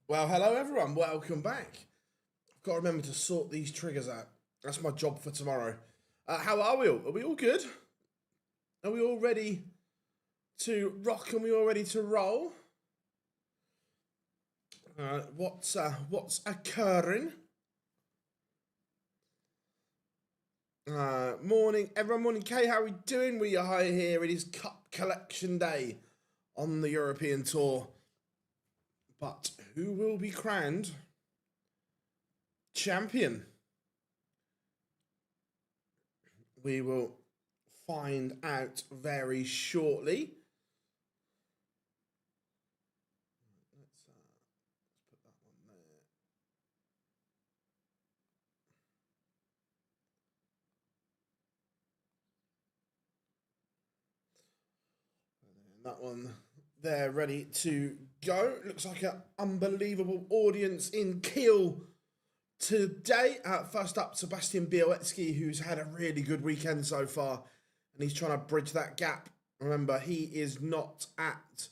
Well, hello everyone. Welcome back. I've got to remember to sort these triggers out. That's my job for tomorrow. How are we all? Are we all good? Are we all ready to rock? And we all ready to roll? What's occurring? Morning, everyone. Morning, Kay. How are we doing? We are here. It is Cup Collection Day on the European Tour. But who will be crowned champion? We will find out very shortly. Let's put that one there. And that one there, ready to go. Looks like an unbelievable audience in Kiel today. First up, Sebastian Białecki, who's had a really good weekend so far, and he's trying to bridge that gap. Remember, he is not at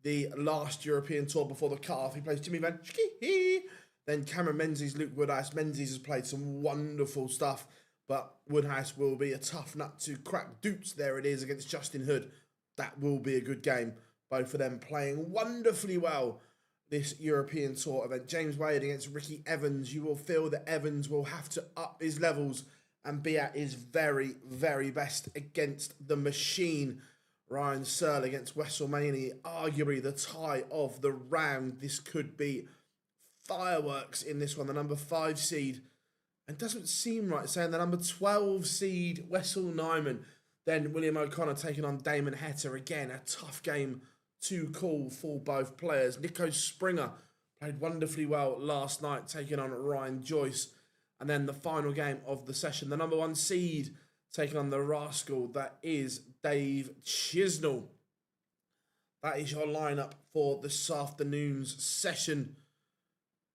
the last European Tour before the cut-off. He plays Jimmy Van Schie, then Cameron Menzies, Luke Woodhouse. Menzies has played some wonderful stuff, but Woodhouse will be a tough nut to crack. Doots, there it is, against Justin Hood. That will be a good game. Both of them playing wonderfully well this European Tour event. James Wade against Ricky Evans. You will feel that Evans will have to up his levels and be at his very, very best against the machine. Ryan Searle against Wessel Maney, arguably the tie of the round. This could be fireworks in this one. The number 5 seed, and doesn't seem right saying the number 12 seed, Wessel Nyman. Then William O'Connor taking on Damon Heta. Again, a tough game to call for both players. Nico Springer played wonderfully well last night, taking on Ryan Joyce. And then the final game of the session, the number 1 seed taking on the rascal, that is Dave Chisnall. That is your lineup for this afternoon's session.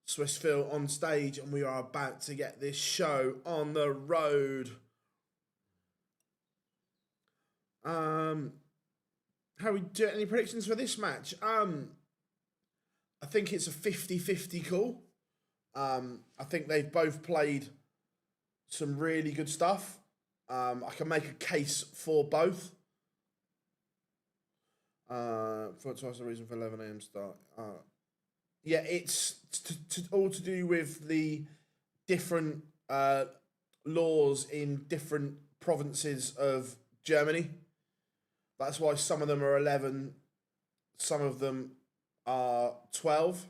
Swiss Phil on stage, and we are about to get this show on the road. How we do? Any predictions for this match? I think it's a 50-50 call. I think they've both played some really good stuff. I can make a case for both. For twice the reason for 11 a.m. start. Yeah, it's all to do with the different laws in different provinces of Germany. That's why some of them are 11, some of them are 12.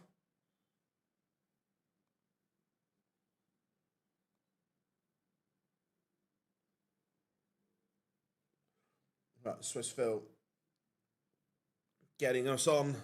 Right, Swiss Phil getting us on.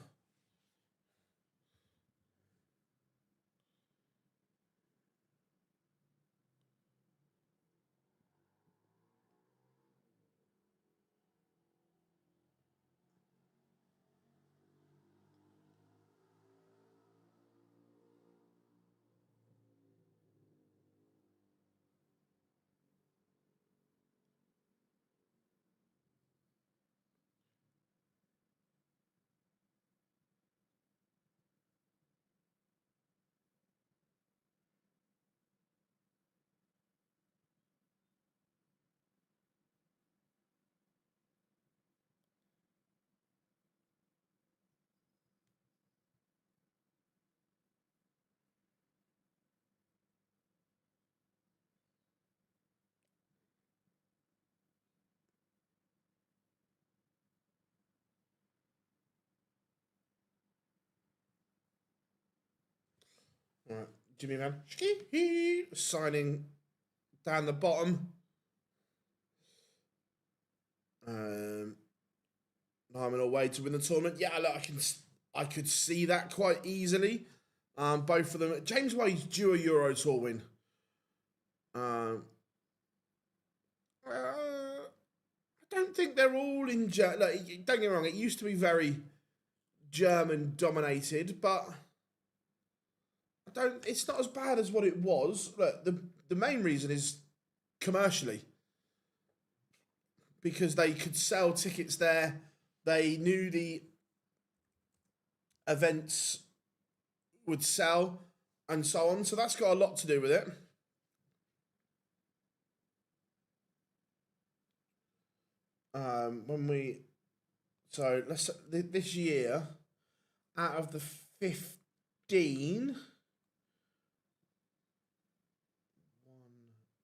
All right, Jimmy Van Schie signing down the bottom. Nyman away to win the tournament. Yeah, look, I could see that quite easily. Both of them. James Wade's due a Euro Tour win. I don't think they're all in Germany. Like, don't get me wrong, it used to be very German dominated, but it's not as bad as what it was. Look, the main reason is commercially, because they could sell tickets there. They knew the events would sell and so on. So that's got a lot to do with it. So this year, out of the 15, 1,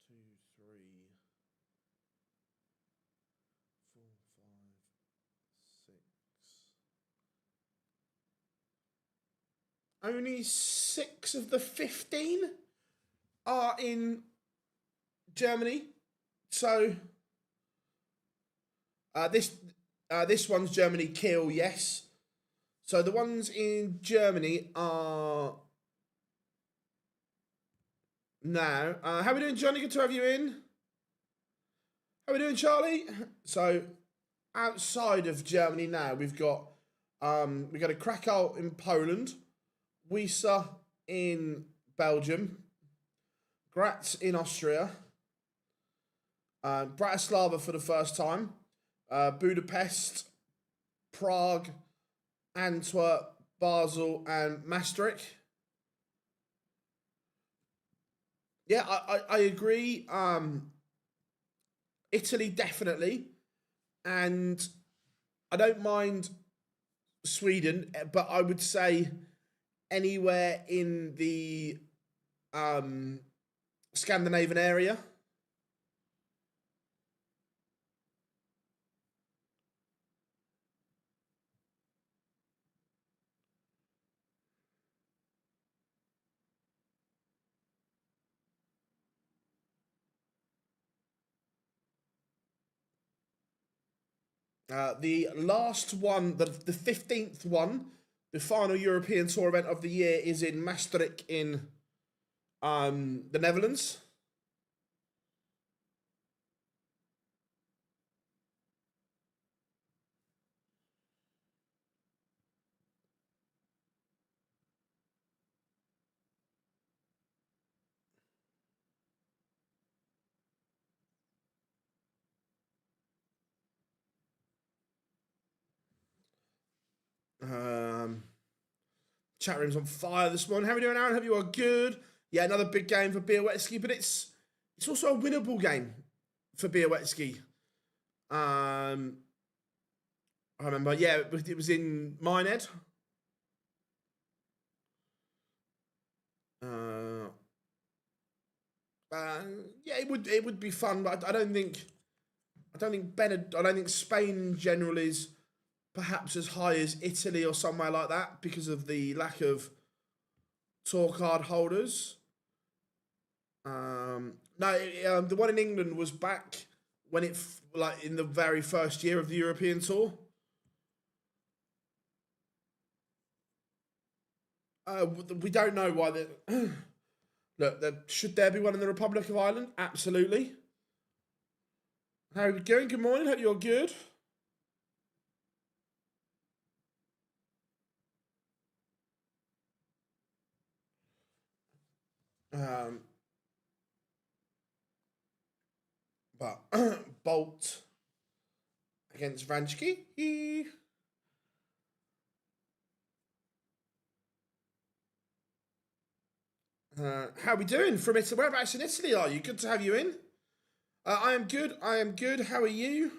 2, 3, 4, 5, 6. Only 6 of the 15 are in Germany. So this one's Germany Kiel, yes. So the ones in Germany are now. How are we doing, Johnny? Good to have you in. How are we doing, Charlie? So outside of Germany now, we've got a Krakow in Poland, Wiesa in Belgium, Graz in Austria, Bratislava for the first time, Budapest, Prague, Antwerp, Basel, and Maastricht. Yeah, I agree. Italy, definitely. And I don't mind Sweden, but I would say anywhere in the Scandinavian area. The last one, the 15th one, the final European Tour event of the year, is in Maastricht in the Netherlands. Chat room's on fire this morning. How are we doing, Aaron? Hope you are good. Yeah, another big game for Białowieski, but it's also a winnable game for Białowieski. I remember, yeah, it was in Minehead. Yeah, it would be fun, but I don't think Spain in general is perhaps as high as Italy or somewhere like that because of the lack of tour card holders. No, the one in England was back when in the very first year of the European Tour. We don't know why they. Look, should there be one in the Republic of Ireland? Absolutely. How are you going? Good morning. Hope you're good. But Bolt against Vanchki. How are we doing from Italy? Whereabouts in Italy are you? Good to have you in. I am good. I am good. How are you?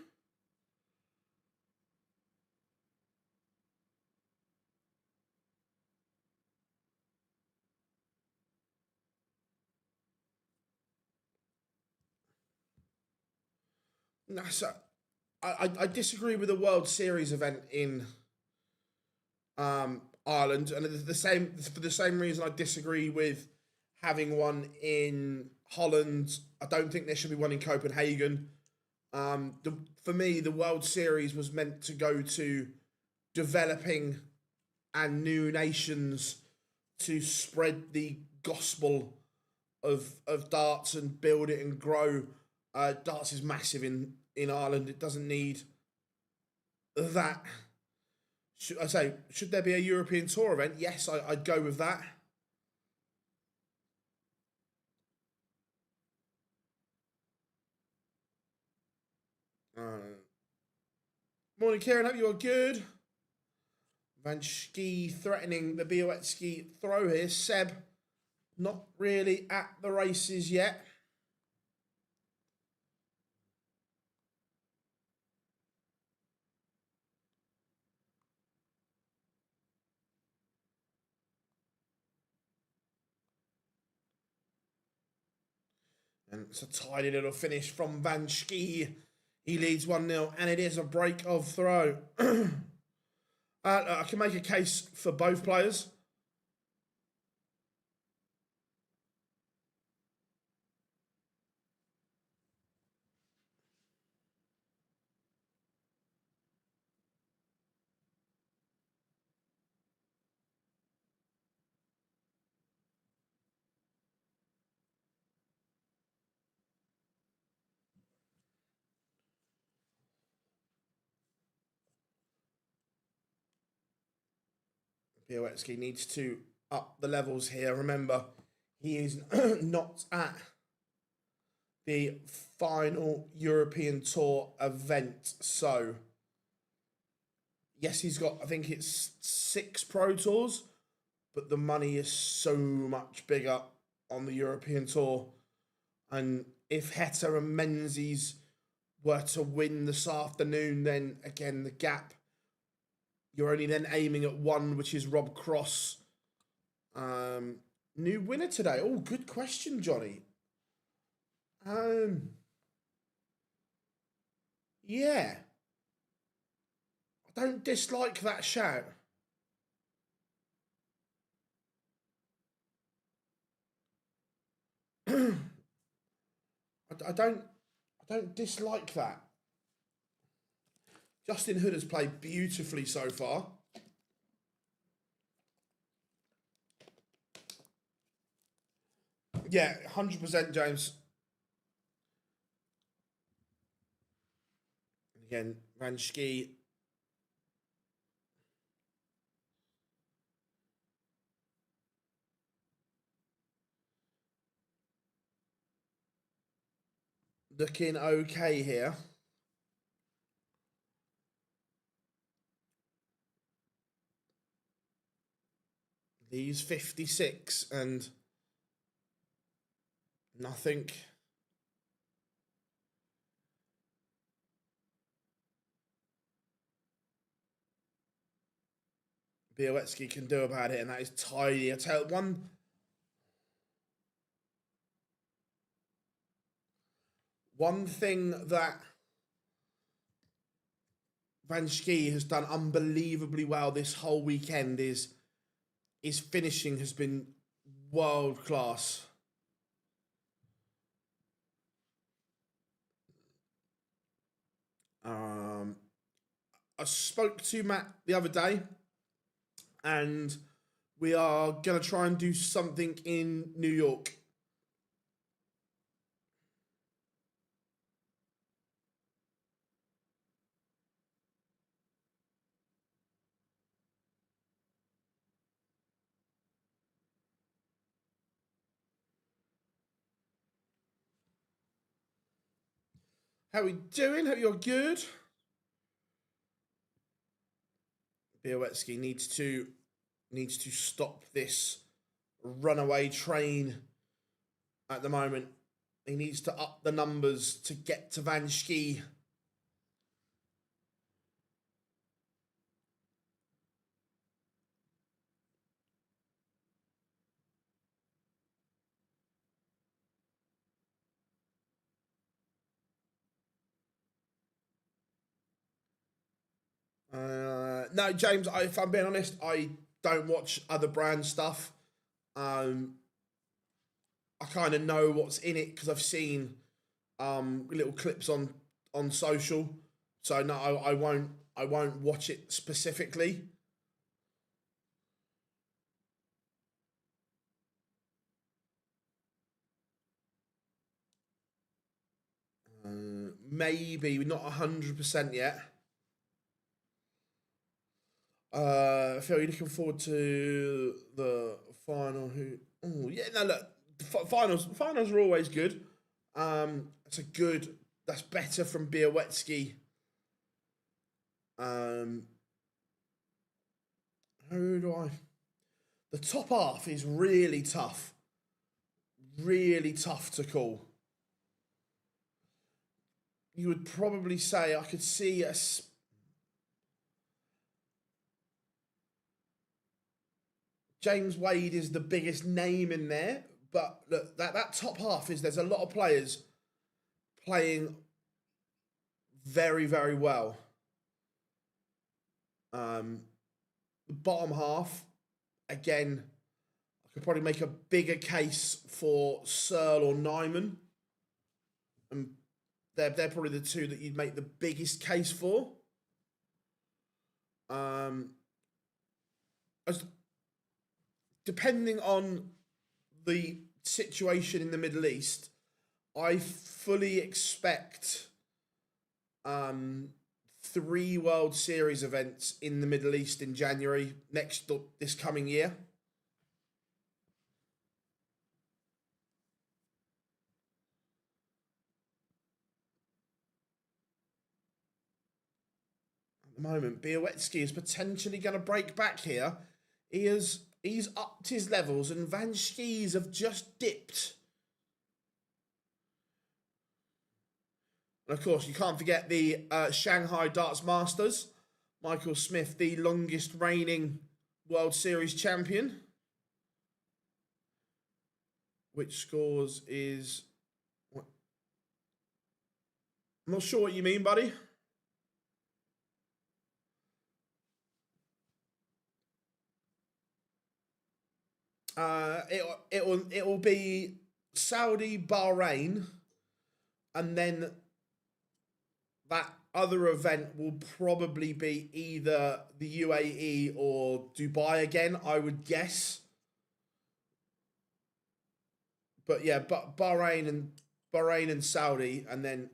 No, so I disagree with the World Series event in Ireland, and for the same reason I disagree with having one in Holland. I don't think there should be one in Copenhagen. For me, the World Series was meant to go to developing and new nations to spread the gospel of darts and build it and grow. Darts is massive in Ireland. It doesn't need that. Should there be a European Tour event? Yes, I'd go with that. Morning, Kieran. Hope you are good. Vanschke threatening the Białecki throw here. Seb not really at the races yet. And it's a tidy little finish from Vanschke. He leads 1-0, and it is a break of throw. I can make a case for both players. Białecki needs to up the levels here. Remember, he is not at the final European Tour event. So, yes, he's got, I think it's 6 Pro Tours, but the money is so much bigger on the European Tour. And if Heta and Menzies were to win this afternoon, then again, the gap, you're only then aiming at one, which is Rob Cross. New winner today. Oh, good question, Johnny. Yeah. I don't dislike that shout. I don't dislike that. Justin Hood has played beautifully so far. Yeah, 100%, James. Again, Vanschke. Looking okay here. He's 56 and nothing. Białecki can do about it, and that is tidy. I tell you, one thing that Vanschke has done unbelievably well this whole weekend is his finishing has been world class. I spoke to Matt the other day, and we are going to try and do something in New York. How are we doing? Hope you're good. Białecki needs to stop this runaway train at the moment. He needs to up the numbers to get to Vanschke. No, James, if I'm being honest, I don't watch other brand stuff. I kind of know what's in it because I've seen little clips on social. So no, I won't watch it specifically. Maybe not 100% yet. Phil, you looking forward to the final? Oh yeah, no look, finals are always good. That's better from Białecki. do I? The top half is really tough. Really tough to call. You would probably say I could see a... James Wade is the biggest name in there, but look, that top half is there's a lot of players playing very, very well. The bottom half, again, I could probably make a bigger case for Searle or Nyman. And they're probably the two that you'd make the biggest case for. Depending on the situation in the Middle East, I fully expect 3 World Series events in the Middle East in January this coming year. At the moment, Białecki is potentially going to break back here. He's upped his levels, and Van Schie's have just dipped. And of course, you can't forget the Shanghai Darts Masters. Michael Smith, the longest reigning World Series champion. Which scores is... What? I'm not sure what you mean, buddy. It will be Saudi, Bahrain, and then that other event will probably be either the UAE or Dubai again, I would guess. But yeah, Bahrain and Saudi, and then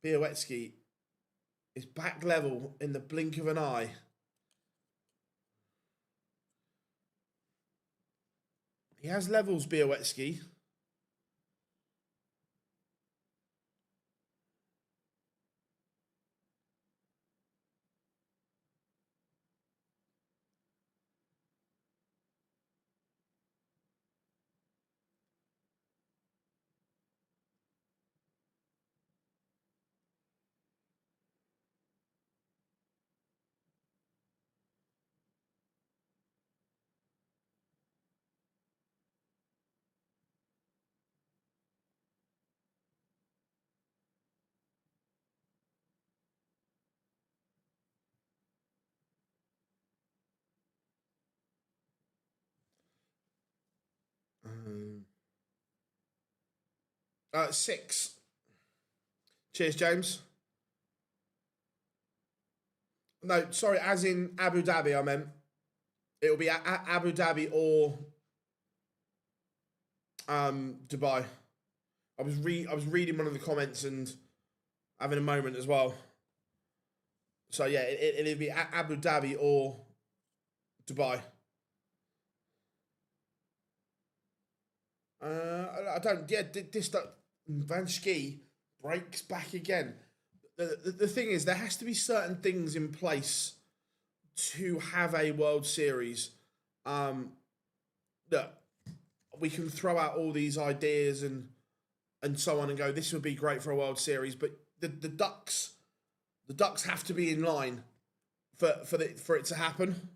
Białecki is back level in the blink of an eye. He has levels, Białecki. Six. Cheers, James. No, sorry, as in Abu Dhabi, I meant. It'll be Abu Dhabi or Dubai. I was reading one of the comments and having a moment as well. So yeah, it'll be Abu Dhabi or Dubai. I don't. Yeah, this Van Schie breaks back again. The thing is, there has to be certain things in place to have a World Series. Look, we can throw out all these ideas and so on and go, this would be great for a World Series, but the Ducks have to be in line for it to happen.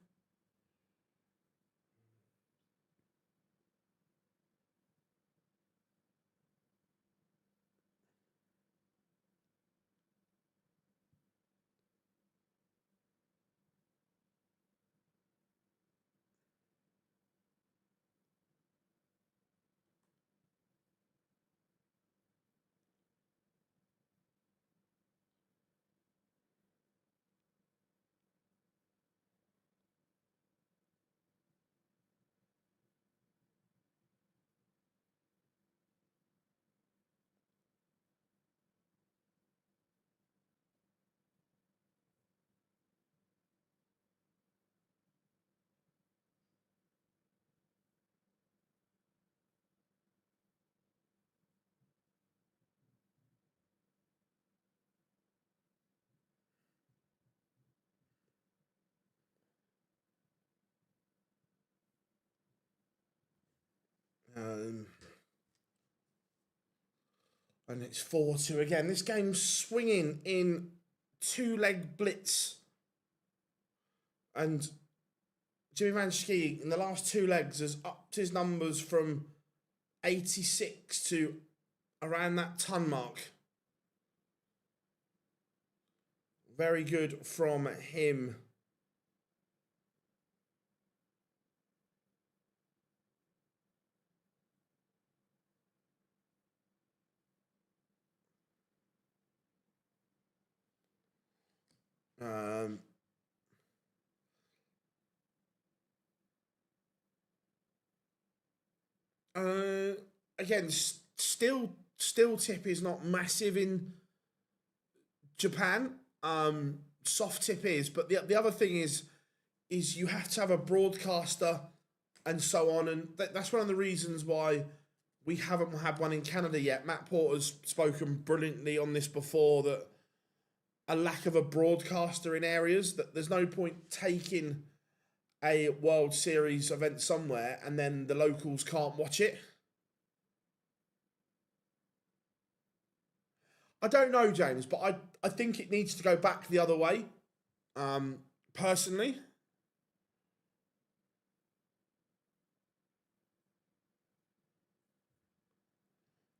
And it's 4-2 again. This game's swinging in two-leg blitz. And Jimmy Van Schie, in the last two legs, has upped his numbers from 86 to around that ton mark. Very good from him. Again, still tip is not massive in Japan. Soft tip is, but the other thing is you have to have a broadcaster and so on, and that's one of the reasons why we haven't had one in Canada yet. Matt Porter's spoken brilliantly on this before, that a lack of a broadcaster in areas, that there's no point taking a World Series event somewhere and then the locals can't watch it. I don't know, James, but I think it needs to go back the other way, personally.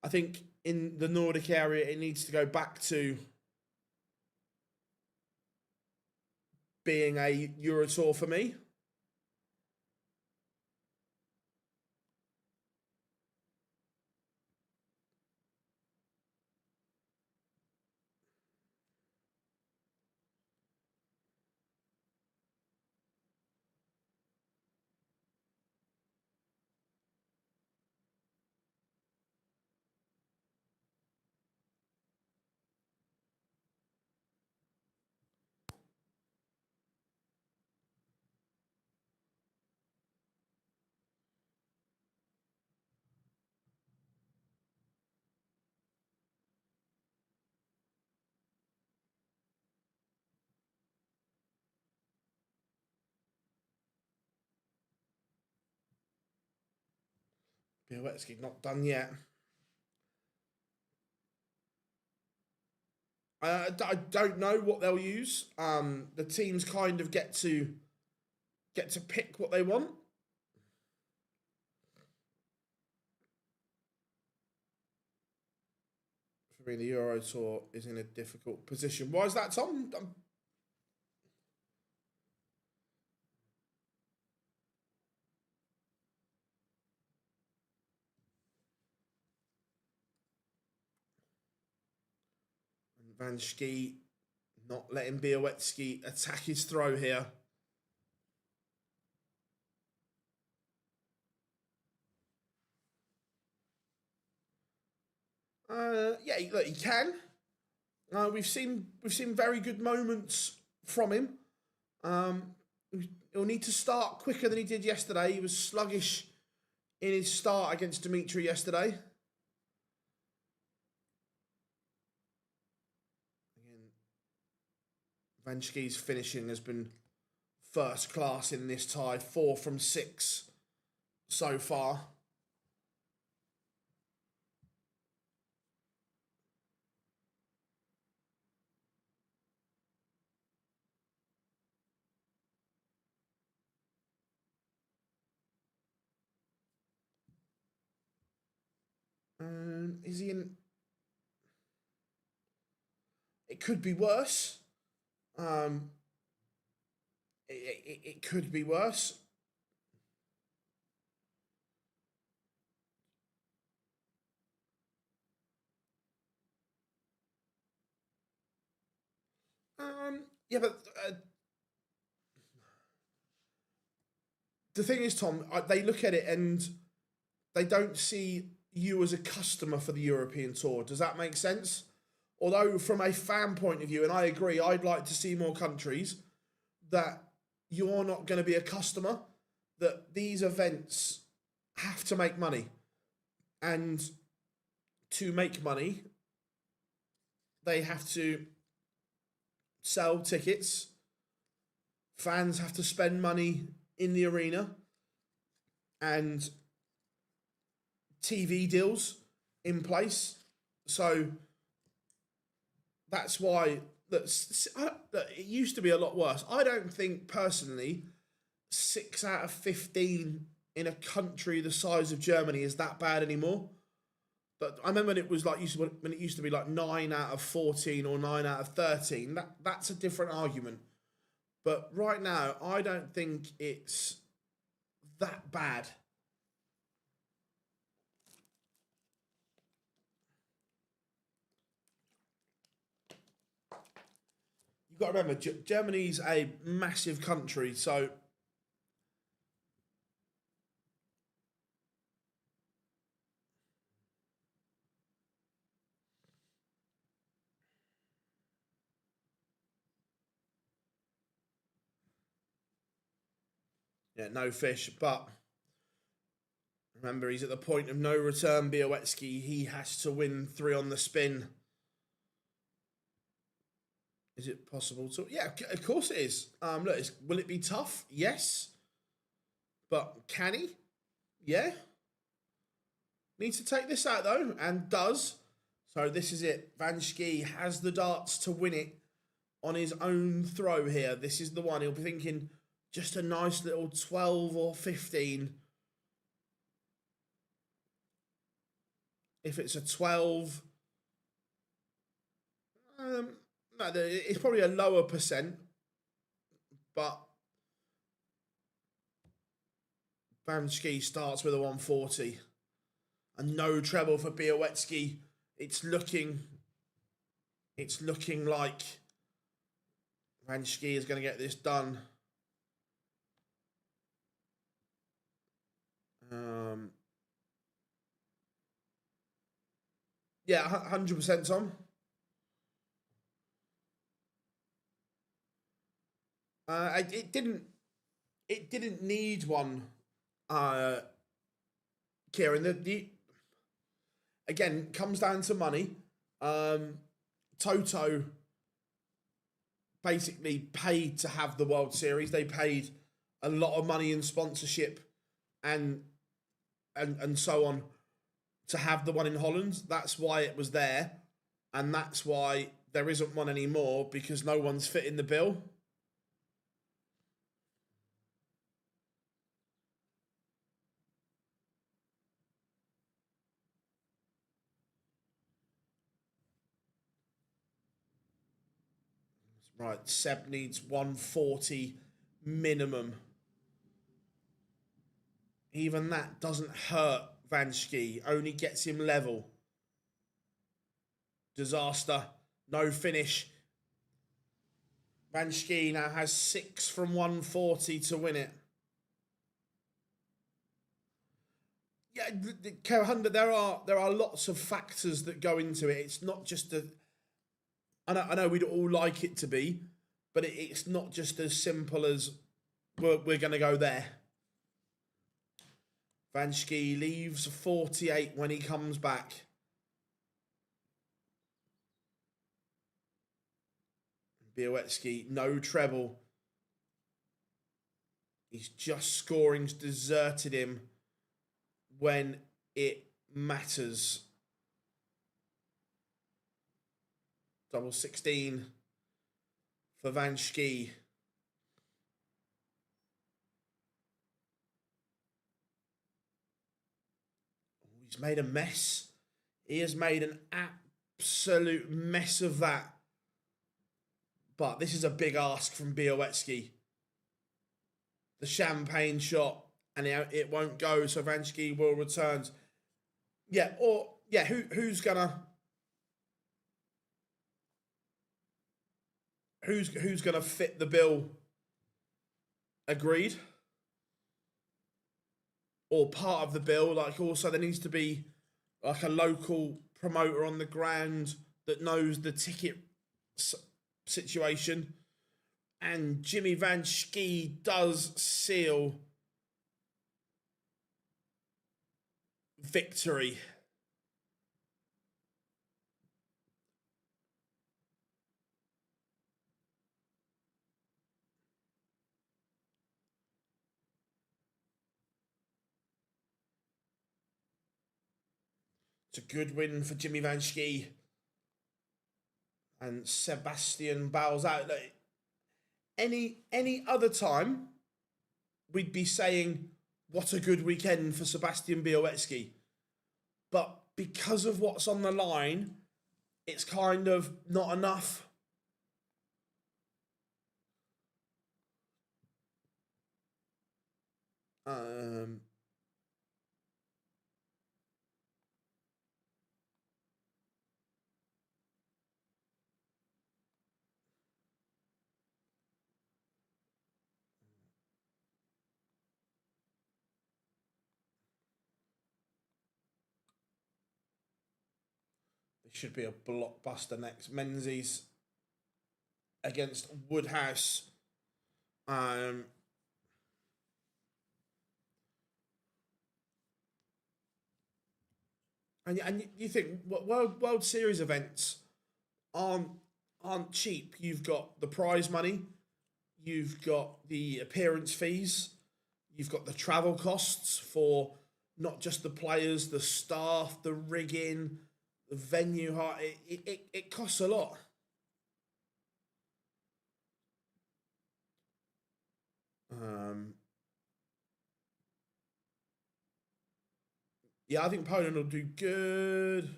I think in the Nordic area, it needs to go back to being a Euro Tour for me. Białecki not done yet. I don't know what they'll use. The teams kind of get to pick what they want. For me, the Euro Tour is in a difficult position. Why is that, Tom? Van Schie not letting Białecki attack his throw here. Yeah, look, he can. We've seen very good moments from him. He'll need to start quicker than he did yesterday. He was sluggish in his start against Dimitri yesterday. Again, Van Schie's finishing has been first class in this tie. 4 from 6 so far. Is he in? It could be worse. It could be worse. Yeah, but the thing is, Tom, they look at it and they don't see you as a customer for the European Tour. Does that make sense? Although from a fan point of view, and I agree, I'd like to see more countries, that you're not going to be a customer, that these events have to make money. And to make money, they have to sell tickets. Fans have to spend money in the arena. And TV deals in place. So that's why it used to be a lot worse. I don't think personally 6 out of 15 in a country the size of Germany is that bad anymore. But I remember when it was like when it used to be like 9 out of 14 or 9 out of 13. That's a different argument. But right now, I don't think it's that bad. You've got to remember, Germany's a massive country, so yeah, no fish. But remember, he's at the point of no return, Białecki. He has to win 3 on the spin. Is it possible to? Yeah, of course it is. Look, will it be tough? Yes. But can he? Yeah. Needs to take this out though, and does. So this is it. Van Schie has the darts to win it on his own throw here. This is the one. He'll be thinking just a nice little 12 or 15. If it's a 12, no, it's probably a lower percent, but Van Schie starts with a 140. And no treble for Białecki. It's looking like Van Schie is going to get this done. Yeah, 100% Tom. It didn't need one. Kieran, the again comes down to money. Toto basically paid to have the World Series. They paid a lot of money in sponsorship and so on to have the one in Holland. That's why it was there, and that's why there isn't one anymore, because no one's fitting the bill. Right, Seb needs 140 minimum. Even that doesn't hurt Van Schie, only gets him level. Disaster, no finish. Van Schie now has 6 from 140 to win it. Yeah, there are lots of factors that go into it. It's not just I know we'd all like it to be, but it's not just as simple as we're going to go there. Van Schie leaves 48 when he comes back. Białecki, no treble. He's just scoring's deserted him when it matters. Double 16 for Van Schie. He's made a mess. He has made an absolute mess of that. But this is a big ask from Białecki. The champagne shot, and it won't go, so Van Schie will return. Yeah, who's gonna fit the bill? Agreed. Or part of the bill. Like, also there needs to be like a local promoter on the ground that knows the ticket situation. And Jimmy Van Schie does seal victory. It's a good win for Jimmy Van Schie. And Sebastian bows out. Like, any other time, we'd be saying, what a good weekend for Sebastian Białecki. But because of what's on the line, it's kind of not enough. It should be a blockbuster next. Menzies against Woodhouse. And you think World Series events aren't cheap. You've got the prize money, you've got the appearance fees, you've got the travel costs for not just the players, the staff, the rigging, the venue. It costs a lot. Yeah, I think Poland will do good.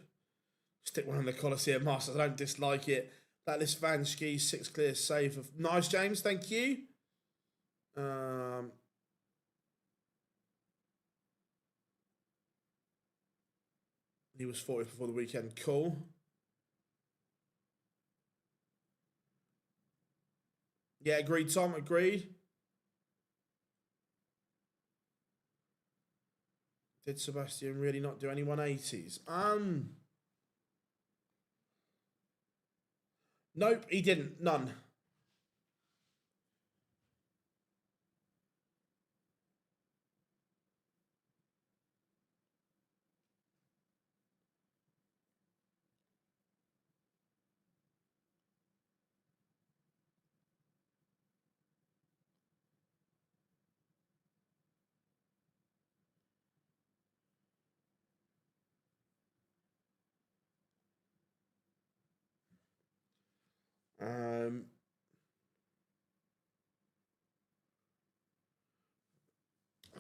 Stick one on the Colosseum Masters. I don't dislike it. That list Van Schie, 6 clear save. Nice, James. Thank you. He was 40th before the weekend. Cool. Yeah, agreed, Tom. Agreed. Did Sebastian really not do any 180s? Nope, he didn't. None.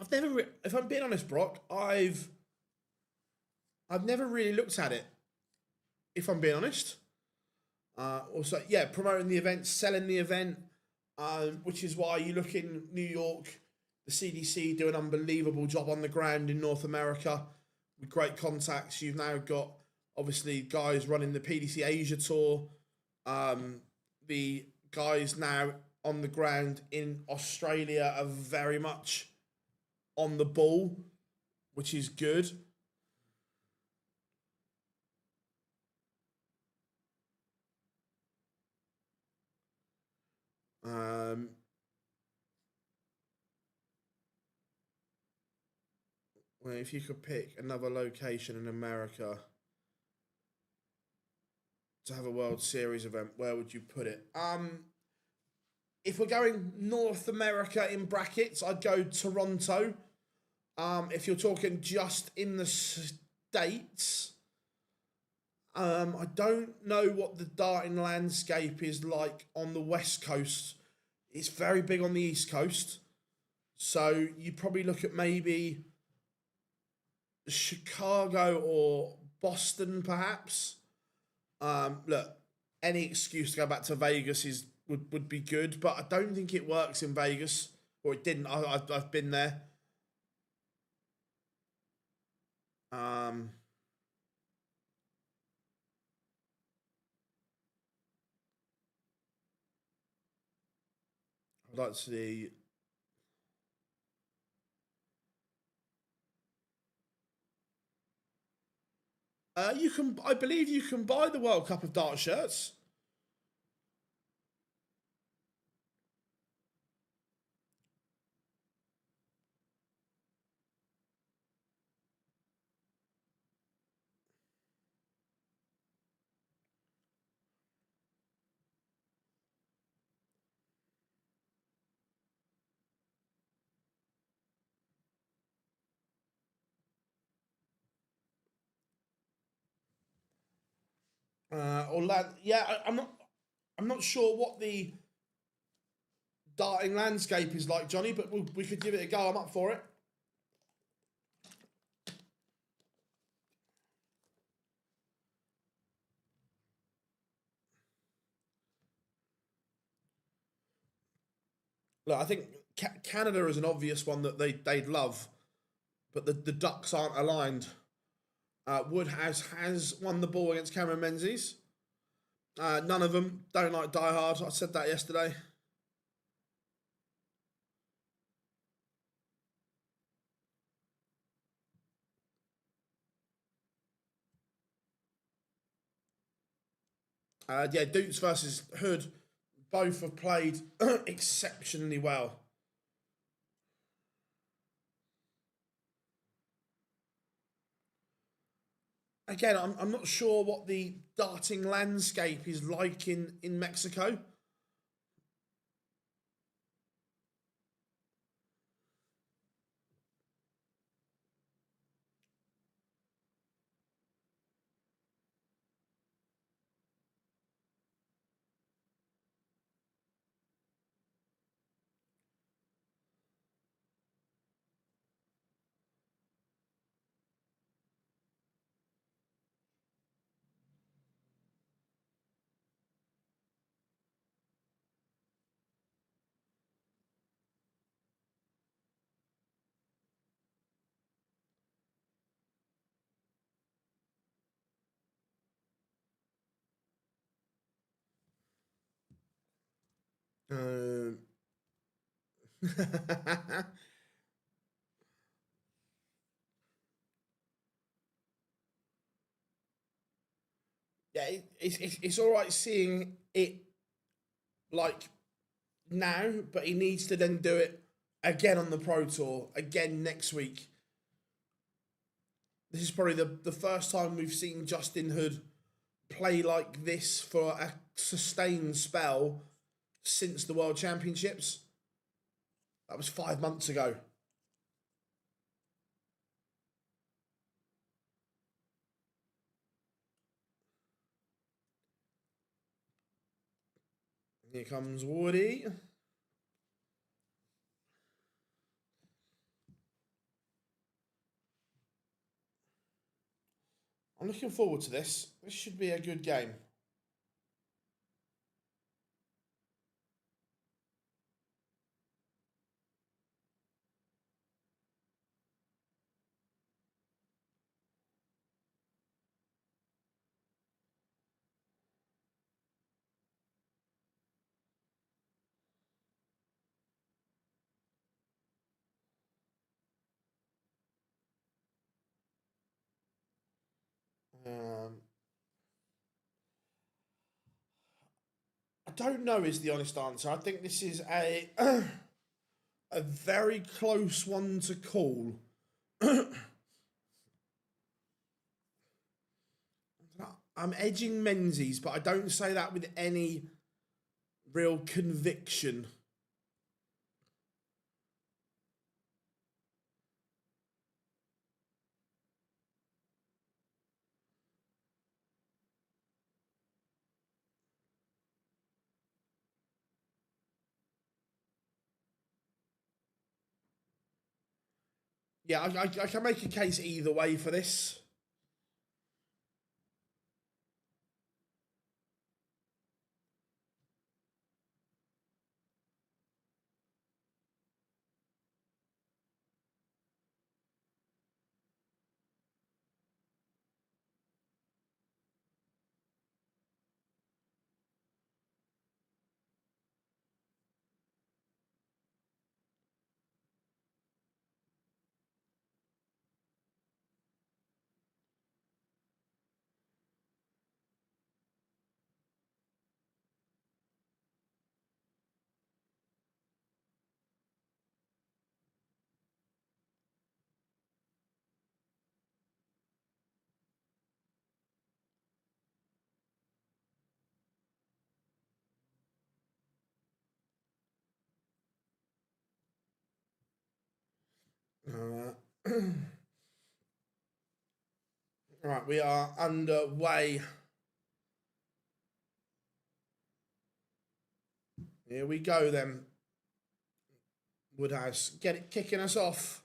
I've never, if I'm being honest, Brock, I've never really looked at it. If I'm being honest, also, yeah, promoting the event, selling the event, which is why you look in New York, the CDC do an unbelievable job on the ground in North America with great contacts. You've now got obviously guys running the PDC Asia Tour, the guys now on the ground in Australia are very much on the ball, which is good. Well, if you could pick another location in America to have a World Series event, where would you put it? If we're going North America in brackets, I'd go Toronto. If you're talking just in the States, I don't know what the darting landscape is like on the West Coast. It's very big on the East Coast. So you probably look at maybe Chicago or Boston, perhaps. Look, any excuse to go back to Vegas would be good, but I don't think it works in Vegas, or it didn't. I've been there. I'd like to see. You can, I believe, you can buy the World Cup of Dart shirts. I'm not sure what the darting landscape is like, Johnny, but we could give it a go. I'm up for it. Look, I think Canada is an obvious one that they'd love, but the ducks aren't aligned. Wood has won the ball against Cameron Menzies. None of them don't like Die Hard. I said that yesterday. Yeah, Dukes versus Hood, both have played exceptionally well. Again, I'm not sure what the darting landscape is like in Mexico. Um, yeah, it's all right seeing it like now, but he needs to then do it again on the Pro Tour, again next week. This is probably the first time we've seen Justin Hood play like this for a sustained spell since the World Championships. That was 5 months ago. Here comes Woody. I'm looking forward to this. This should be a good game. Um, I don't know is the honest answer. I think this is a a very close one to call. I'm edging Menzies, but I don't say that with any real conviction. Yeah, I can make a case either way for this. Uh, right, we are underway Here we go then. Woodhouse, get it kicking us off.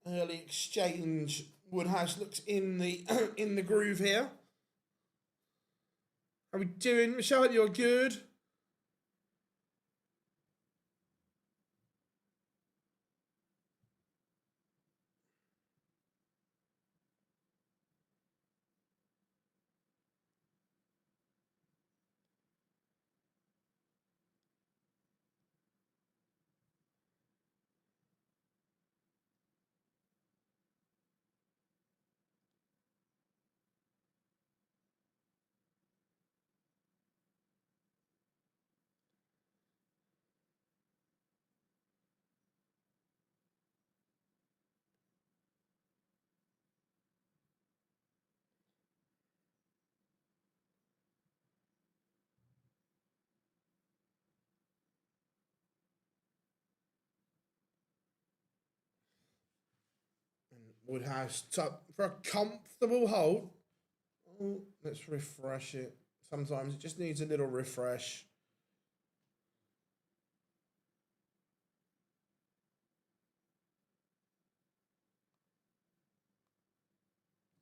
And early exchange. Woodhouse looks in the in the groove here. How are we doing, Michelle? You're good. Woodhouse for a comfortable hold. Oh, let's refresh it. Sometimes it just needs a little refresh.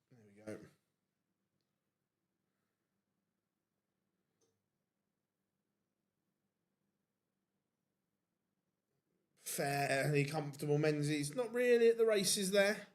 There we go. Fairly comfortable Menzies. Not really at the races there.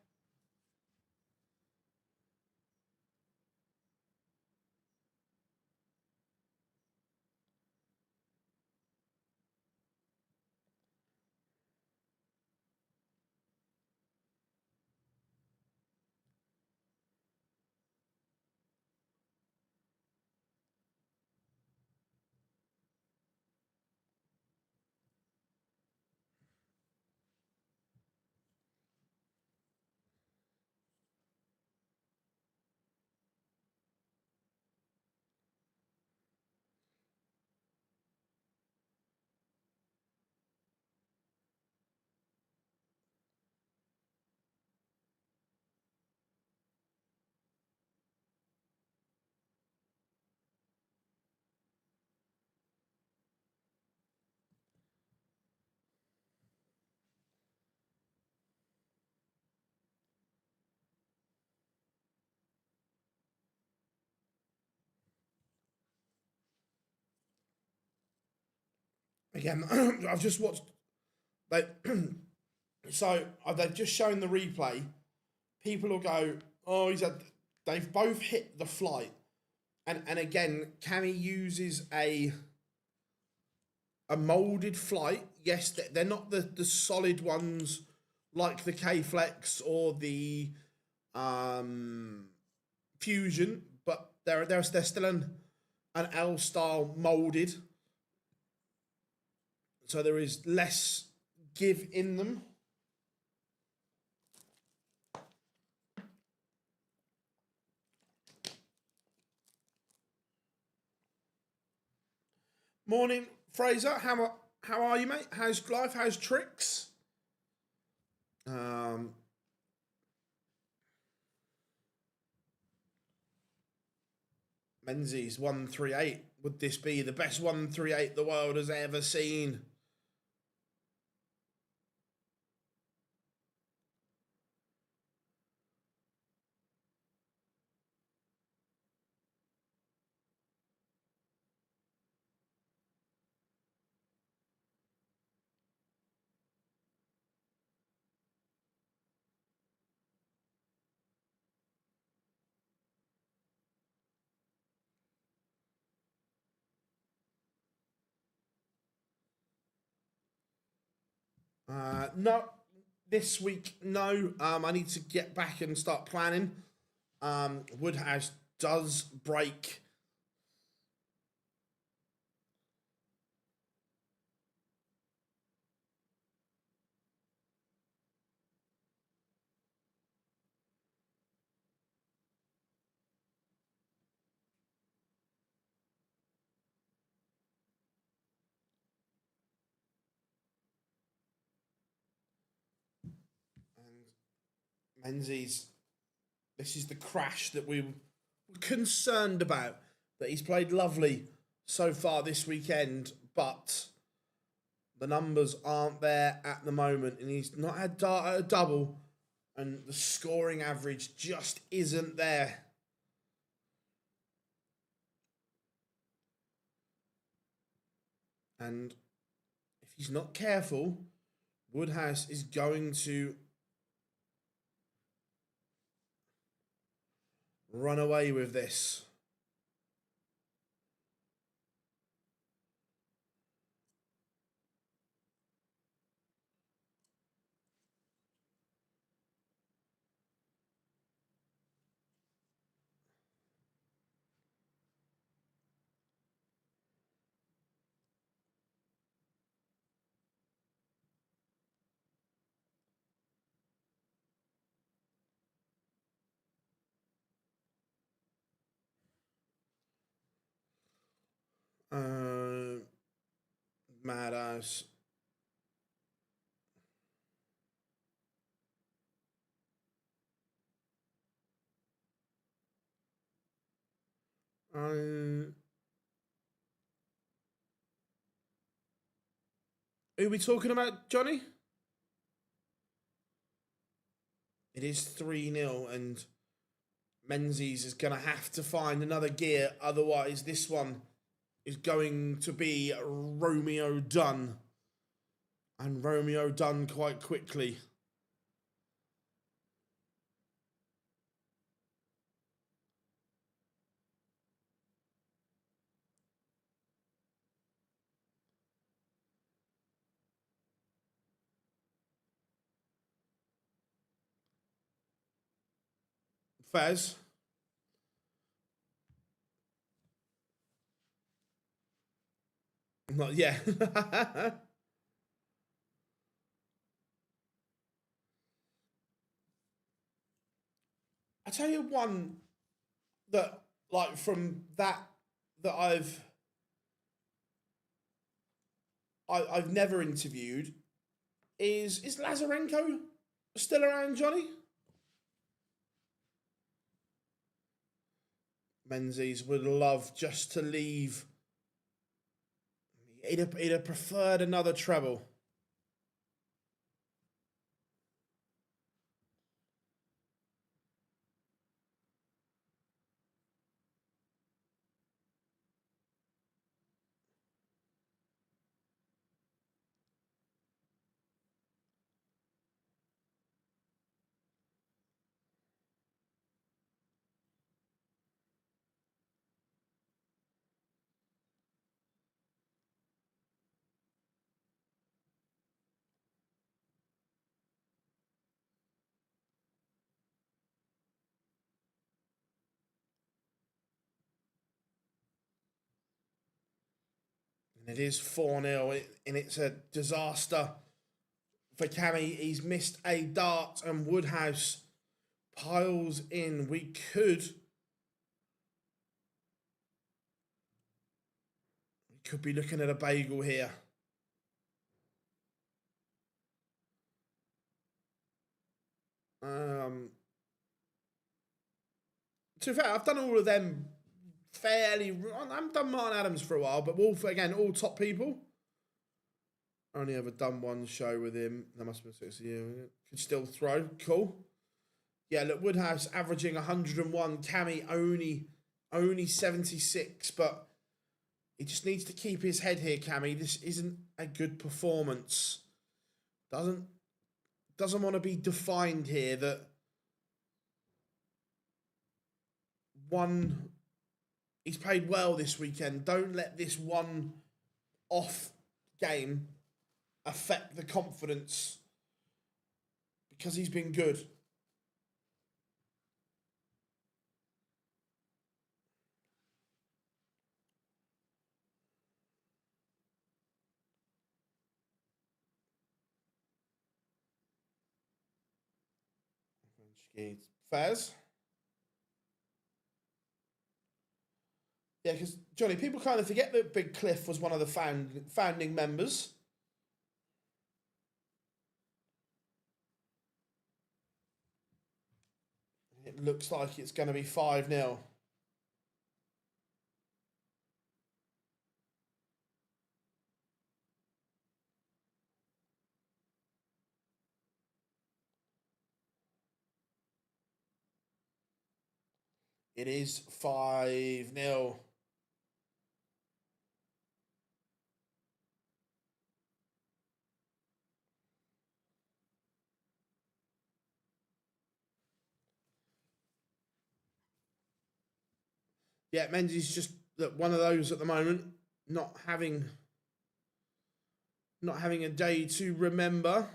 Again, I've just watched. They they've just shown the replay. People will go, "Oh, he's had." They've both hit the flight, and again, Cammy uses a molded flight. Yes, they're not the solid ones like the K Flex or the Fusion, but they're still an L style molded. So there is less give in them. Morning, Fraser. How are you, mate? How's life? How's tricks? Menzies 138. Would this be the best 138 the world has ever seen? No, this week, no. I need to get back and start planning. Woodhouse does break. Menzies, this is the crash that we were concerned about. That he's played lovely so far this weekend, but the numbers aren't there at the moment, and he's not had dart at a double, and the scoring average just isn't there. And if he's not careful, Woodhouse is going to run away with this. Madhouse. Who are we talking about, Johnny? It is 3-0, and Menzies is going to have to find another gear. Otherwise, this one is going to be Romeo done. And Romeo done quite quickly. Fez. Not yeah. I tell you one that, like, from that I've never interviewed is Lazarenko still around, Johnny? Menzies would love just to leave. He'd have preferred another treble. And it is 4-0, and it's a disaster for Cammy. He's missed a dart, and Woodhouse piles in. We could be looking at a bagel here. To be fair, I've done all of them fairly. I've done Martin Adams for a while, but all top people. Only ever done one show with him. That must have been 6 years. Could still throw. Cool. Yeah, look, Woodhouse averaging 101. Cammy only 76, but he just needs to keep his head here, Cammy. This isn't a good performance. Doesn't want to be defined here that one. He's played well this weekend. Don't let this one off game affect the confidence, because he's been good. Faz? Yeah, because, Johnny, people kind of forget that Big Cliff was one of the founding members. it looks like it's going to be 5-0. It is 5-0. Yeah, Menzies just one of those at the moment, not having a day to remember.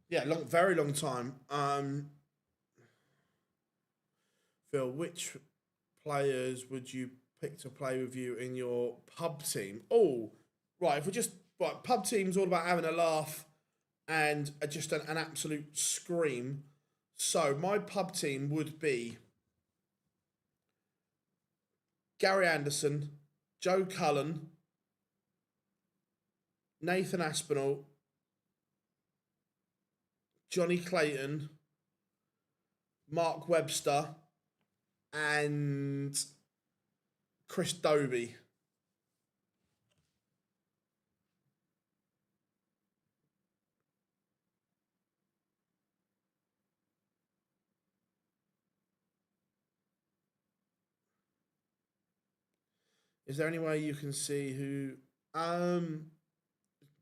Yeah, very long time. Phil, which players would you pick to play with you in your pub team? Oh, right. If we just right, pub team's all about having a laugh and just an absolute scream. So my pub team would be Gary Anderson, Joe Cullen, Nathan Aspinall, Johnny Clayton, Mark Webster, and Chris Dobie. Is there any way you can see who?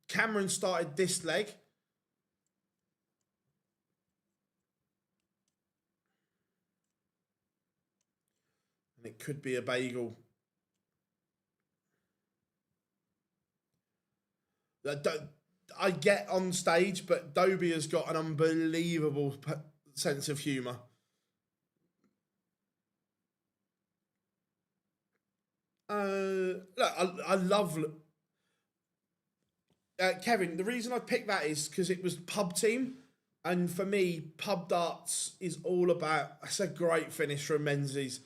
Cameron started this leg. And it could be a bagel. I get on stage, but Dobie has got an unbelievable sense of humour. Look, I love Kevin. The reason I picked that is because it was pub team, and for me, pub darts is all about. That's a great finish from Menzies.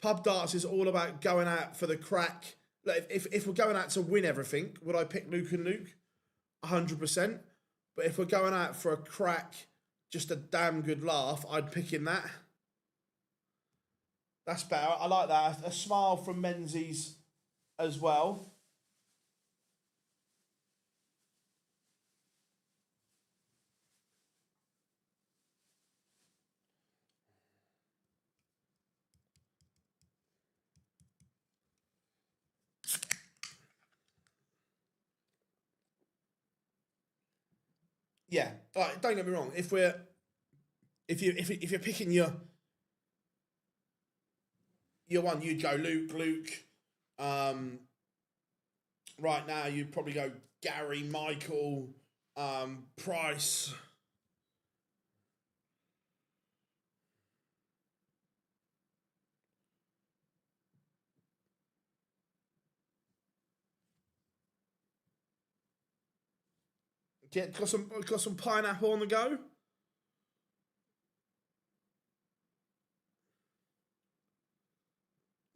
Pub darts is all about going out for the crack. Like if we're going out to win everything, would I pick Luke and Luke? 100%. But if we're going out for a crack, just a damn good laugh, I'd pick in that. That's better. I like that. A smile from Menzies as well. Yeah, don't get me wrong. If you're picking your one, you'd go Luke. Um, right now, you'd probably go Gary, Michael, Price. Got some pineapple on the go.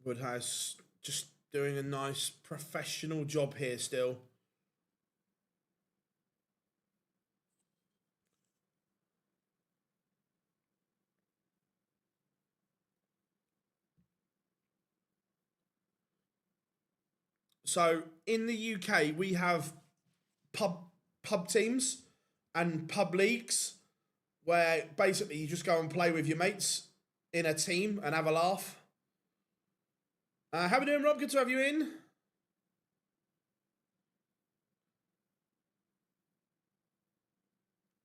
Woodhouse just doing a nice professional job here still. So in the UK, we have pub teams and pub leagues where basically you just go and play with your mates in a team and have a laugh. How are we doing, Rob? Good to have you in.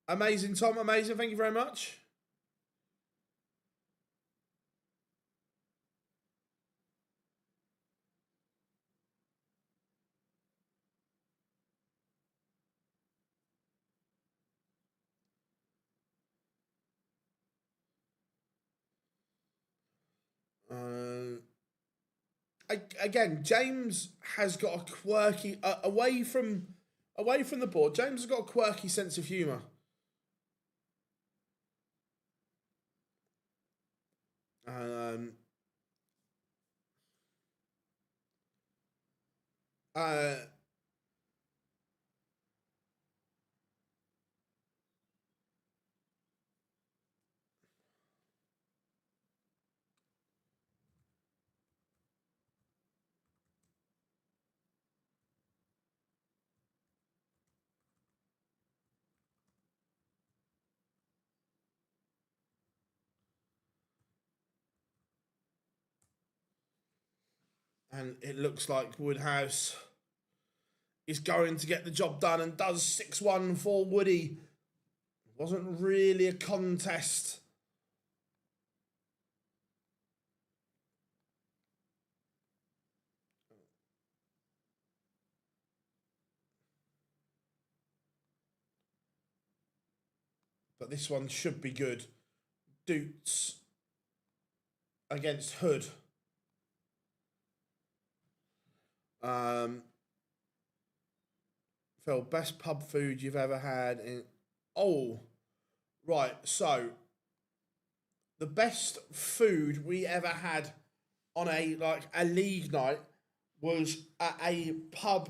Amazing, Tom. Amazing. Thank you very much. Uh, again, James has got a quirky away from the board. James has got a quirky sense of humour. And it looks like Woodhouse is going to get the job done and does 6-1 for Woody. Wasn't really a contest. But this one should be good. Doots against Hood. Phil, best pub food you've ever had in... Oh, right. So, the best food we ever had on a league night was at a pub.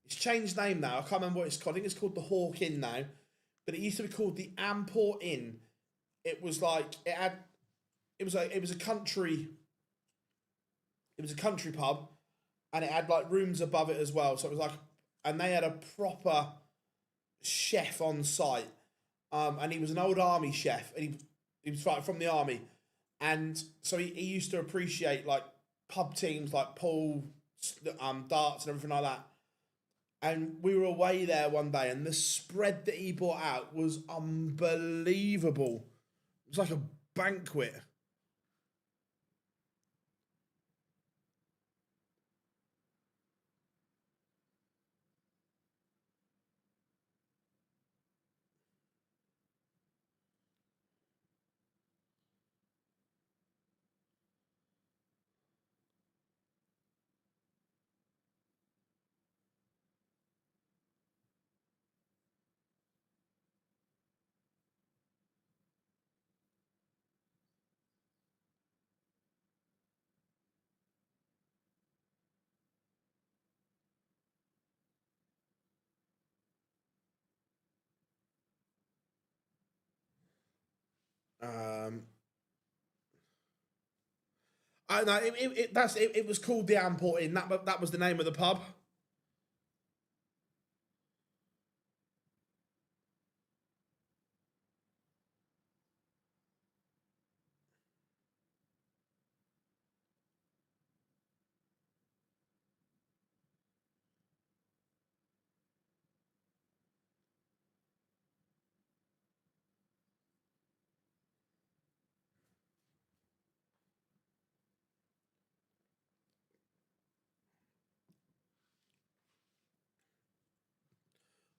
It's changed name now. I can't remember what it's called. I think it's called the Hawk Inn now. But it used to be called the Amport Inn. It was like it was a country pub, and it had like rooms above it as well. So it was like, and they had a proper chef on site, and he was an old army chef, and he was from the army, and so he used to appreciate like pub teams like pool, darts, and everything like that. And we were away there one day, and the spread that he brought out was unbelievable. It was like a banquet. I know it was called the Amport Inn. That was the name of the pub.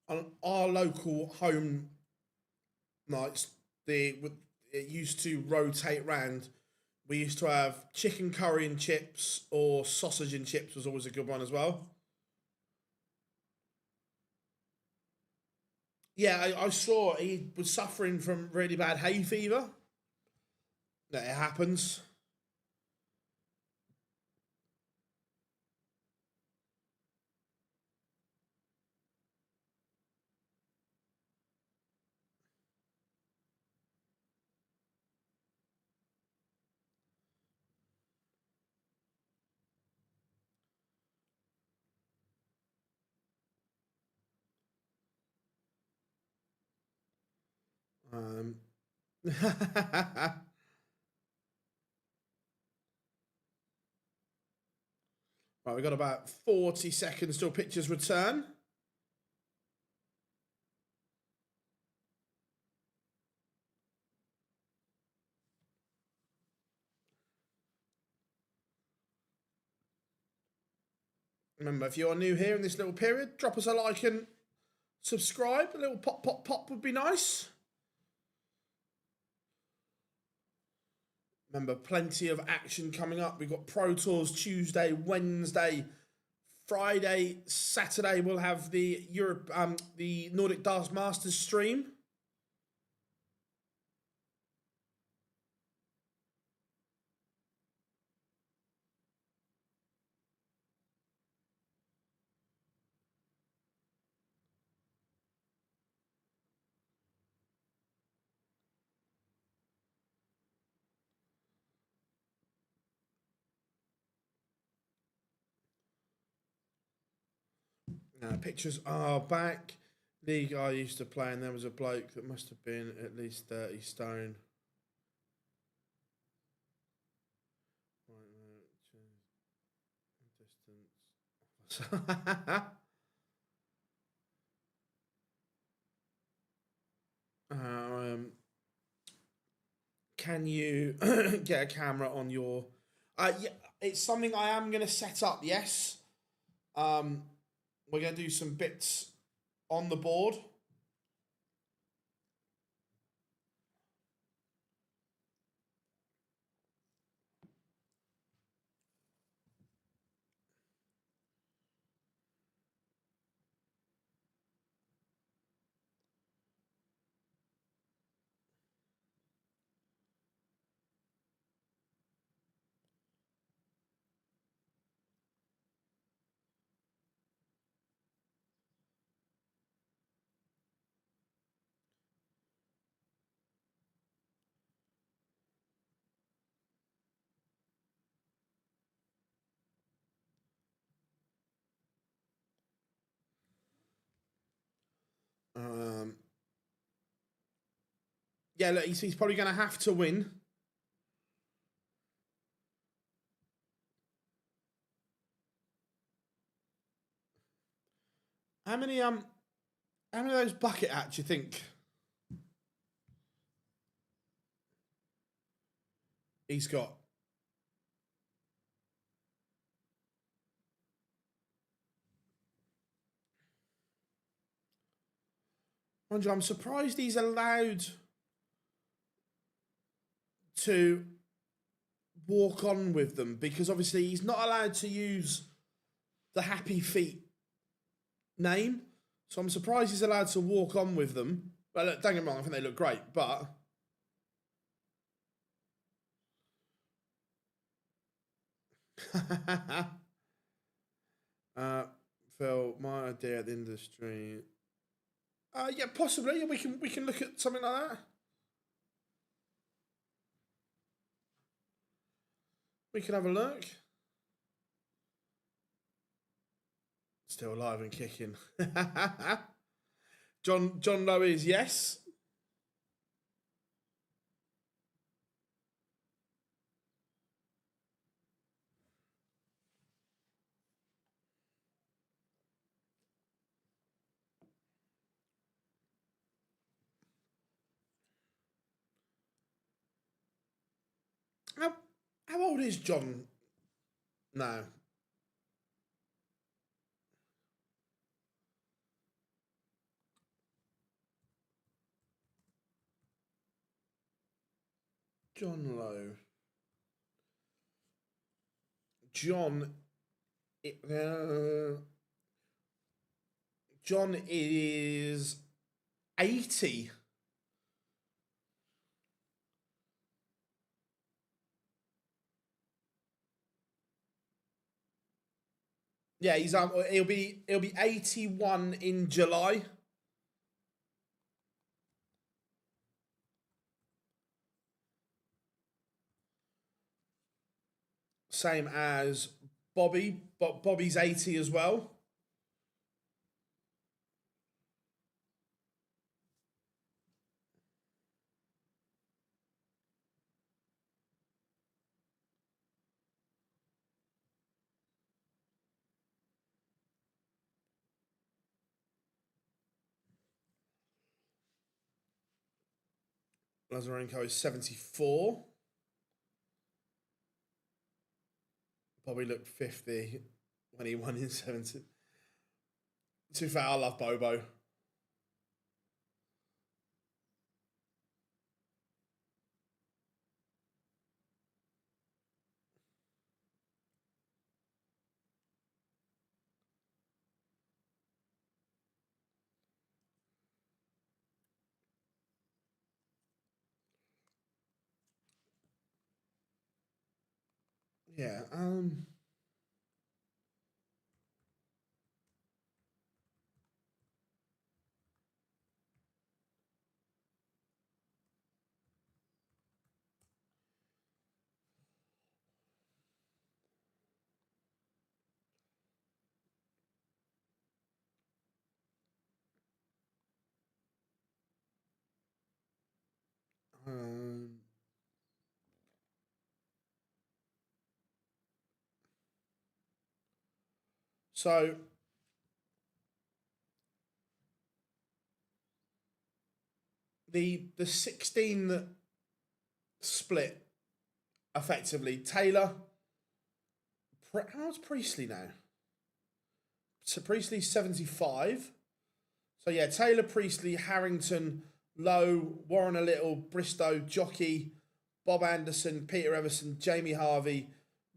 On our local home nights, it used to rotate round. We used to have chicken curry and chips, or sausage and chips was always a good one as well. Yeah, I saw he was suffering from really bad hay fever. That it happens. Um, right, we've got about 40 seconds till pitchers return. Remember, if you're new here in this little period, drop us a like and subscribe. A little pop, pop, pop would be nice. Remember, plenty of action coming up. We've got Pro Tours Tuesday, Wednesday, Friday, Saturday. We'll have the the Nordic Darts Masters stream. Pictures are back. League I used to play, and there was a bloke that must have been at least 30 stone. Distance. Can you get a camera on your? Yeah, it's something I am going to set up. Yes. We're going to do some bits on the board. Yeah, look, he's probably going to have to win. How many of those bucket hats do you think he's got? Andrew, I'm surprised he's allowed to walk on with them, because obviously he's not allowed to use the Happy Feet name. So I'm surprised he's allowed to walk on with them. But look, don't get me wrong, I think they look great, but Phil, my idea at the industry. Yeah, possibly. We can look at something like that. We can have a look. Still alive and kicking. John Lowe is yes. How old is John now? John Lowe. John. John is 80. Yeah, he'll be 81 in July. Same as Bobby, but Bobby's 80 as well. Lazarenko is 74. Bobby looked 50 when he won in 70. To be fair, I love Bobo. Yeah. Um, so the 16 split effectively. Taylor, how's Priestley now? So Priestley's 75. So yeah, Taylor, Priestley, Harrington, Lowe, Warren a Little, Bristow, Jockey, Bob Anderson, Peter Everson, Jamie Harvey,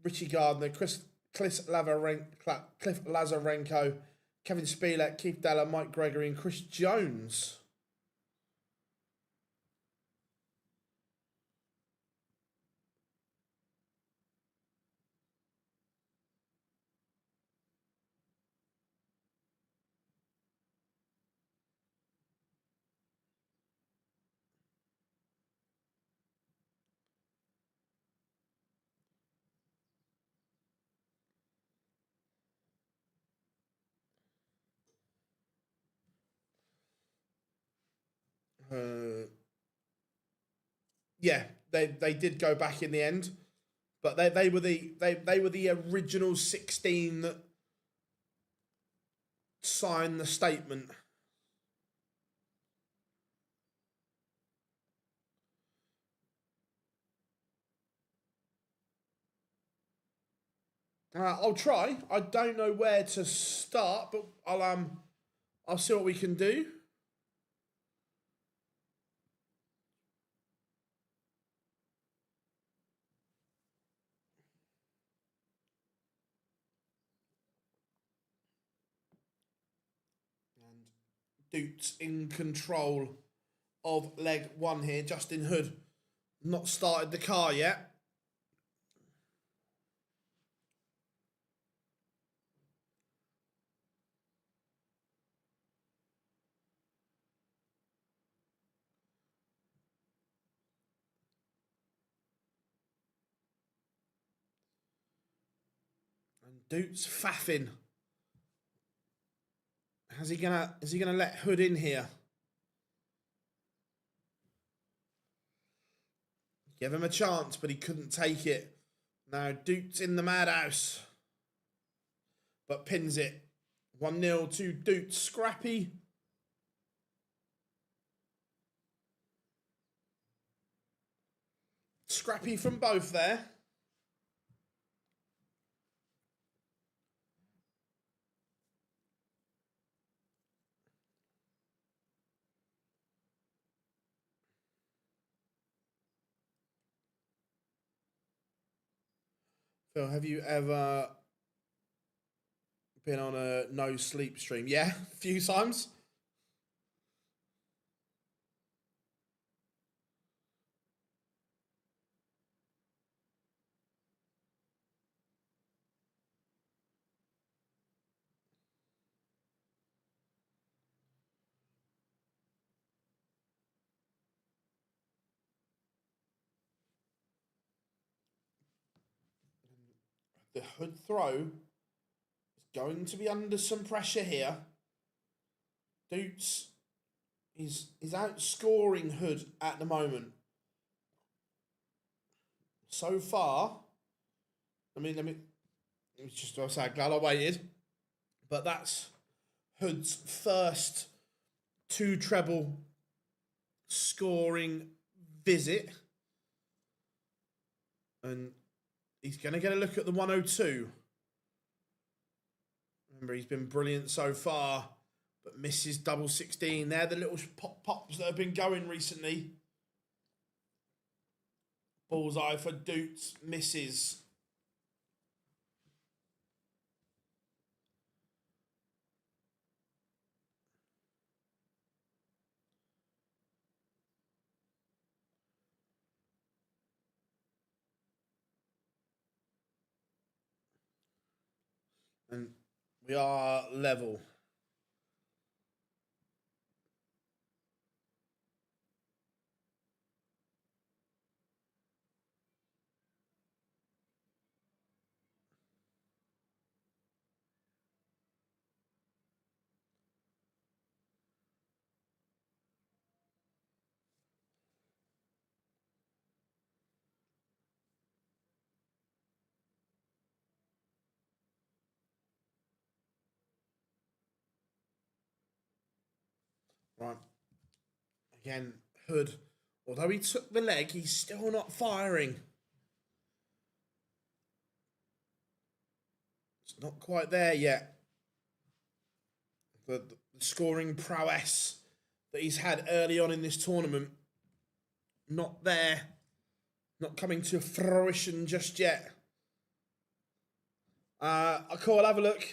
Richie Gardner, Cliff Lazarenko, Kevin Spilett, Keith Dalla, Mike Gregory, and Chris Jones. Uh, yeah, they did go back in the end, but they were they were the original 16 that signed the statement. I'll try. I don't know where to start, but I'll see what we can do. And Doots in control of leg one here. Justin Hood not started the car yet. And Doots faffing. Is he gonna let Hood in here? Give him a chance, but he couldn't take it. Now Doots in the madhouse. But pins it. 1-0 to Doots. Scrappy. Scrappy from both there. Phil, have you ever been on a no sleep stream? Yeah, a few times. The Hood throw is going to be under some pressure here. Doots is outscoring Hood at the moment. So far, let me just say, glad I waited. But that's Hood's first two treble scoring visit. And he's going to get a look at the 102. Remember, he's been brilliant so far, but misses double 16. They're the little pops that have been going recently. Bullseye for Doots, misses. And we are level. Right. Again, Hood, although he took the leg, he's still not firing. It's not quite there yet. The scoring prowess that he's had early on in this tournament, not there. Not coming to fruition just yet. I'll have a look.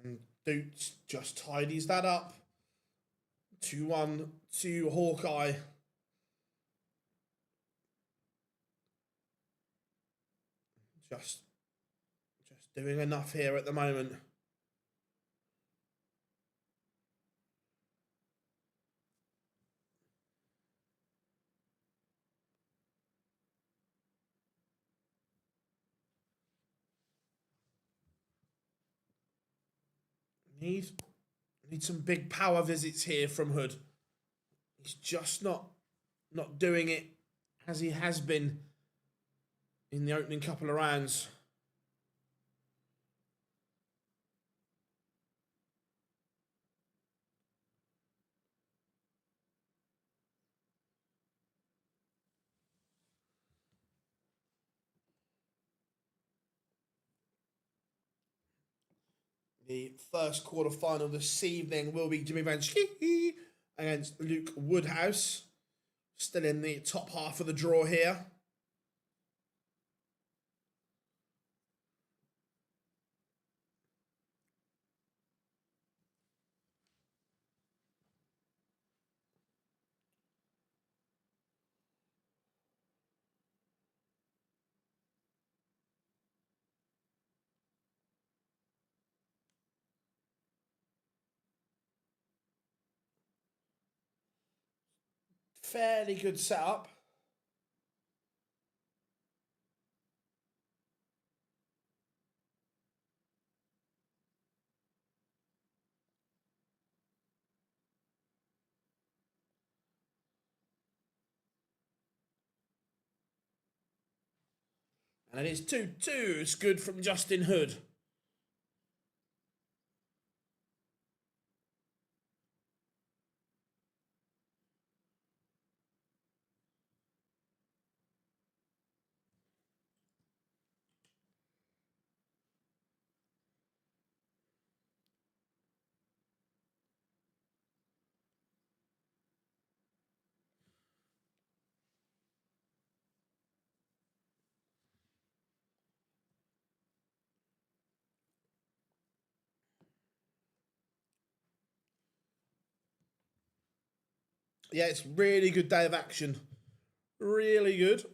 And Doots just tidies that up. 2-1 to Hawkeye. Just doing enough here at the moment. Need some big power visits here from Hood. He's just not doing it as he has been in the opening couple of rounds. The first quarterfinal this evening will be Jimmy Vanski against Luke Woodhouse. Still in the top half of the draw here. Fairly good setup. And it is 2-2. It's good from Justin Hood. Yeah, it's really good day of action. Really good.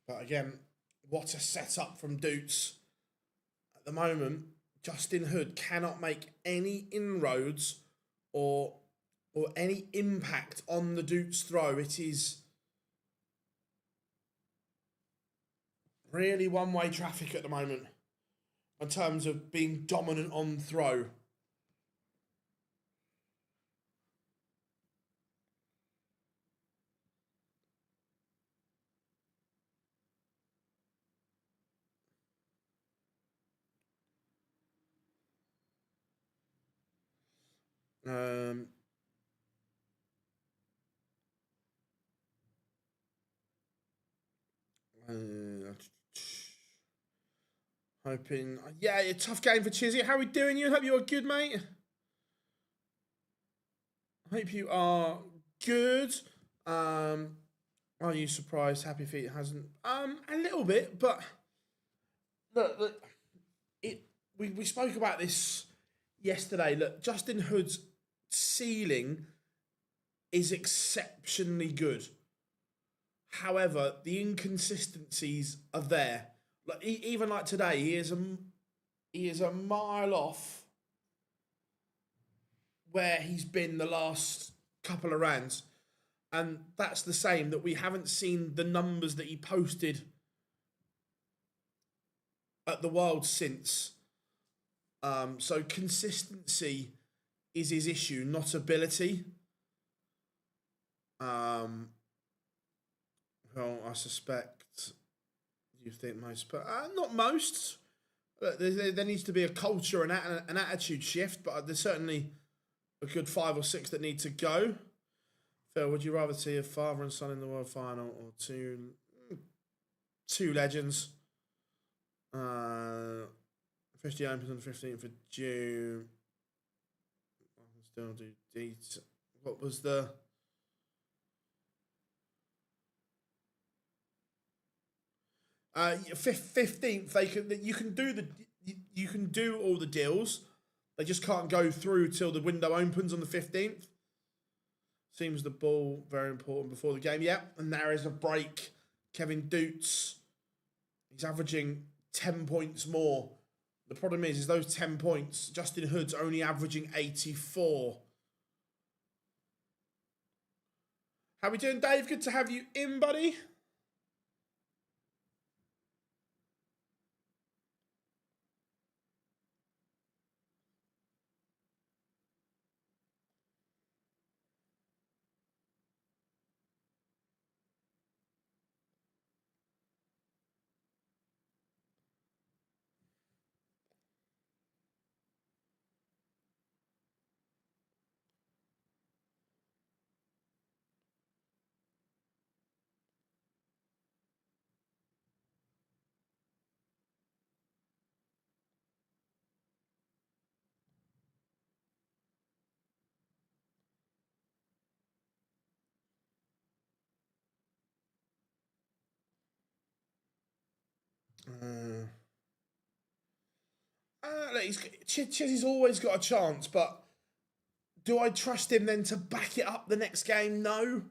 But again, what a setup from Doots. At the moment, Justin Hood cannot make any inroads or any impact on the Doots throw. It is really one-way traffic at the moment in terms of being dominant on throw. Um, hoping, yeah, a tough game for Chizzy. How are we doing? You hope you're good, mate. Hope you are good. Are you surprised Happy Feet hasn't? A little bit, but look, we spoke about this yesterday. Look, Justin Hood's ceiling is exceptionally good. However, the inconsistencies are there. Like even like today, he is a mile off where he's been the last couple of rounds. And that's the same, that we haven't seen the numbers that he posted at the World since. So consistency is his issue, not ability. Well, I suspect you think most, but not most. There needs to be a culture and an attitude shift, but there's certainly a good 5 or 6 that need to go. Phil, would you rather see a father and son in the World Final or two legends? 50 opens on the 15th of June. I can still do deets. What was the... 15th, you can do all the deals. They just can't go through till the window opens on the 15th. Seems the ball very important before the game. Yeah, and there is a break. Kevin Doots, he's averaging 10 points more. The problem is those 10 points, Justin Hood's only averaging 84. How we doing, Dave? Good to have you in, buddy. Chizzy's always got a chance, but do I trust him then to back it up the next game? No.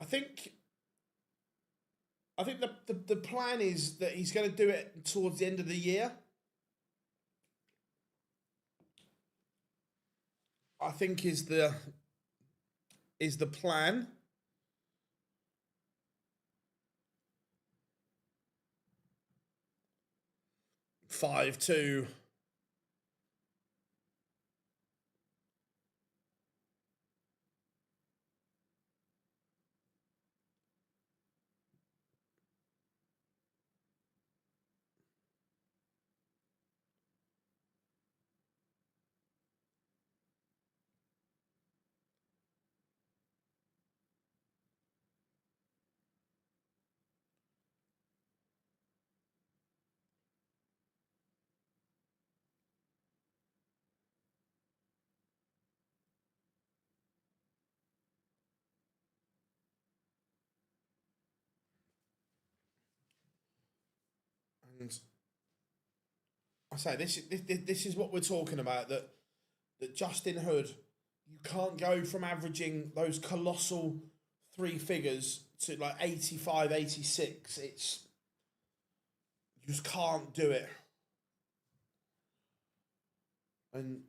I think the plan is that he's going to do it towards the end of the year. I think is the plan. 5-2. And I say this is what we're talking about, that Justin Hood, you can't go from averaging those colossal 3 figures to like 85, 86. You just can't do it. And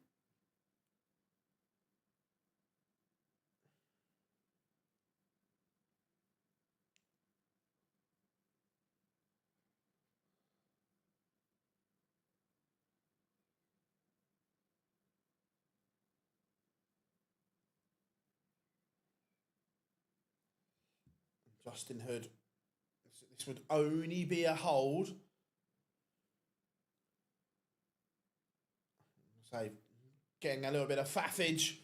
Justin Hood, this would only be a hold. So getting a little bit of faffage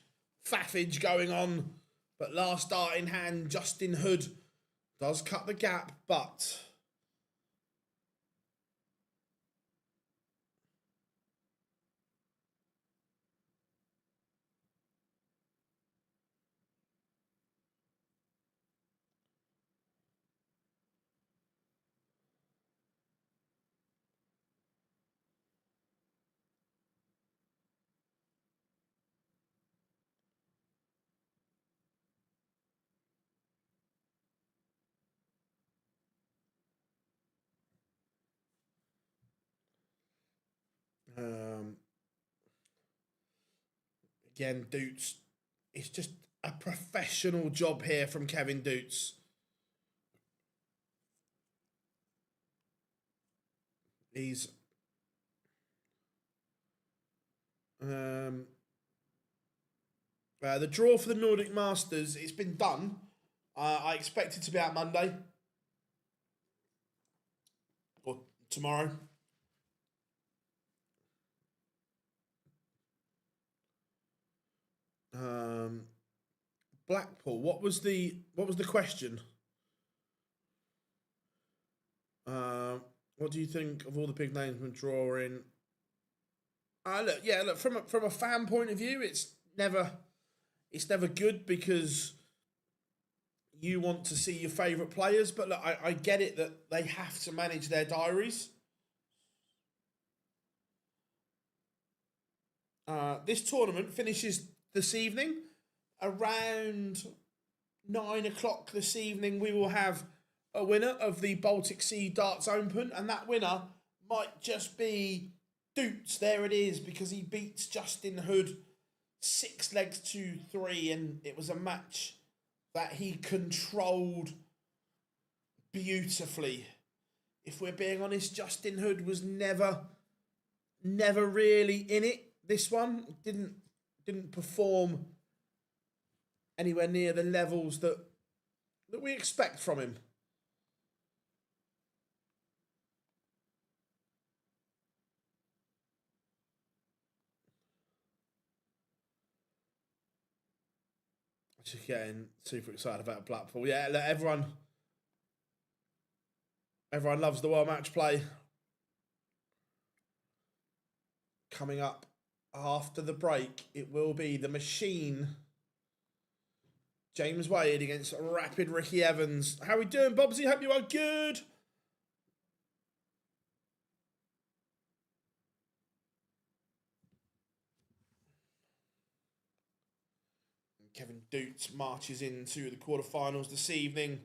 going on. But last dart in hand, Justin Hood does cut the gap, but again, Doots, it's just a professional job here from Kevin Doots. He's the draw for the Nordic Masters, it's been done. I expect it to be out Monday or tomorrow. Blackpool. What was the question? What do you think of all the big names we're drawing? Look, from a fan point of view, it's never good because you want to see your favourite players. But look, I get it that they have to manage their diaries. This tournament finishes this evening. Around 9 o'clock this evening, we will have a winner of the Baltic Sea Darts Open, and that winner might just be Doots. There it is, because he beats Justin Hood 6 legs to 3, and it was a match that he controlled beautifully. If we're being honest, Justin Hood was never really in it. This one didn't perform anywhere near the levels that we expect from him. Just getting super excited about Blackpool. Yeah, look, everyone loves the World Match Play. Coming up after the break, it will be the Machine, James Wade against Rapid Ricky Evans. How are we doing, Bobsy? Hope you are good. Kevin Doots marches into the quarterfinals this evening.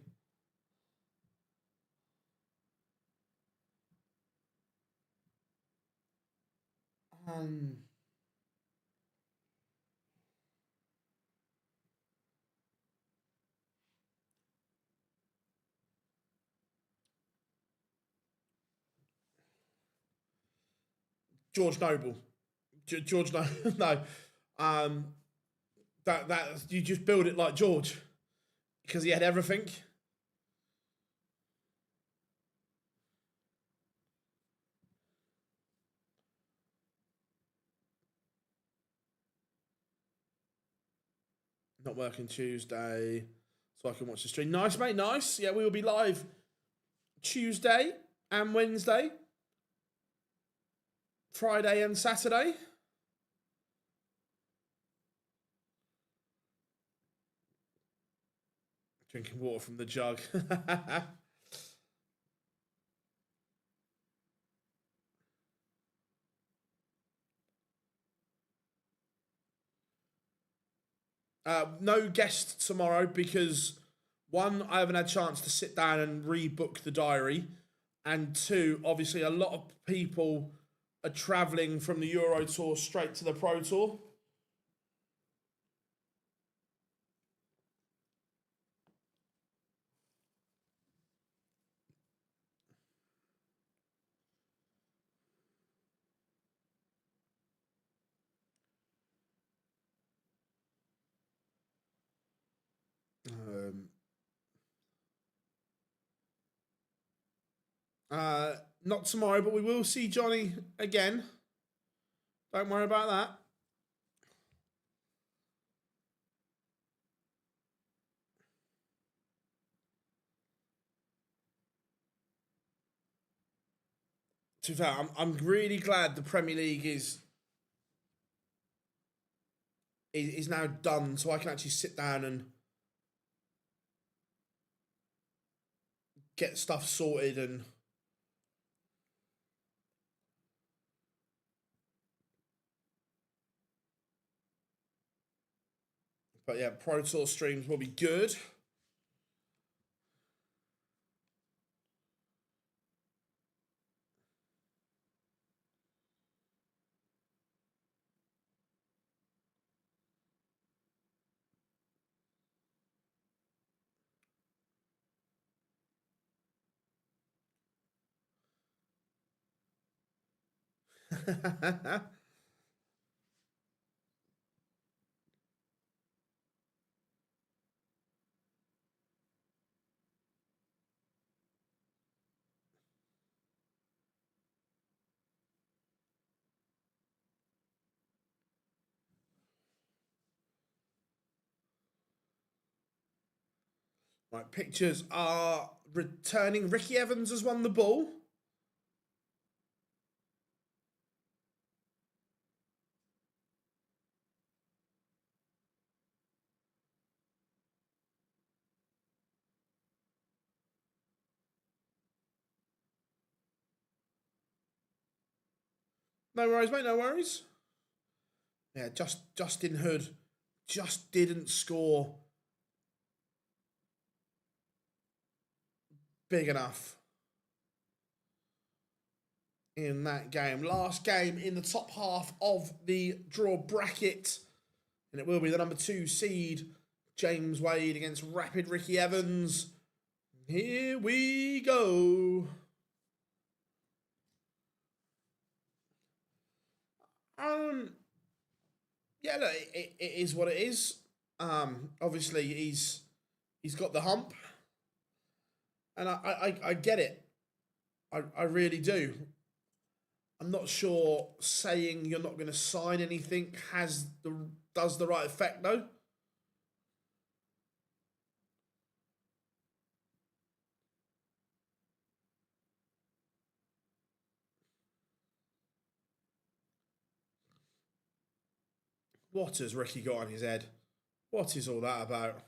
George Noble. George Noble. No. That you just build it like George because he had everything. Not working Tuesday, so I can watch the stream. Nice, mate. Nice. Yeah, we will be live Tuesday and Wednesday, Friday and Saturday. Drinking water from the jug. No guest tomorrow because, one, I haven't had a chance to sit down and rebook the diary. And two, obviously a lot of people are travelling from the Euro Tour straight to the Pro Tour. Not tomorrow, but we will see Johnny again. Don't worry about that. To be fair, I'm really glad the Premier League is now done, so I can actually sit down and get stuff sorted. And but yeah, Pro Tour streams will be good. Right, pictures are returning. Ricky Evans has won the ball. No worries, mate, no worries. Yeah, Justin Hood just didn't score big enough in that game. Last game in the top half of the draw bracket. And it will be the number 2 seed, James Wade against Rapid Ricky Evans. Here we go. Yeah, look, it is what it is. Obviously he's got the hump, and I get it. I really do. I'm not sure saying you're not going to sign anything does the right effect though. What has Ricky got on his head? What is all that about?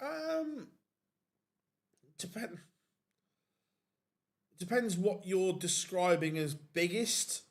Um, depends what you're describing as biggest.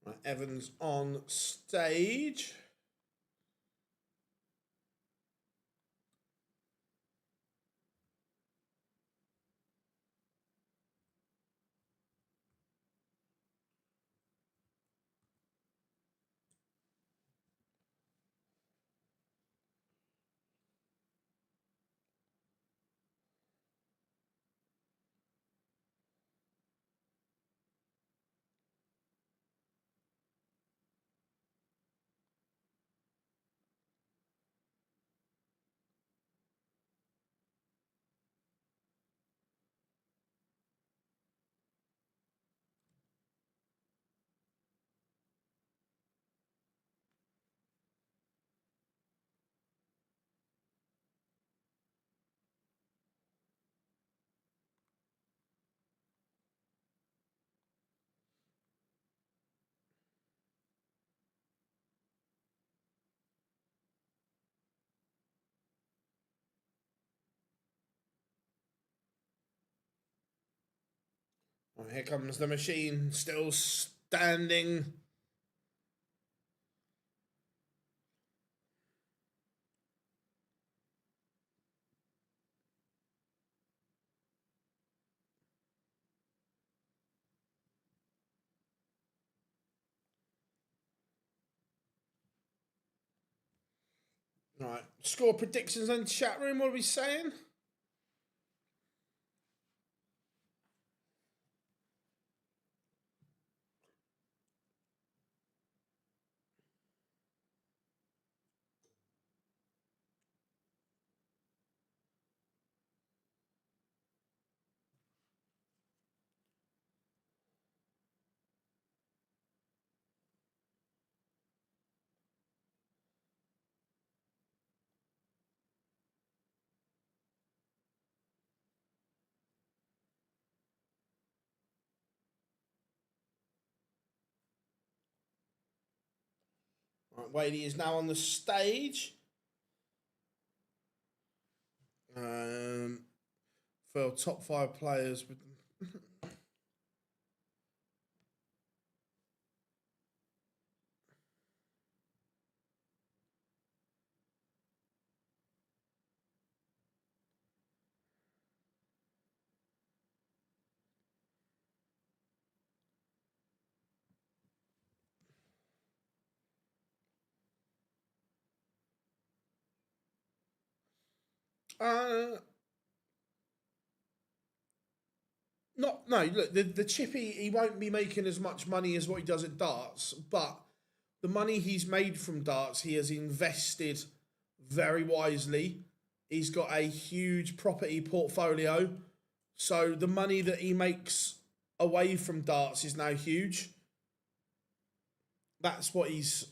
Right, Evans on stage. Right, here comes the machine, still standing. Right, score predictions in chat room. What are we saying? Right, Wadey is now on the stage. For top 5 players. Not no. Look, the chippy, he won't be making as much money as what he does at darts, but the money he's made from darts, he has invested very wisely. He's got a huge property portfolio, so the money that he makes away from darts is now huge. That's what he's.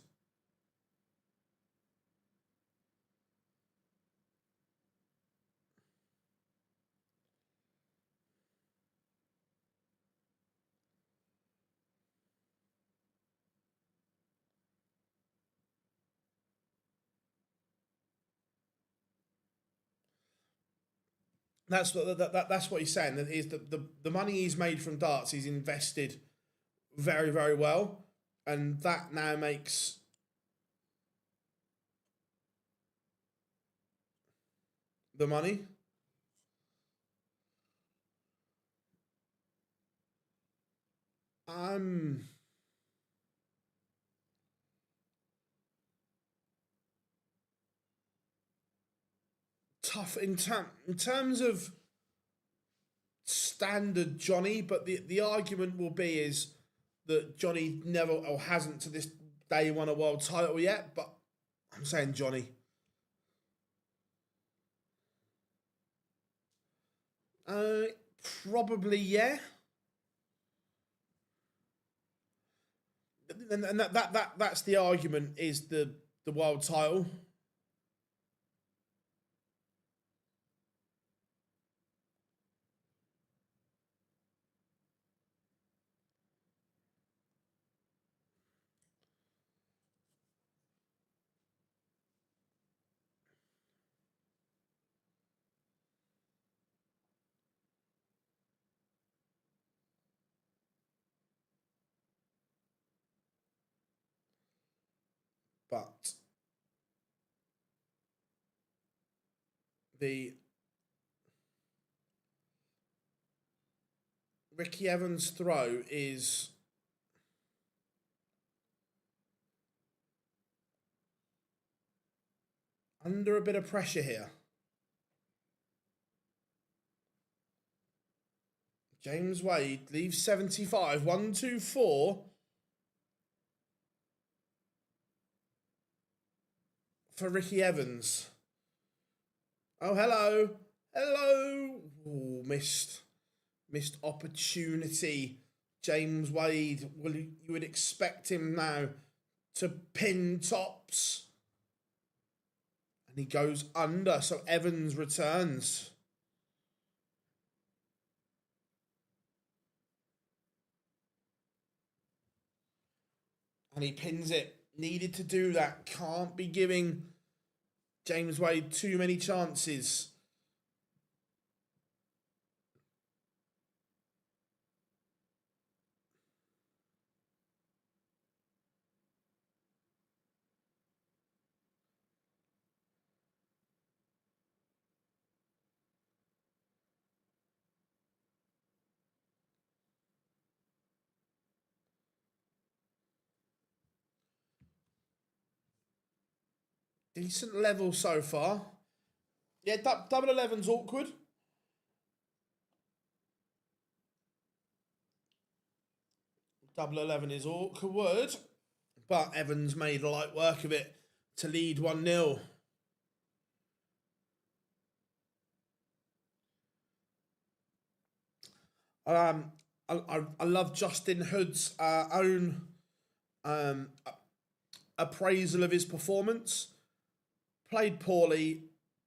That's what he's saying. That is the money he's made from darts, he's invested very, very well, and that now makes the money. Tough in terms of standard Johnny, but the argument will be is that Johnny never or hasn't to this day won a world title yet, but I'm saying Johnny. Probably, yeah. And that's the argument, is the world title. But the Ricky Evans throw is under a bit of pressure here. James Wade leaves 75. 1, 2, 4 for Ricky Evans. Oh, hello. Hello. Ooh, missed opportunity. James Wade, you would expect him now to pin tops. And he goes under, so Evans returns. And he pins it. Needed to do that. Can't be giving James Wade too many chances. decent level so far. Yeah, double 11's awkward. Double 11 is awkward. But Evans made light work of it to lead 1-0. I love Justin Hood's own appraisal of his performance. Played poorly,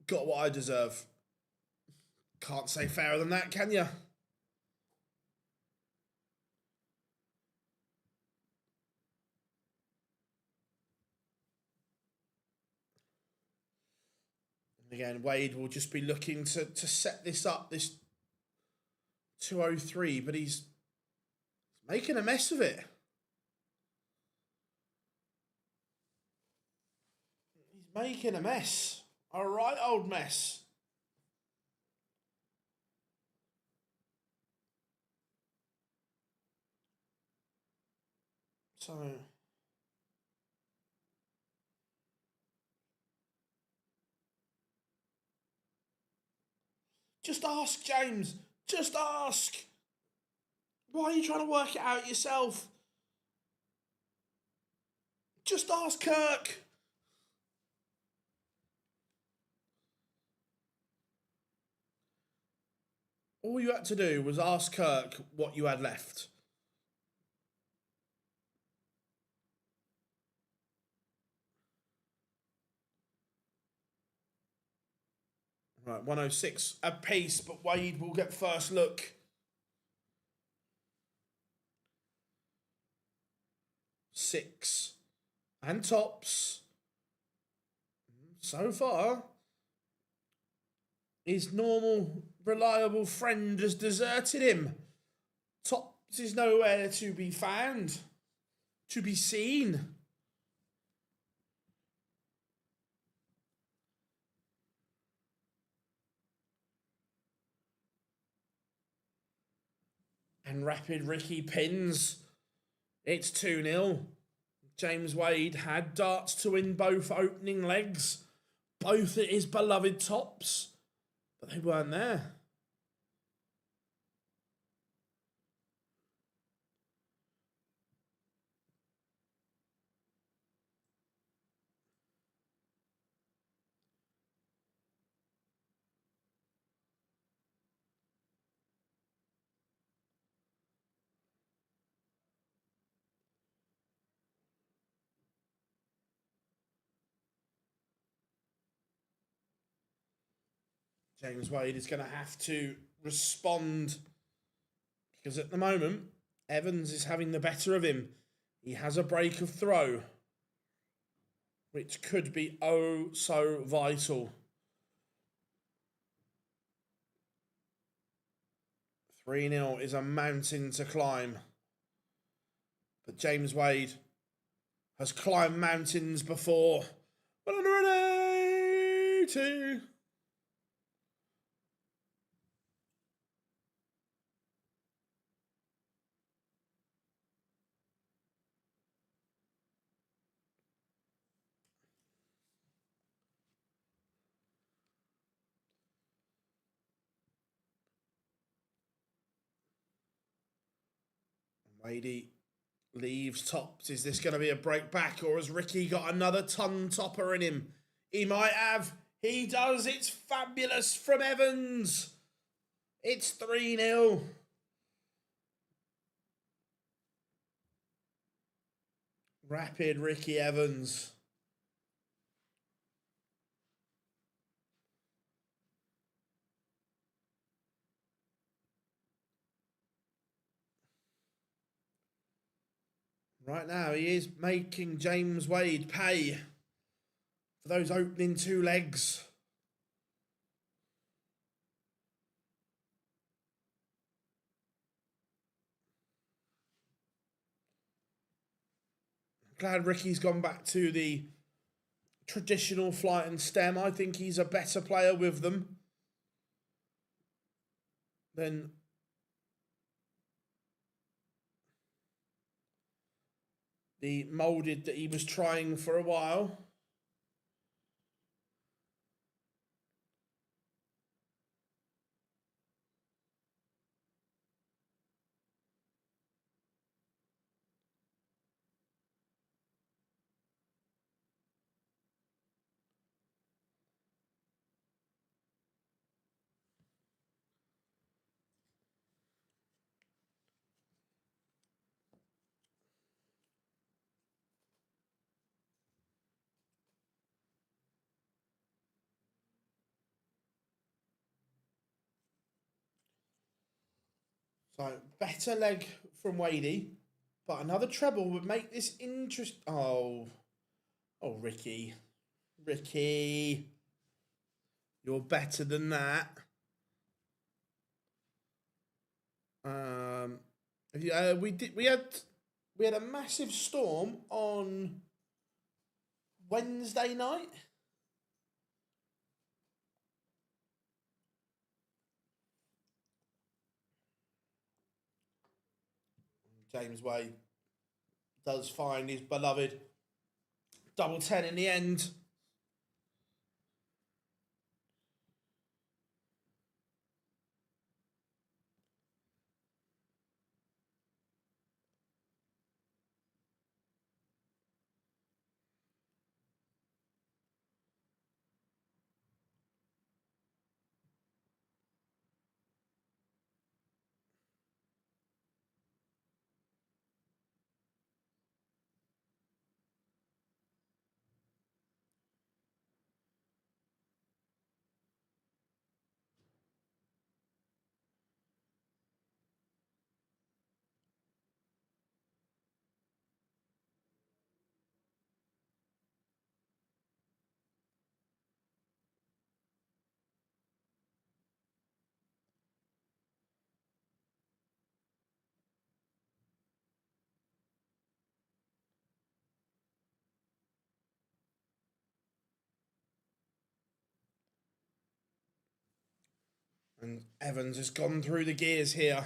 got what I deserve. Can't say fairer than that, can you? Again, Wade will just be looking to set this up, this 203, but he's making a mess of it. He's making a mess. A right old mess. So... just ask, James. Just ask. Why are you trying to work it out yourself? Just ask Kirk. All you had to do was ask Kirk what you had left. Right, 106 apiece, but Wade will get first look. Six. And tops. So far, his normal, reliable friend has deserted him. Tops is nowhere to be found, to be seen. And Rapid Ricky pins. It's 2-0. James Wade had darts to win both opening legs. Both at his beloved tops. But they weren't there. James Wade is going to have to respond because at the moment, Evans is having the better of him. He has a break of throw, which could be oh so vital. 3-0 is a mountain to climb. But James Wade has climbed mountains before. 180. Wadey leaves tops. Is this going to be a break back, or has Ricky got another ton topper in him? He might have. He does. It's fabulous from Evans. It's 3-0. Rapid Ricky Evans. Right now, he is making James Wade pay for those opening two legs. Glad Ricky's gone back to the traditional flight and stem. I think he's a better player with them than the moulded that he was trying for a while. So, better leg from Wadey. But another treble would make this interest. Oh, Ricky. Ricky. You're better than that. We had a massive storm on Wednesday night. James Wade does find his beloved double 10 in the end. And Evans has gone through the gears here.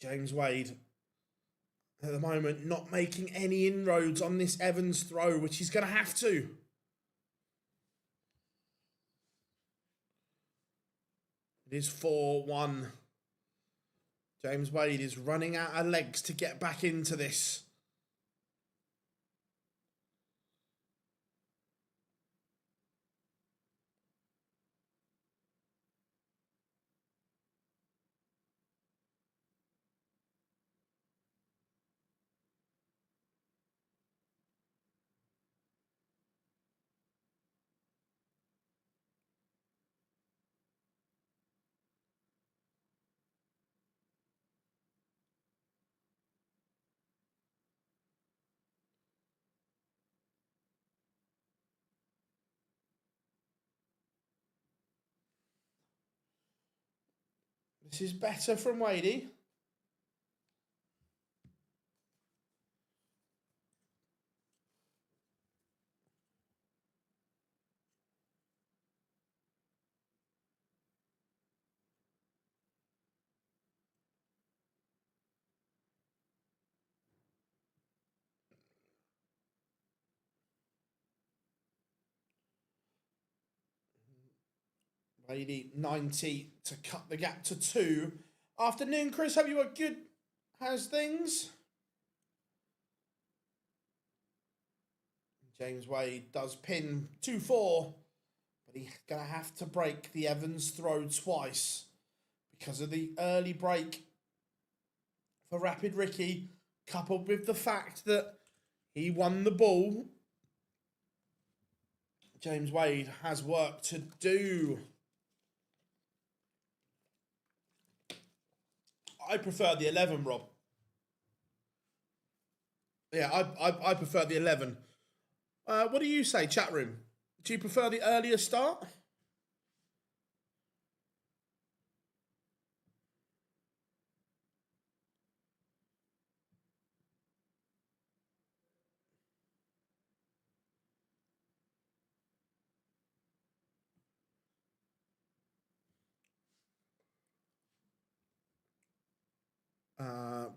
James Wade, at the moment, not making any inroads on this Evans throw, which he's going to have to. It is 4-1. James Wade is running out of legs to get back into this. This is better from Wadey. Wadey 90 to cut the gap to 2. Afternoon, Chris. Hope you are good. How's things? James Wade does pin 2-4, but he's going to have to break the Evans throw twice because of the early break for Rapid Ricky, coupled with the fact that he won the ball. James Wade has work to do. I prefer the 11, Rob. Yeah, I prefer the 11. What do you say, chat room? Do you prefer the earlier start?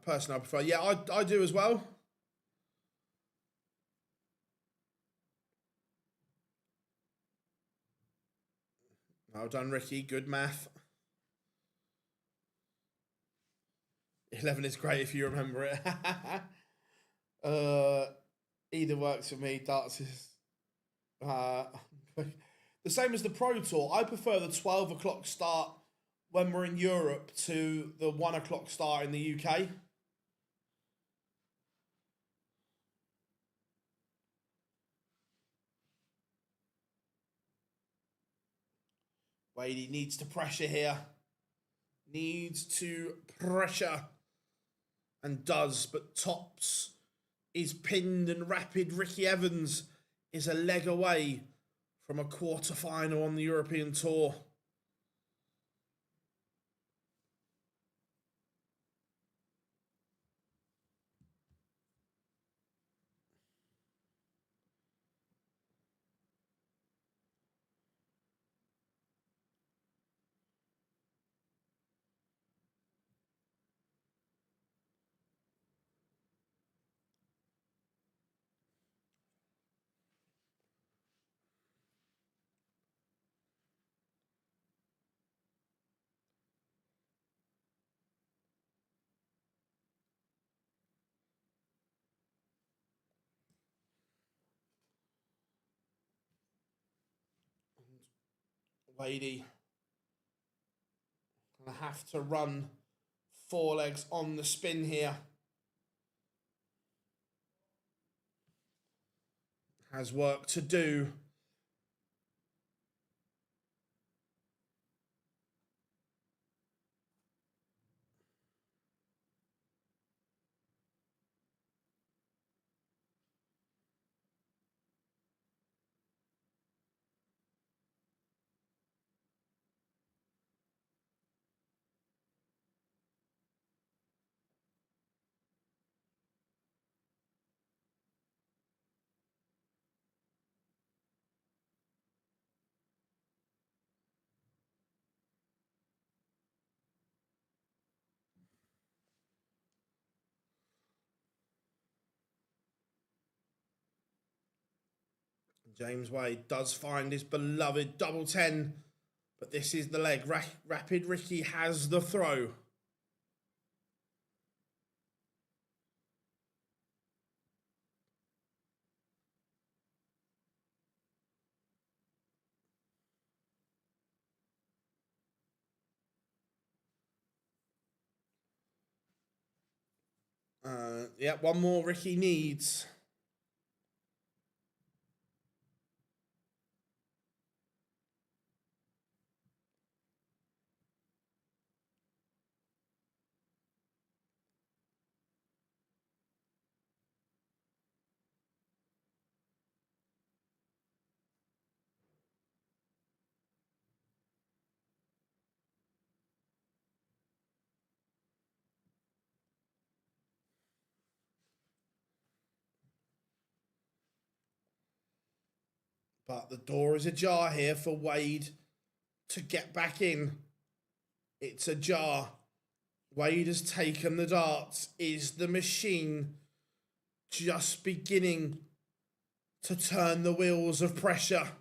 Personally, I prefer. Yeah, I do as well. Well done, Ricky. Good math. 11 is great if you remember it. Either works for me. Darts is the same as the Pro Tour. I prefer the 12 o'clock start when we're in Europe to the 1 o'clock start in the UK. Wadey needs to pressure here. Needs to pressure. And does, but tops is pinned, and Rapid Ricky Evans is a leg away from a quarter-final on the European Tour. Wadey gonna have to run 4 legs on the spin here. Has work to do. James Wade does find his beloved double 10, but this is the leg. Rapid Ricky has the throw. Yeah, one more Ricky needs. But the door is ajar here for Wade to get back in. It's ajar. Wade has taken the darts. Is the machine just beginning to turn the wheels of pressure?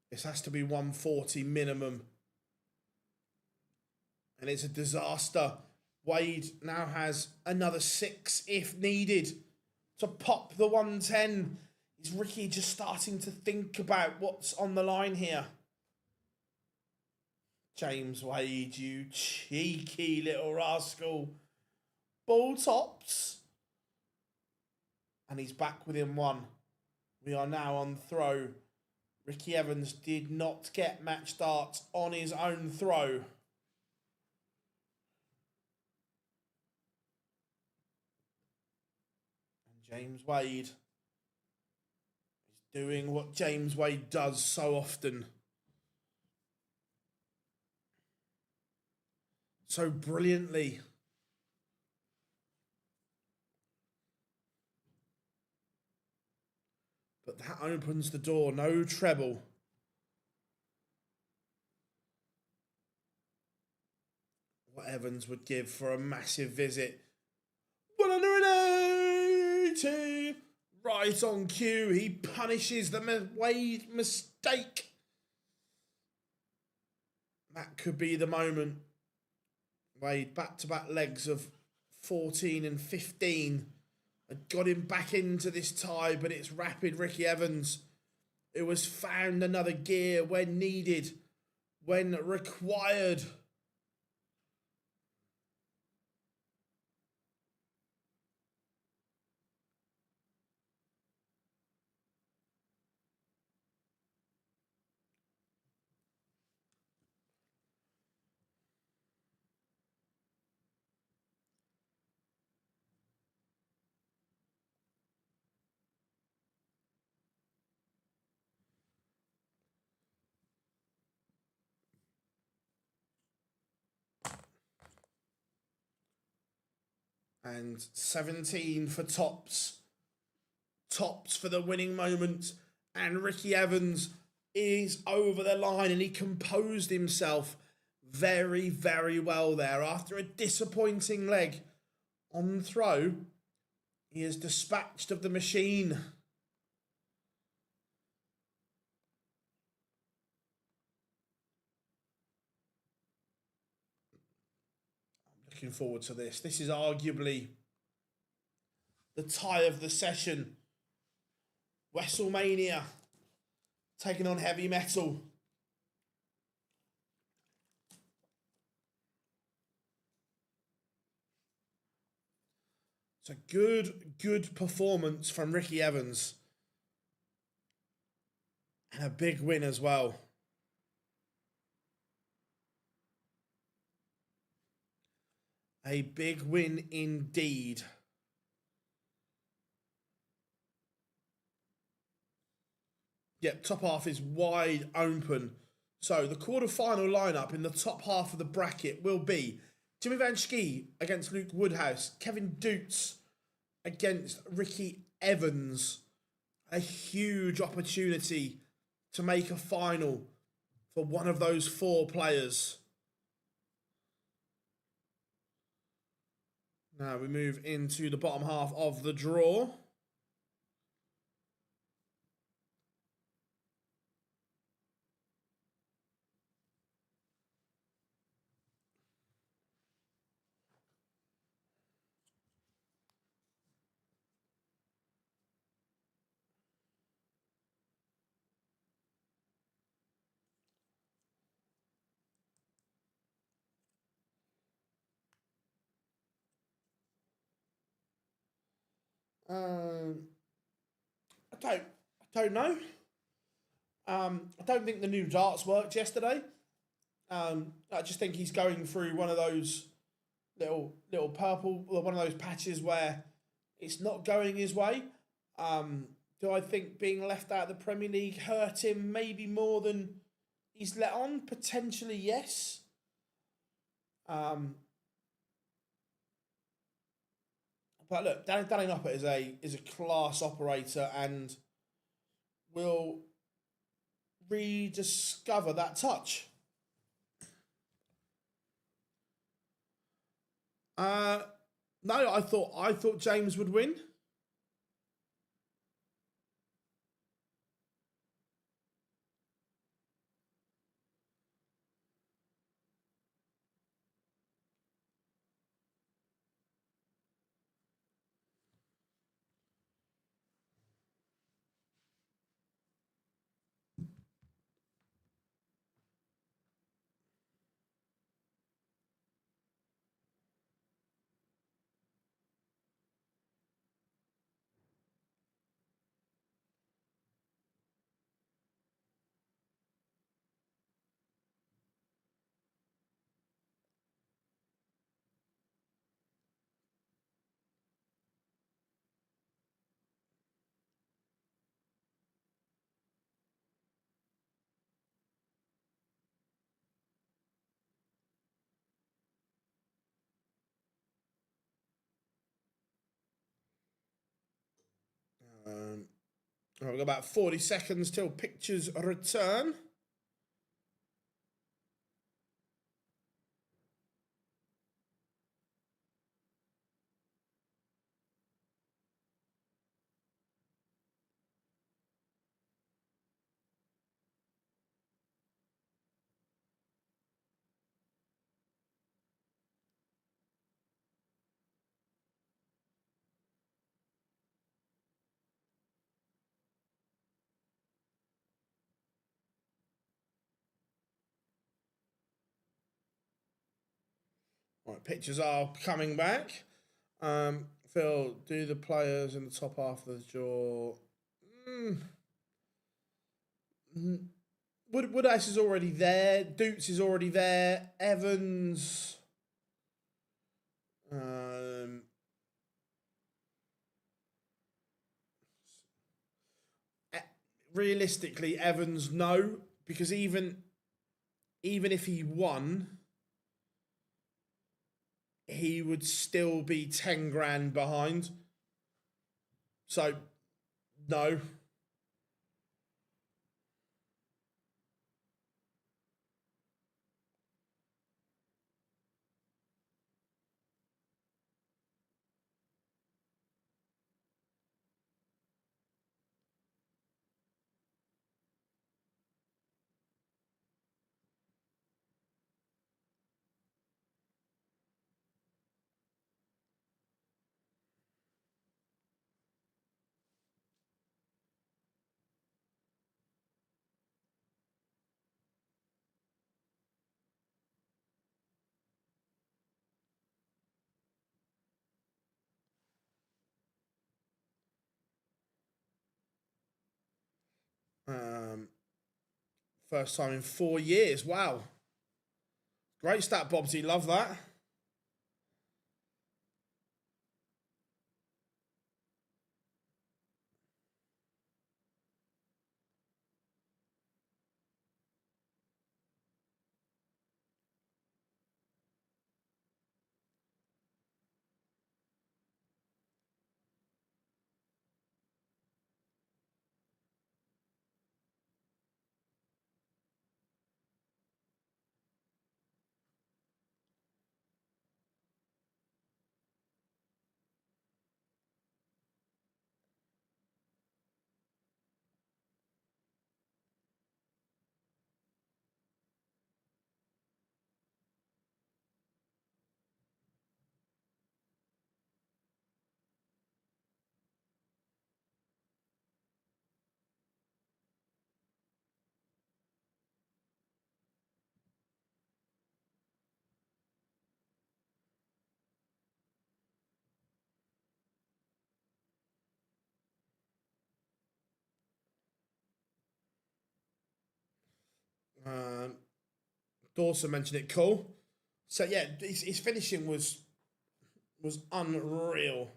This has to be 140 minimum. And it's a disaster. Wade now has another 6 if needed to pop the 110. Is Ricky just starting to think about what's on the line here? James Wade, you cheeky little rascal. Ball tops. And he's back within 1. We are now on throw. Ricky Evans did not get match darts on his own throw. And James Wade is doing what James Wade does so often. So brilliantly. But that opens the door. No treble. What Evans would give for a massive visit. 180. right on cue. He punishes the Wade mistake. That could be the moment. Wade, back-to-back legs of 14 and 15. Had got him back into this tie, but it's rapid Ricky Evans who has found another gear when needed, when required. And 17 for tops. Tops for the winning moment. And Ricky Evans is over the line, and he composed himself very, very well there. After a disappointing leg on throw, he is dispatched of the machine. Looking forward to this. This is arguably the tie of the session. WrestleMania taking on heavy metal. It's a good performance from Ricky Evans. And a big win as well. A big win indeed. Yep, top half is wide open. So the quarter-final lineup in the top half of the bracket will be Jimmy Van Schie against Luke Woodhouse, Kevin Dutz against Ricky Evans. A huge opportunity to make a final for one of those four players. Now we move into the bottom half of the draw. I don't know. I don't think the new darts worked yesterday. I just think he's going through one of those little purple, or one of those patches where it's not going his way. Do I think being left out of the Premier League hurt him maybe more than he's let on? Potentially, yes. But look, Danny Noppert is a class operator and will rediscover that touch. No, I thought James would win. We've got about 40 seconds till pictures return. Right, pictures are coming back. Phil, do the players in the top half of the draw? Woodhouse is already there. Doots is already there. Evans. Realistically, Evans, no, because even if he won, he would still be 10 grand behind. So, no. First time in 4 years. Wow. Great stat, Bobsy. Love that. Dawson mentioned it. Cool. So yeah, his finishing was unreal.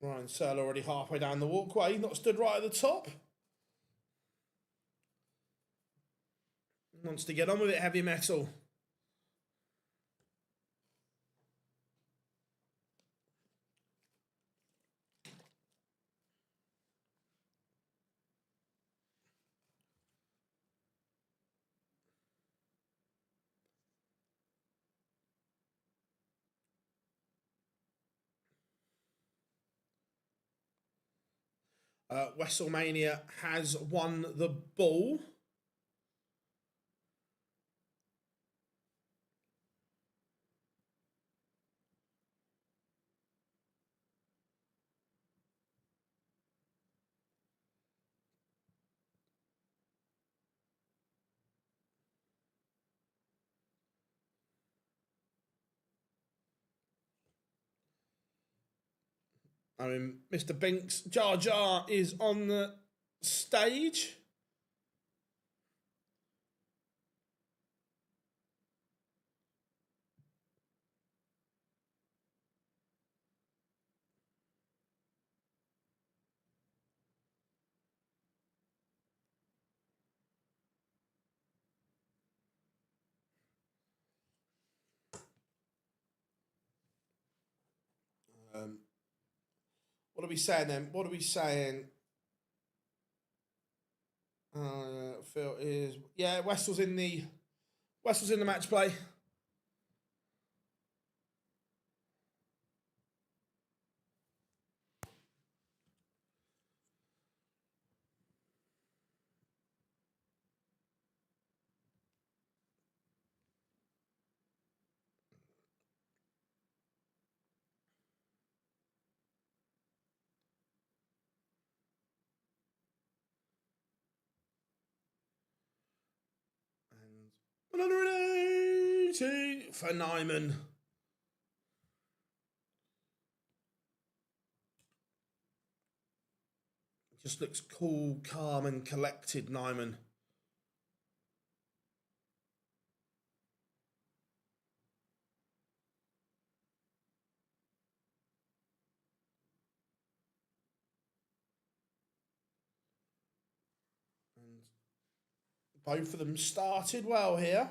Ryan Searle already halfway down the walkway, not stood right at the top. Wants to get on with it, heavy metal. WrestleMania has won the ball. I mean, Mr. Binks, Jar Jar is on the stage. What are we saying then? What are we saying? Phil is Wessel's in the match play. 780 for Nyman. Just looks cool, calm and collected, Nyman. And both of them started well here.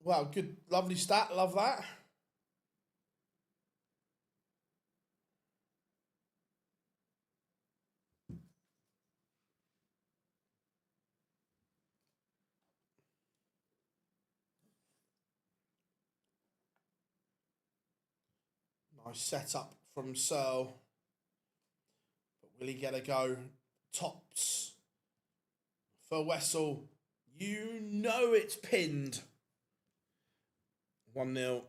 Wow, good, lovely stat, love that. Nice setup from Searle. But will he get a go? Tops for Wessel. You know it's pinned. 1-0.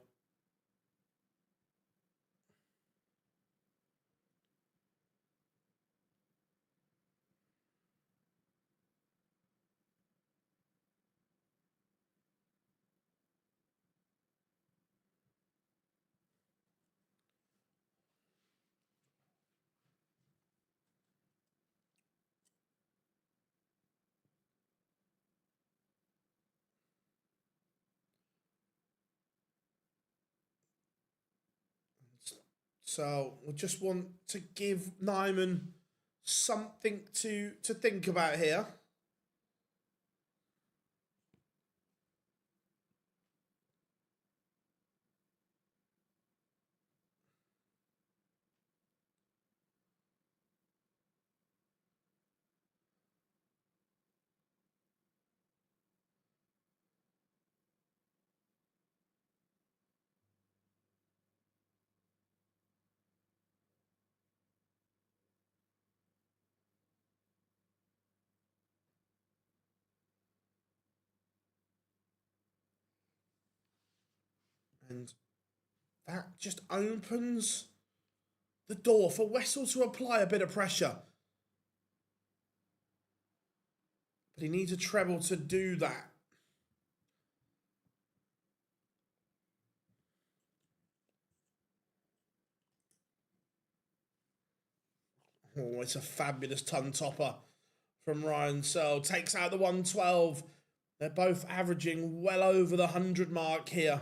So we just want to give Nyman something to think about here. And that just opens the door for Wessel to apply a bit of pressure. But he needs a treble to do that. Oh, it's a fabulous ton topper from Ryan Searle. Takes out the 112. They're both averaging well over the 100 mark here.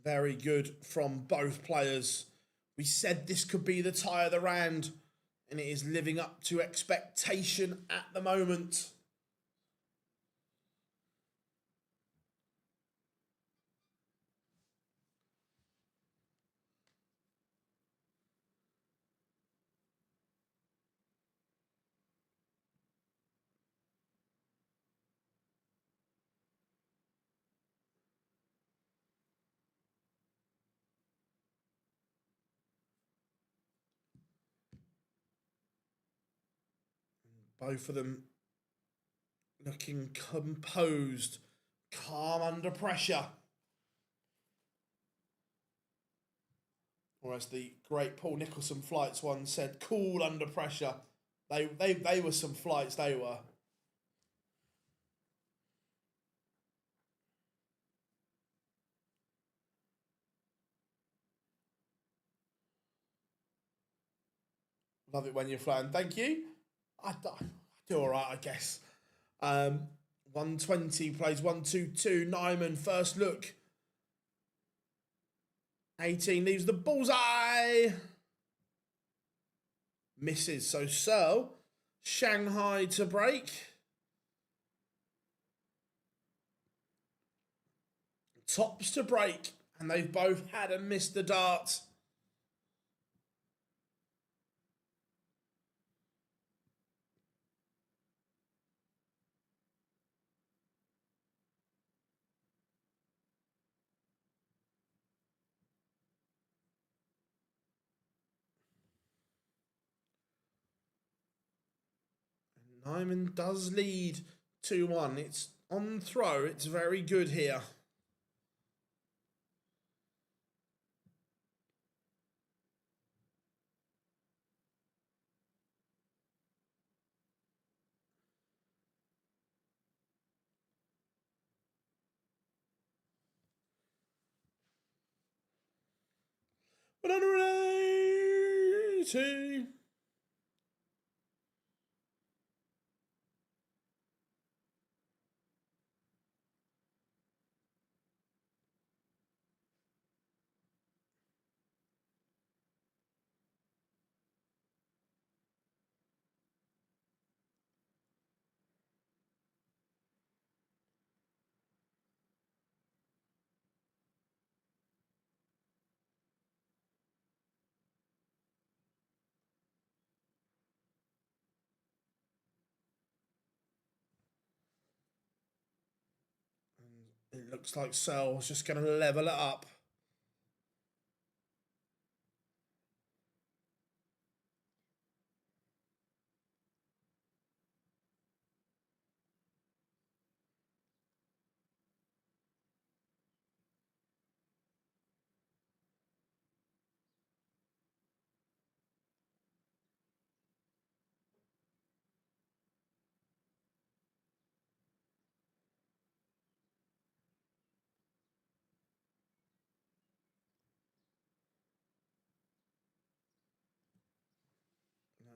Very good from both players. We said this could be the tie of the round, and it is living up to expectation at the moment. Both of them looking composed, calm under pressure. Or as the great Paul Nicholson flights once said, cool under pressure. They were some flights, they were. Love it when you're flying. Thank you. I do all right, I guess. 120 plays 1-2-2. Nyman, first look. 18 leaves the bullseye. Misses. So Searle, Shanghai to break. Tops to break. And they've both had and missed the dart. Nyman does lead 2-1. It's on throw. It's very good here. 180. It looks like Searle's just going to level it up.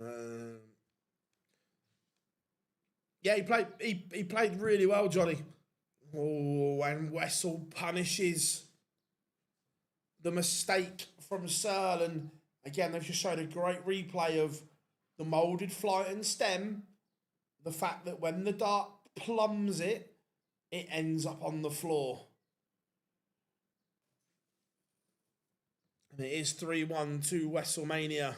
Um, yeah, he played really well, Johnny. Oh, and Wessel punishes the mistake from Searle. And again, they've just showed a great replay of the moulded flight and stem. The fact that when the dart plums it, it ends up on the floor. And it is 3-1 to WrestleMania.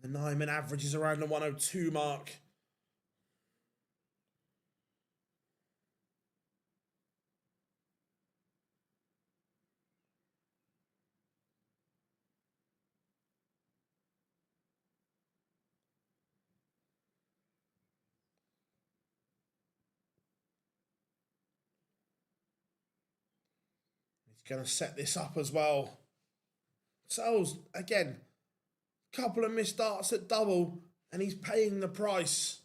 And the Nyman average is around the 102 mark. He's going to set this up as well. Searle's, again, couple of missed darts at double, and he's paying the price.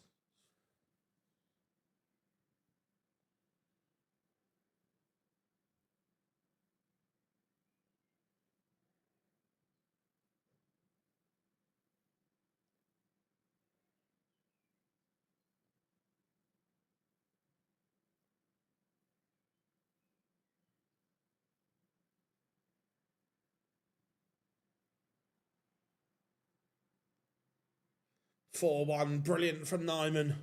Four one, brilliant from Nyman.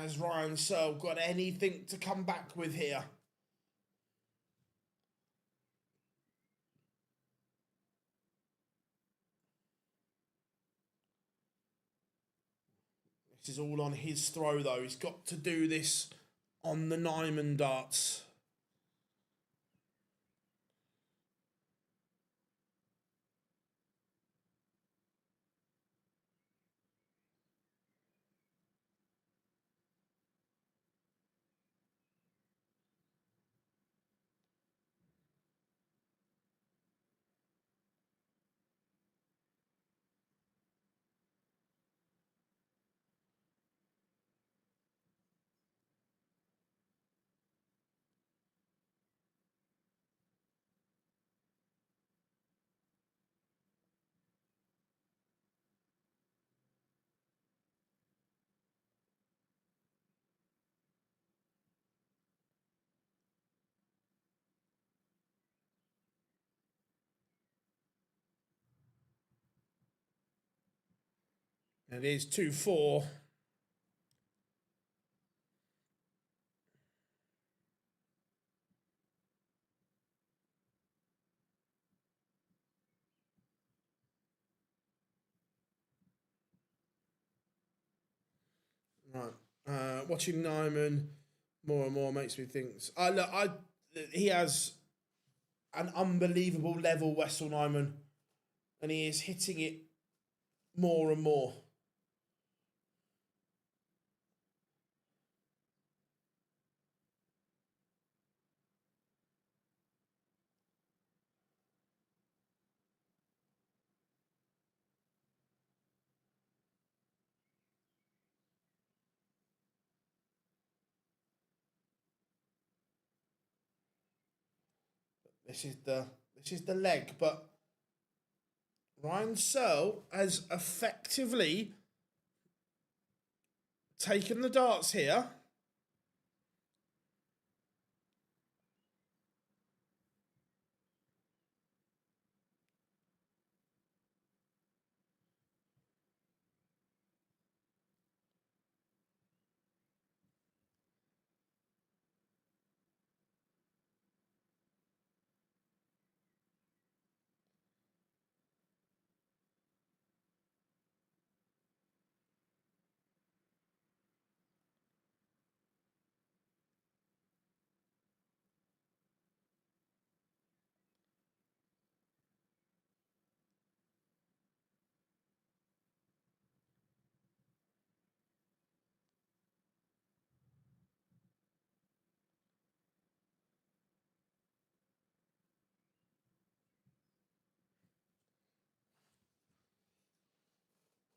Has Ryan Searle got anything to come back with here? This is all on his throw, though. He's got to do this on the Nyman darts. It is 2-4. Right. Watching Nyman more and more makes me think. He has an unbelievable level, Wessel Nyman, and he is hitting it more and more. This is the leg, but Ryan Searle has effectively taken the darts here.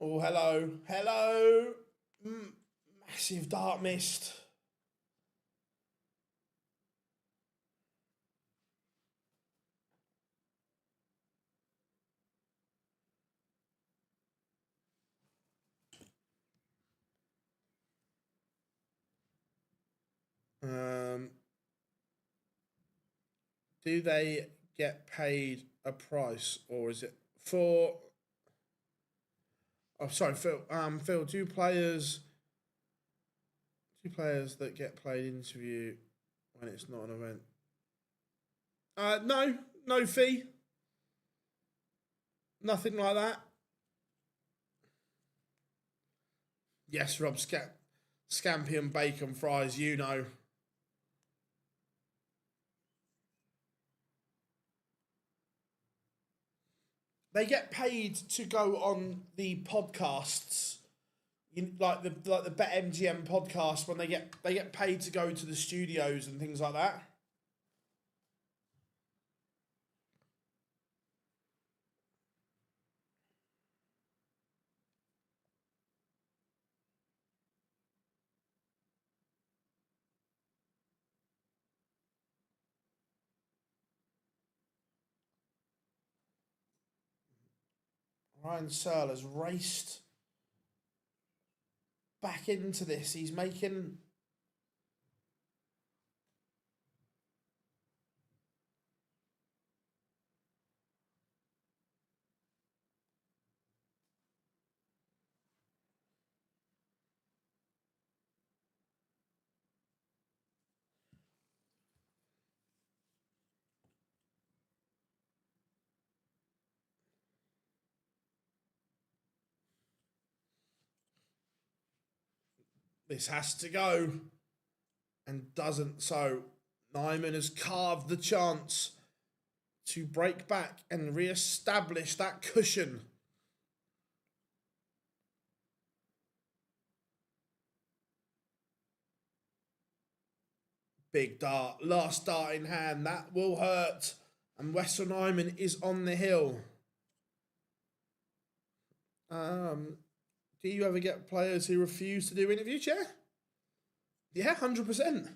Oh, hello. Hello. Massive dart missed. Do they get paid a price, or is it for? Oh, sorry, Phil. Phil, do players that get played interview when it's not an event? No, no fee. Nothing like that. Yes, Rob, scampi and bacon fries, you know. They get paid to go on the podcasts, like the BetMGM podcast, when they get paid to go to the studios and things like that. Ryan Searle has raced back into this. He's making. This has to go, and doesn't. So Nyman has carved the chance to break back and re-establish that cushion. Big dart, last dart in hand. That will hurt. And Wessel Nyman is on the hill. Do you ever get players who refuse to do interview chair? Yeah, 100%.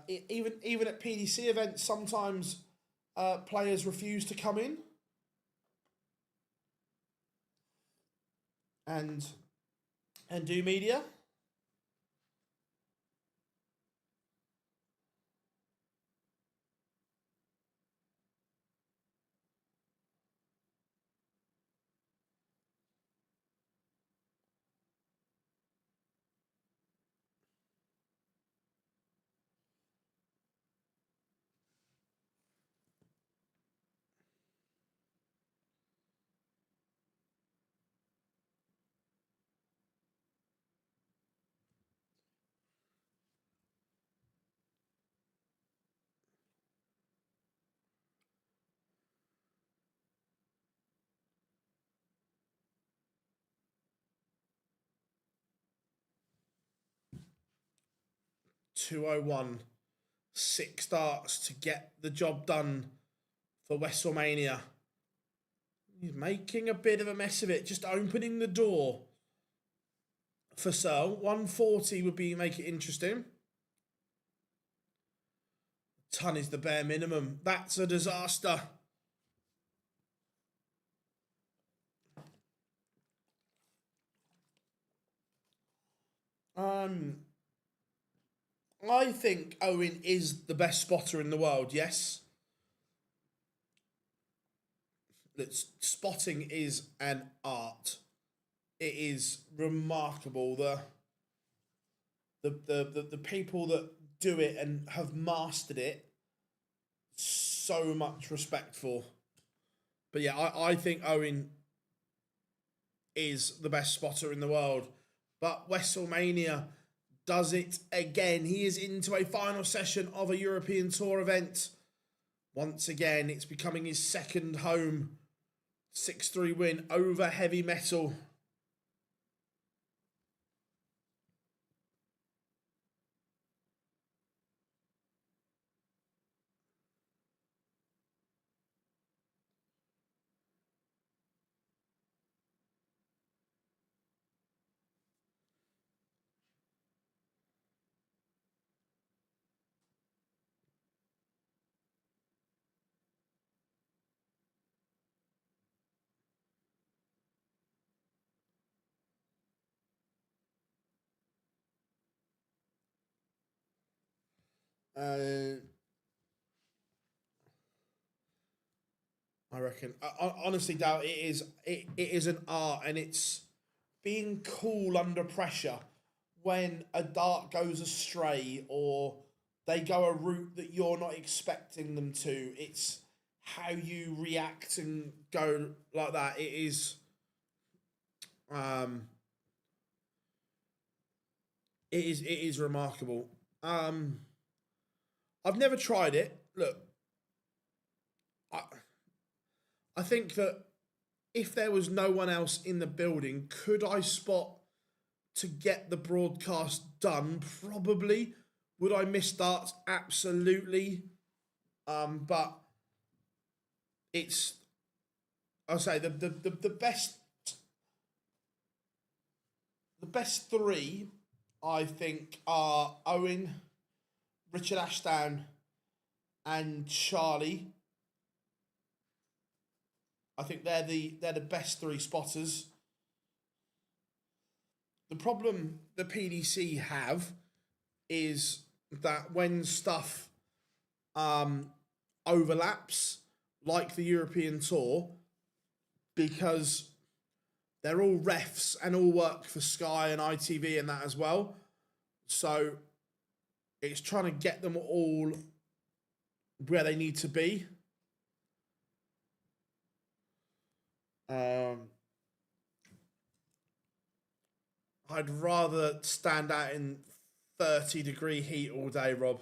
Even at PDC events, sometimes players refuse to come in and do media. 2:01. 6 starts to get the job done for WrestleMania. He's making a bit of a mess of it, just opening the door for Searle. 140 would be make it interesting. Ton is the bare minimum. That's a disaster. I think Owen is the best spotter in the world, yes. That spotting is an art. It is remarkable. The people that do it and have mastered it, so much respect for. But yeah, I think Owen is the best spotter in the world. But WrestleMania does it again. He is into a final session of a European Tour event. Once again, it's becoming his second home. 6-3 win over Heavy Metal. I reckon. I honestly doubt it is. It is an art, and it's being cool under pressure when a dart goes astray or they go a route that you're not expecting them to. It's how you react and go like that. It is. It is. It is remarkable. I've never tried it. Look, I think that if there was no one else in the building, could I spot to get the broadcast done? Probably. Would I miss darts? Absolutely. But it's, I'll say the best three, I think, are Owen, Richard Ashdown, and Charlie. I think they're the best three spotters. The problem the PDC have is that when stuff overlaps, like the European Tour, because they're all refs and all work for Sky and ITV and that as well. So it's trying to get them all where they need to be. I'd rather stand out in 30-degree heat all day, Rob.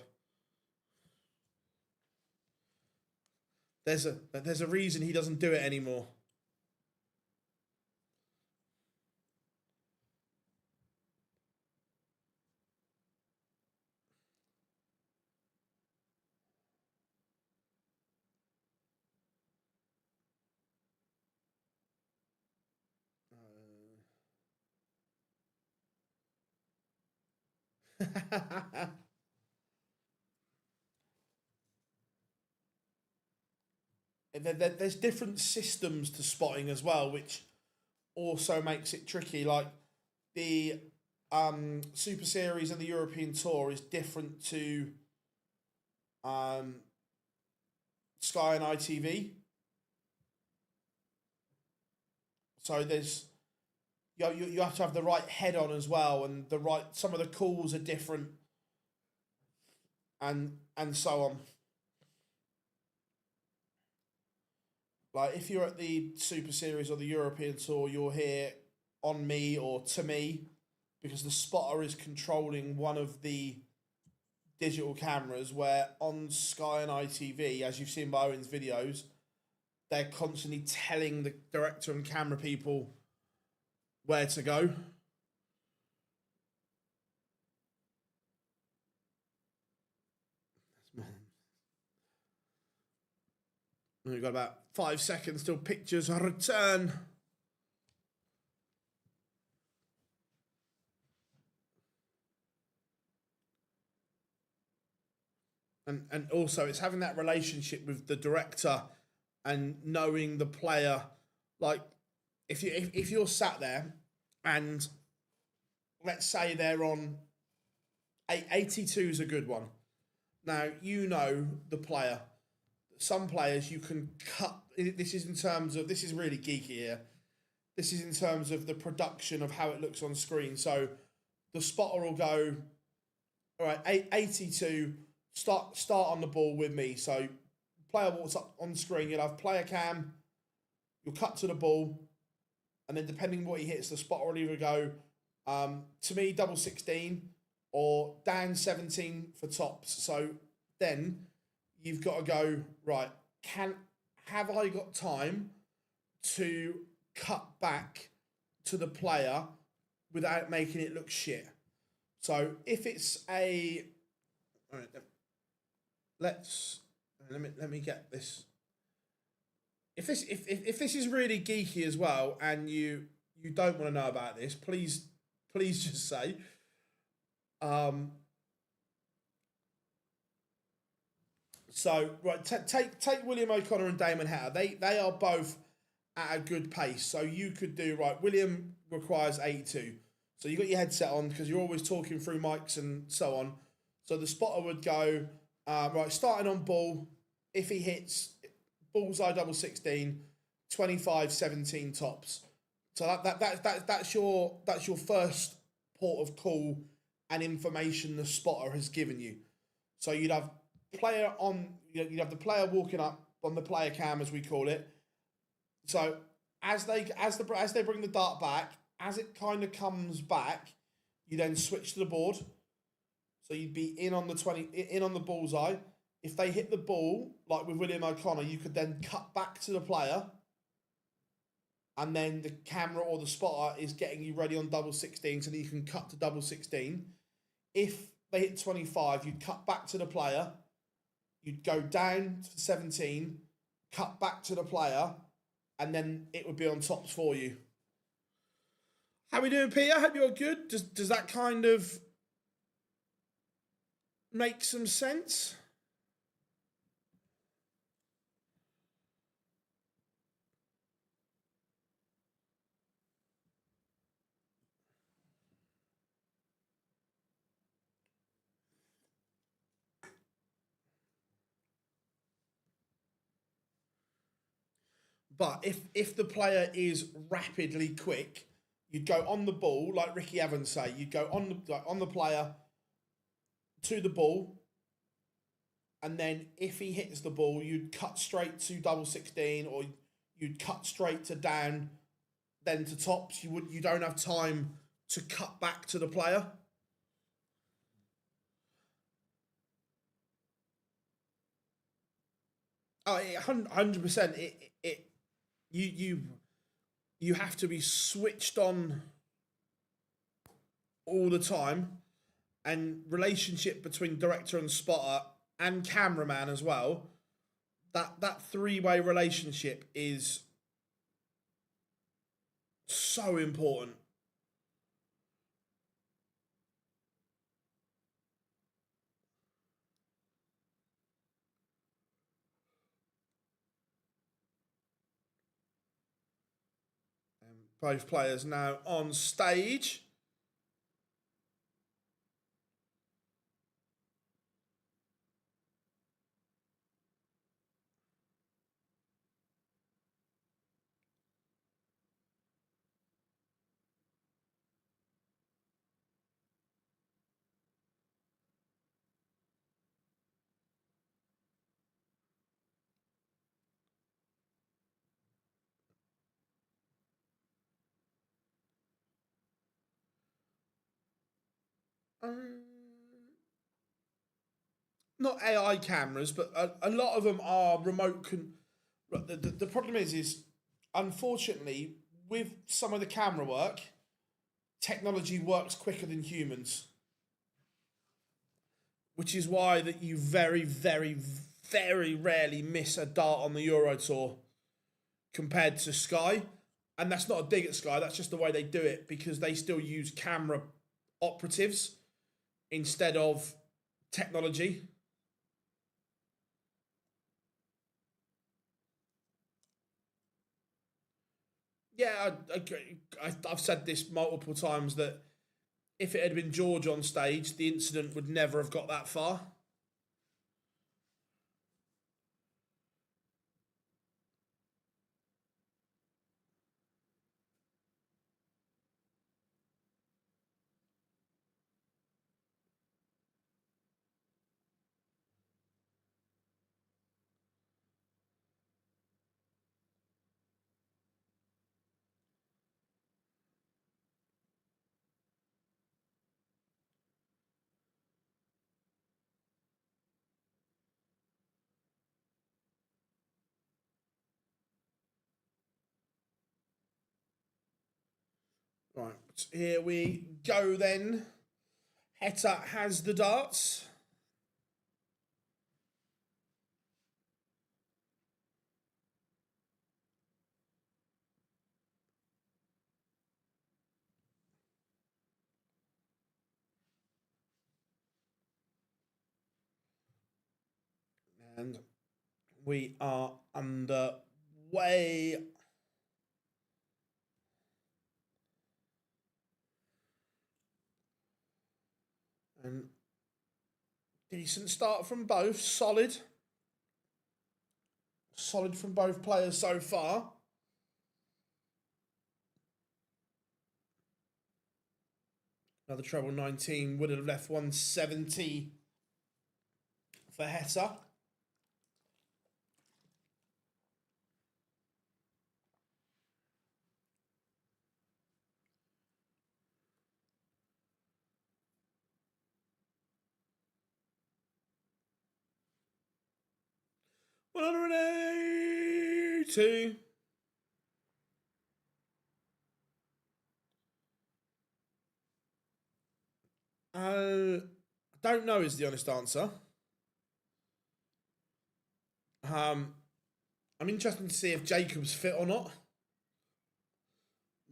There's a reason he doesn't do it anymore. There's different systems to spotting as well, which also makes it tricky. Like the Super Series and the European Tour is different to Sky and ITV. So there's you have to have the right head on as well, and the right, some of the calls are different, and so on. Like if you're at the Super Series or the European Tour, you'll hear on me or to me, because the spotter is controlling one of the digital cameras, where on Sky and ITV, as you've seen by Owen's videos, they're constantly telling the director and camera people where to go. We've got about 5 seconds till pictures return. And also it's having that relationship with the director and knowing the player. Like if you're sat there and let's say they're on 82 is a good one. Now you know the player. Some players you can cut. This is in terms of, this is really geeky here. This is in terms of the production of how it looks on screen. So the spotter will go, all right, 82. Start on the ball with me. So player walks up on screen. You'll have player cam. You'll cut to the ball, and then depending on what he hits, the spotter will either go to me double 16 or down 17 for tops. So then you've got to go, right, have I got time to cut back to the player without making it look shit? So if it's a, all right, let me get this. If this is really geeky as well, and you don't want to know about this, please just say. So right, take William O'Connor and Damon Hatter. They are both at a good pace. So you could do, right, William requires 82. So you got your headset on because you're always talking through mics and so on. So the spotter would go, right, starting on ball, if he hits bullseye double 16, 25, 17 tops. So that's your first port of call and information the spotter has given you. So you'd have you'd have the player walking up on the player cam, as we call it. So as they bring the dart back, as it kind of comes back, you then switch to the board. So you'd be in on the bullseye. If they hit the ball, like with William O'Connor, you could then cut back to the player, and then the camera or the spotter is getting you ready on double 16 so that you can cut to double 16. If they hit 25, you'd cut back to the player, you'd go down to 17, cut back to the player, and then it would be on tops for you. How we doing, Peter? Hope you're good. Does that kind of make some sense? But if the player is rapidly quick, you'd go on the ball, like Ricky Evans say. You'd go on the player to the ball, and then if he hits the ball, you'd cut straight to double 16, or you'd cut straight to down, then to tops. You don't have time to cut back to the player. Oh, 100%. You have to be switched on all the time, and relationship between director and spotter and cameraman as well. That three-way relationship is so important. Both players now on stage. Not AI cameras, but a lot of them are remote. The problem is unfortunately with some of the camera work, technology works quicker than humans. which is why that you very, very, very rarely miss a dart on the Euro Tour compared to Sky. And that's not a dig at Sky, that's just the way they do it, because they still use camera operatives instead of technology. Yeah, I've said this multiple times that if it had been George on stage, the incident would never have got that far. Right, here we go then. Heta has the darts. And we are underway. And decent start from both, solid. Solid from both players so far. Another treble 19 would have left 170 for Heta. $180. I don't know is the honest answer. I'm interested to see if Jacob's fit or not.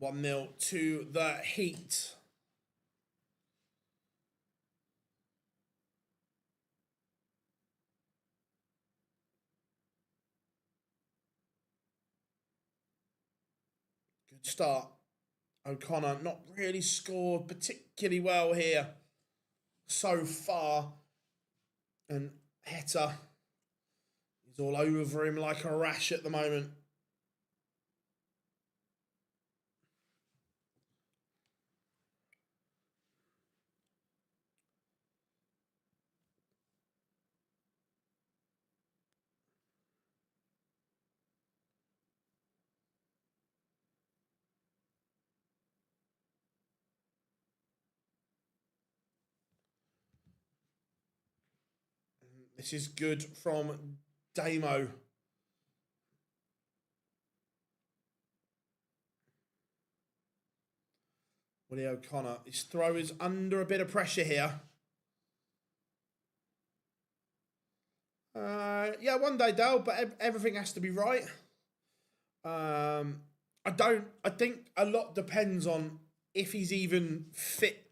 1-0 to the Heat. Good start. O'Connor not really scored particularly well here so far. And Heta is all over him like a rash at the moment. This is good from Damo. Willie O'Connor. His throw is under a bit of pressure here. Yeah, one day, Dale, but everything has to be right. I think a lot depends on if he's even fit.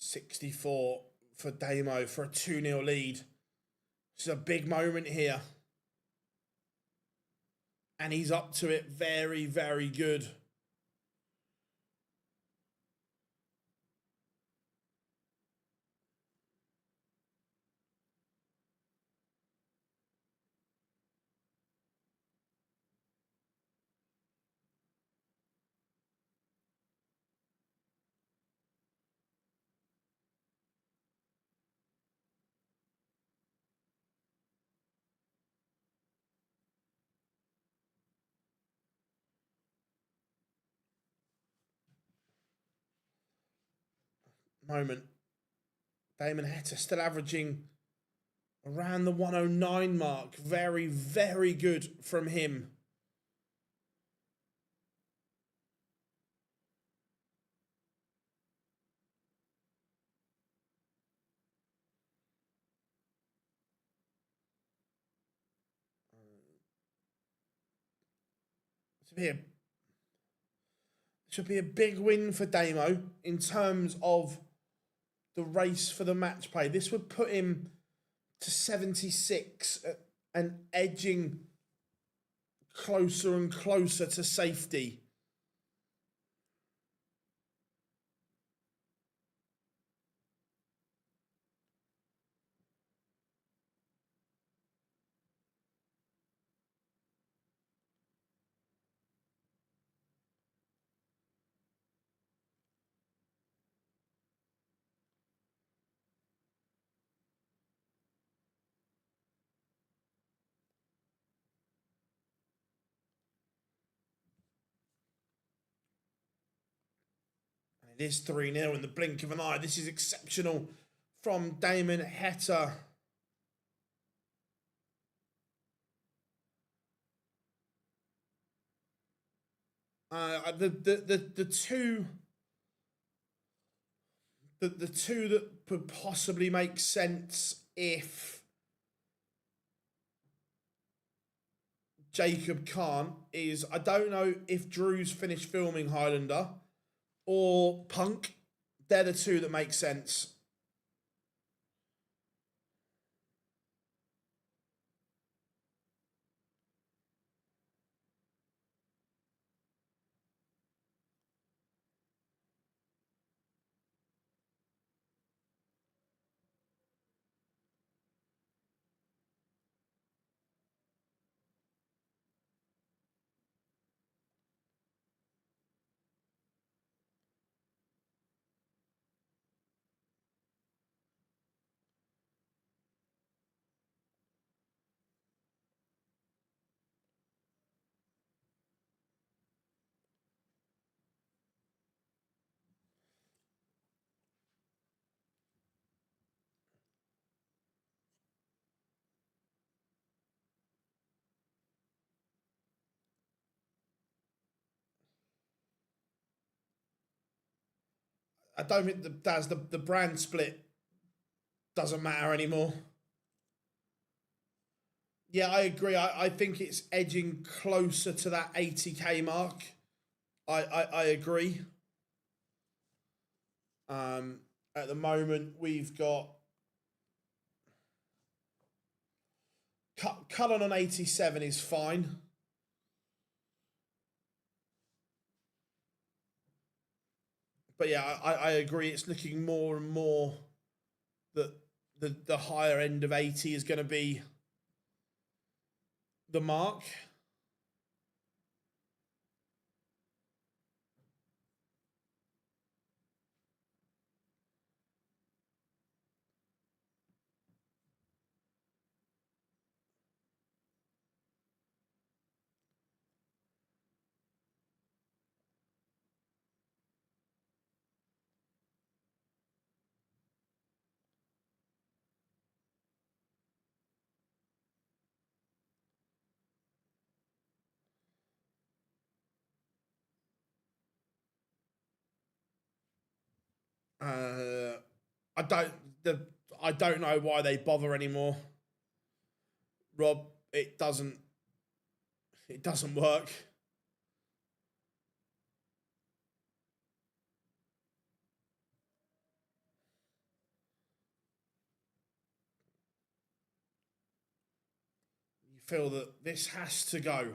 $64 for Damo for a 2-0 lead. It's a big moment here. And he's up to it very, very good. moment. Damon Heta still averaging around the 109 mark. Very, very good from him. Should be a big win for Damo in terms of the race for the match play. This would put him to 76 and edging closer and closer to safety. It is 3-0 in the blink of an eye. This is exceptional from Damon Heta. The two that could possibly make sense if Jacob can't is, I don't know if Drew's finished filming Highlander or Punk. They're the two that make sense. I don't think the brand split doesn't matter anymore. Yeah, I agree. I think it's edging closer to that 80k mark. I agree. At the moment, we've got Cullen on 87 is fine. But yeah, I agree. It's looking more and more that the higher end of 80 is going to be the mark. I don't know why they bother anymore, Rob. It doesn't work. You feel that this has to go,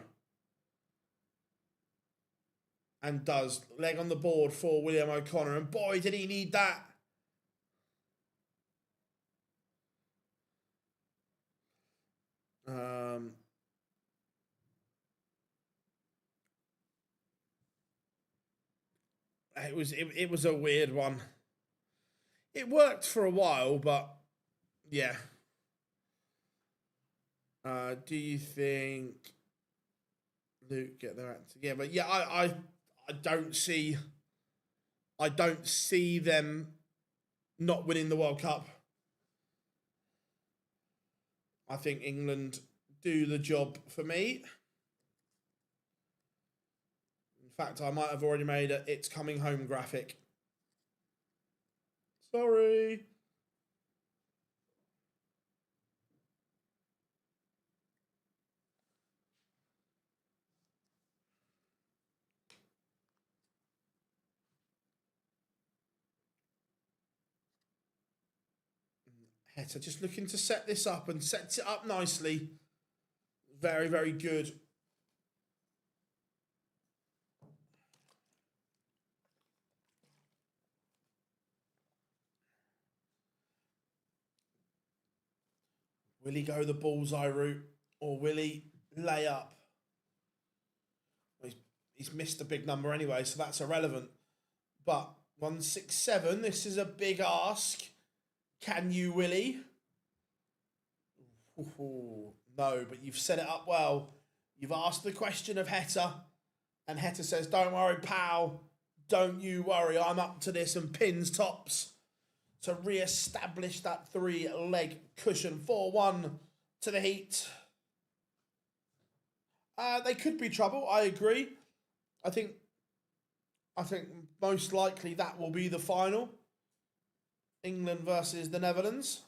and does. Leg on the board for William O'Connor, and boy, did he need that. It was a weird one. It worked for a while, but yeah. Do you think Luke get their act together? Yeah, I don't see them not winning the World Cup. I think England do the job for me. In fact, I might have already made a "It's Coming Home" graphic. Sorry. Heta just looking to set this up and sets it up nicely. Very, very good. Will he go the bullseye route or will he lay up? He's missed a big number anyway, so that's irrelevant. But 167, this is a big ask. Can you, Willie? Ooh, no, but you've set it up well. You've asked the question of Heta, and Heta says, "Don't worry, pal. Don't you worry. I'm up to this," and pins tops to re-establish that three-leg cushion. 4-1 to the heat. They could be trouble. I agree. I think most likely that will be the final. England versus the Netherlands.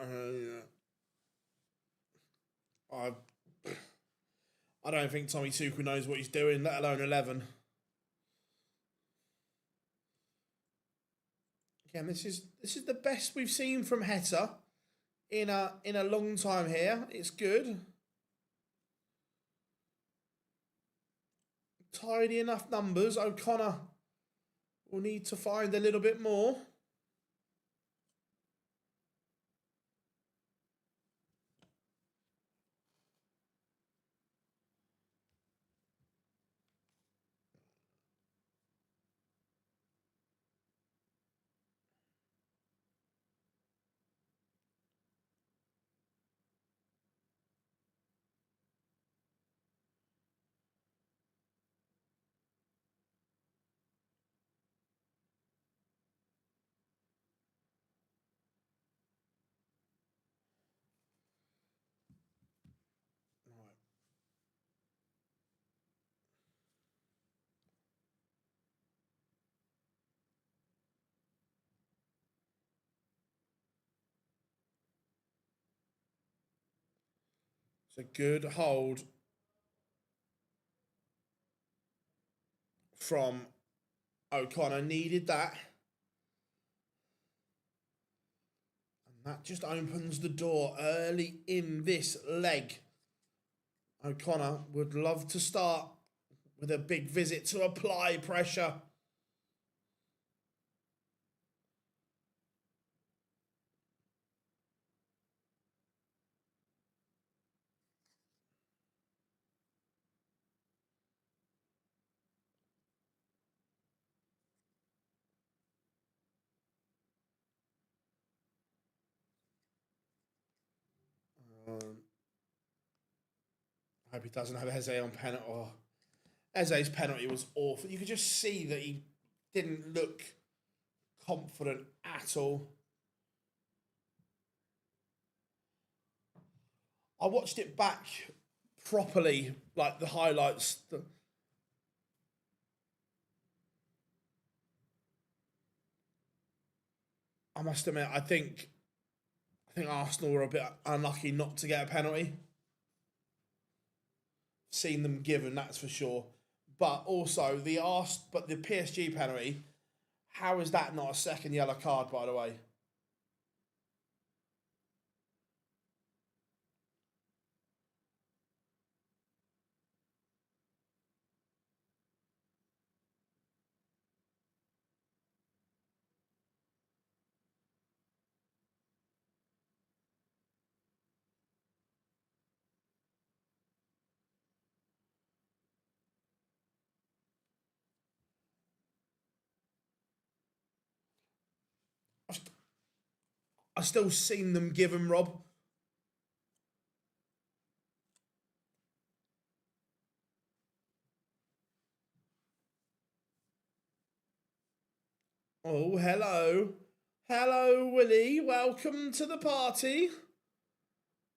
Yeah. I don't think Tommy Tuchel knows what he's doing, let alone 11. Again, this is the best we've seen from Heta in a long time here. It's good. Tidy enough numbers. O'Connor will need to find a little bit more. It's a good hold from O'Connor. Needed that. And that just opens the door early in this leg. O'Connor would love to start with a big visit to apply pressure. I hope he doesn't have Eze on penalty. Oh, Eze's penalty was awful. You could just see that he didn't look confident at all. I watched it back properly, like the highlights. I must admit, I think Arsenal were a bit unlucky not to get a penalty. Seen them given, that's for sure. But also the PSG penalty. How is that not a second yellow card, by the way? I still seen them give him, Rob. Oh, hello. Hello, Willie. Welcome to the party.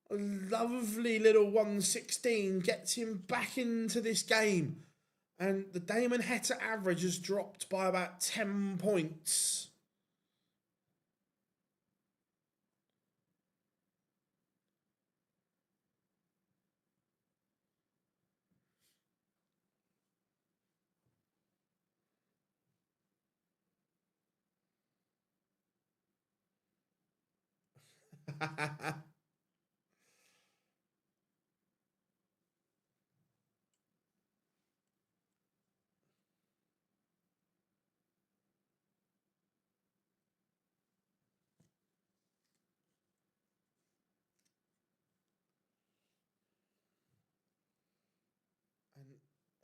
A lovely little 116 gets him back into this game. And the Damon Heta average has dropped by about 10 points.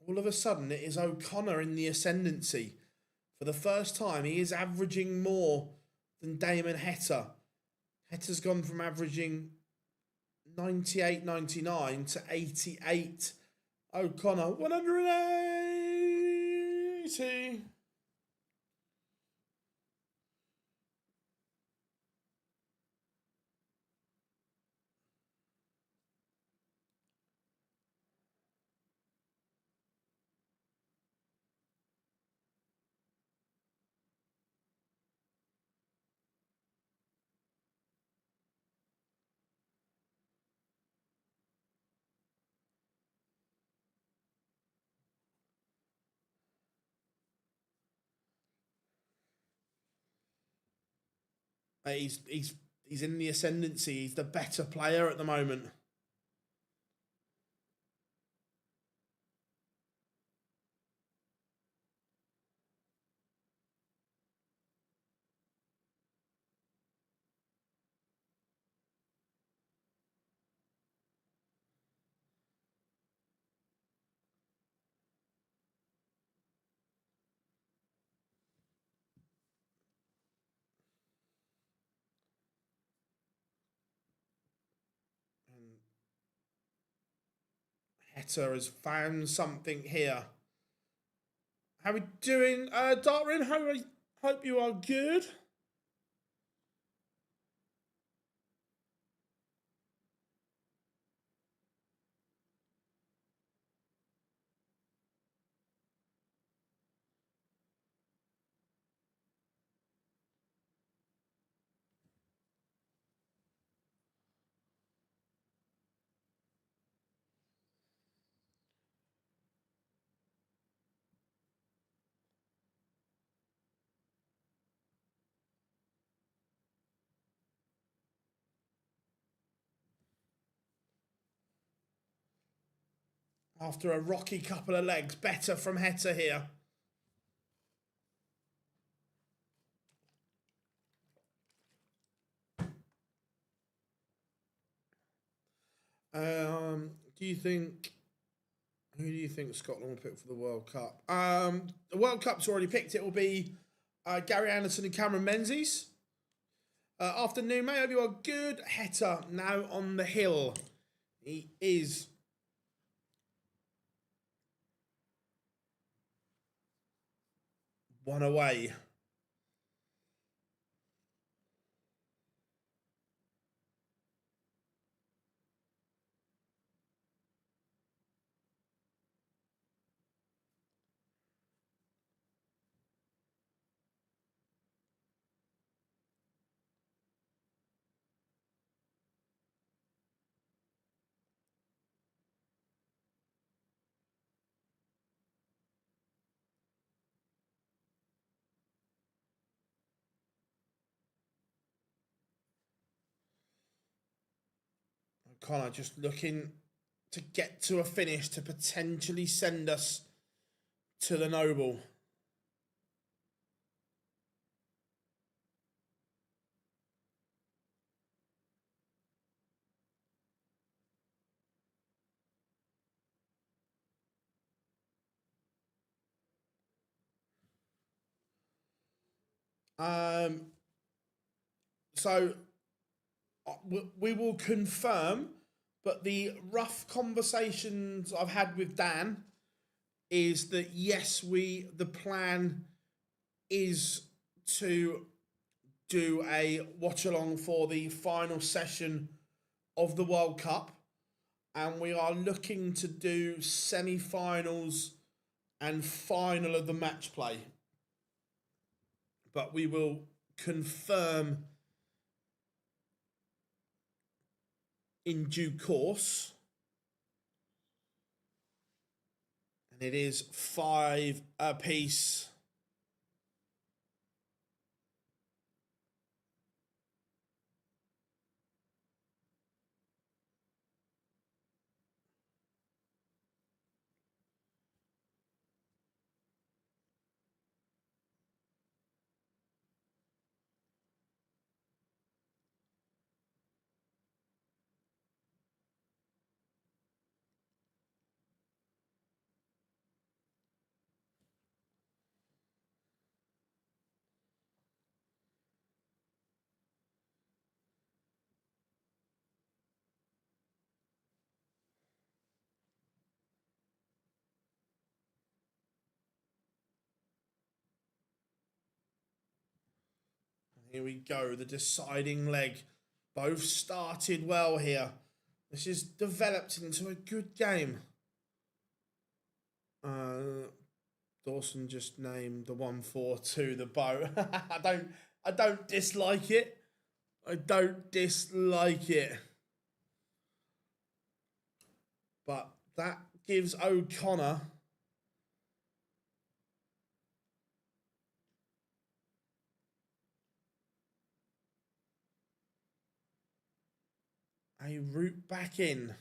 All of a sudden, it is O'Connor in the ascendancy. For the first time, he is averaging more than Damon Heta. Heta's gone from averaging 98.99 to 88. O'Connor, 180. He's in the ascendancy. He's the better player at the moment. And Heta has found something here. How we doing, Darwin? Hope you are good. After a rocky couple of legs, better from Heta here. Do you think? Who do you think Scotland will pick for the World Cup? The World Cup's already picked. It will be Gary Anderson and Cameron Menzies. Afternoon, mate. Hope you are good. Heta now on the hill. He is one away. Connor just looking to get to a finish to potentially send us to the Noble. So We will confirm, but the rough conversations I've had with Dan is that yes, the plan is to do a watch along for the final session of the World Cup, and we are looking to do semi-finals and final of the match play. But we will confirm in due course. And it is 5 apiece. Here we go, the deciding leg. Both started well here. This has developed into a good game. Dawson just named the 1-4-2 the bow. I don't dislike it. I don't dislike it. But that gives O'Connor a route back in.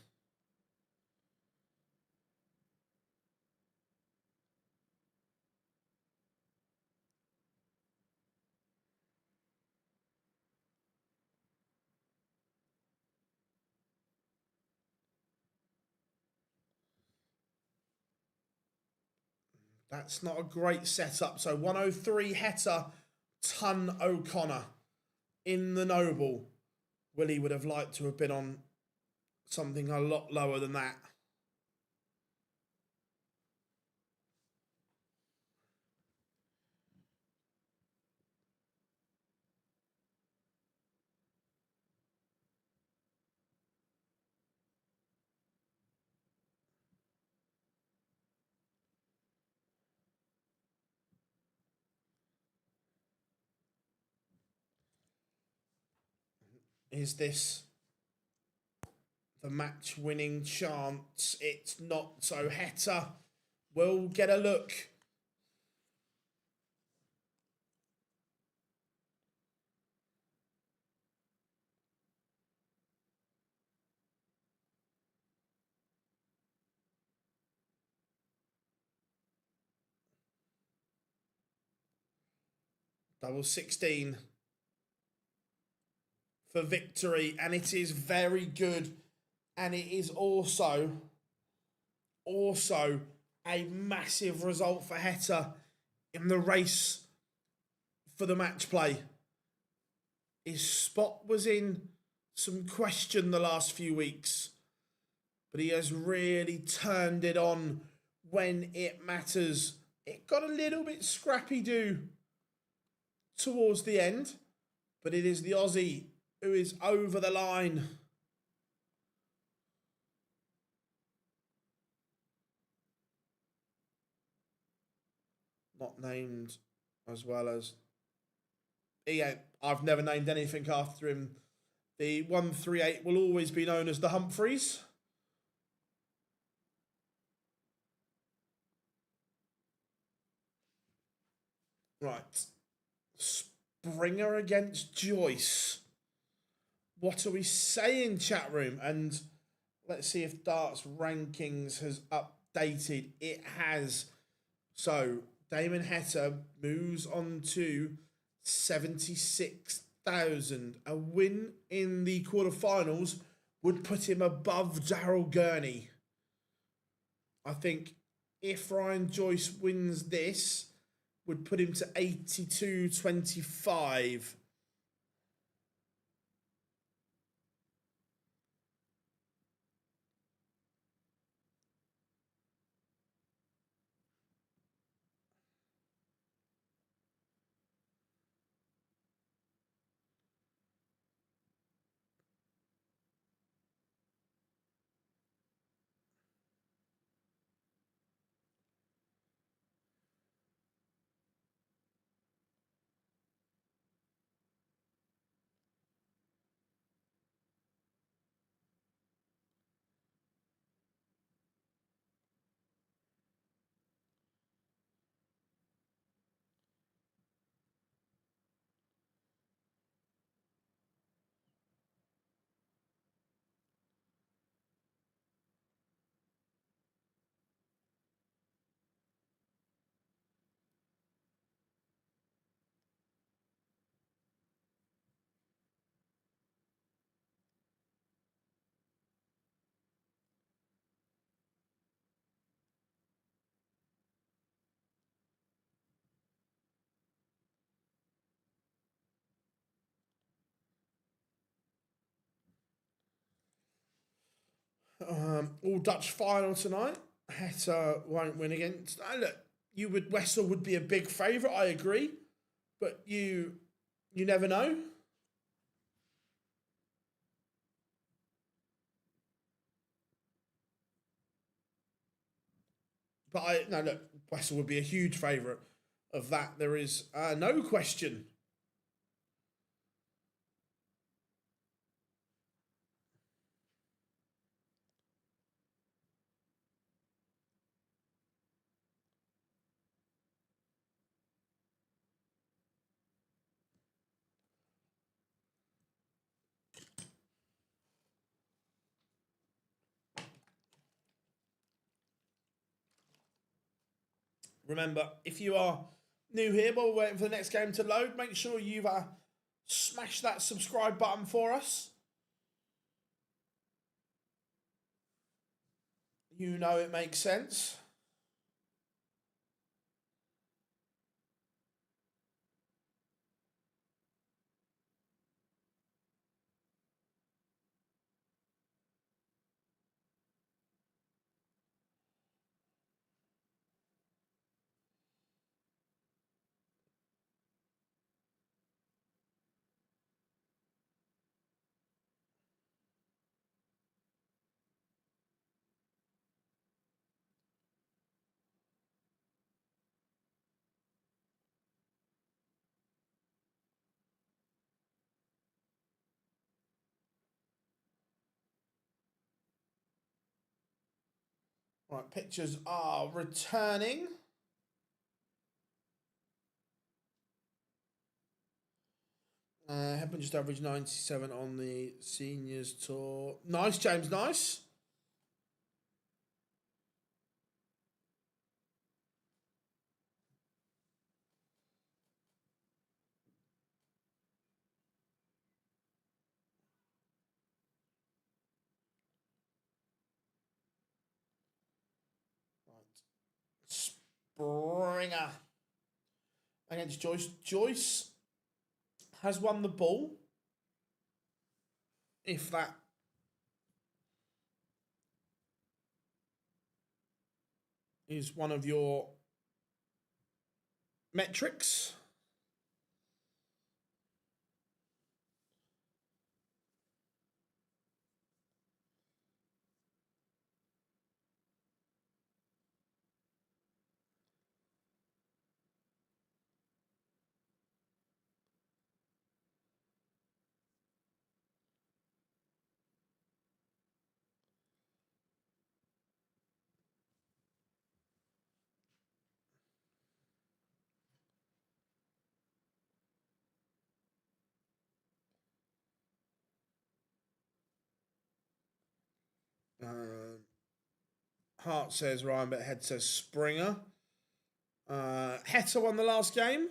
That's not a great setup. So 103 Heta, ton O'Connor in the Noble. Willie would have liked to have been on something a lot lower than that. Is this the match-winning chance? It's not. So Heta will get a look. Double 16 for victory, and it is very good, and it is also a massive result for Heta in the race for the match play. His spot was in some question the last few weeks, but he has really turned it on when it matters. It got a little bit scrappy-do towards the end, but it is the Aussie who is over the line. Not named as well as... I've never named anything after him. The 138 will always be known as the Humphreys. Right. Springer against Joyce. What are we saying, chat room? And let's see if Darts Rankings has updated. It has. So Damon Heta moves on to 76,000. A win in the quarterfinals would put him above Daryl Gurney. I think if Ryan Joyce wins this, would put him to 82.25. All Dutch final tonight. Heta won't win against. Look, Wessel would be a big favourite. I agree, but you never know. But no, look, Wessel would be a huge favourite of that. There is no question. Remember, if you are new here while we're waiting for the next game to load, make sure you've smashed that subscribe button for us. You know it makes sense. Right, pictures are returning. Hepburn just averaged 97 on the seniors tour. Nice, James, nice. Springer against Joyce. Joyce has won the ball. If that is one of your metrics. Hart says Ryan, but Head says Springer. Heta won the last game.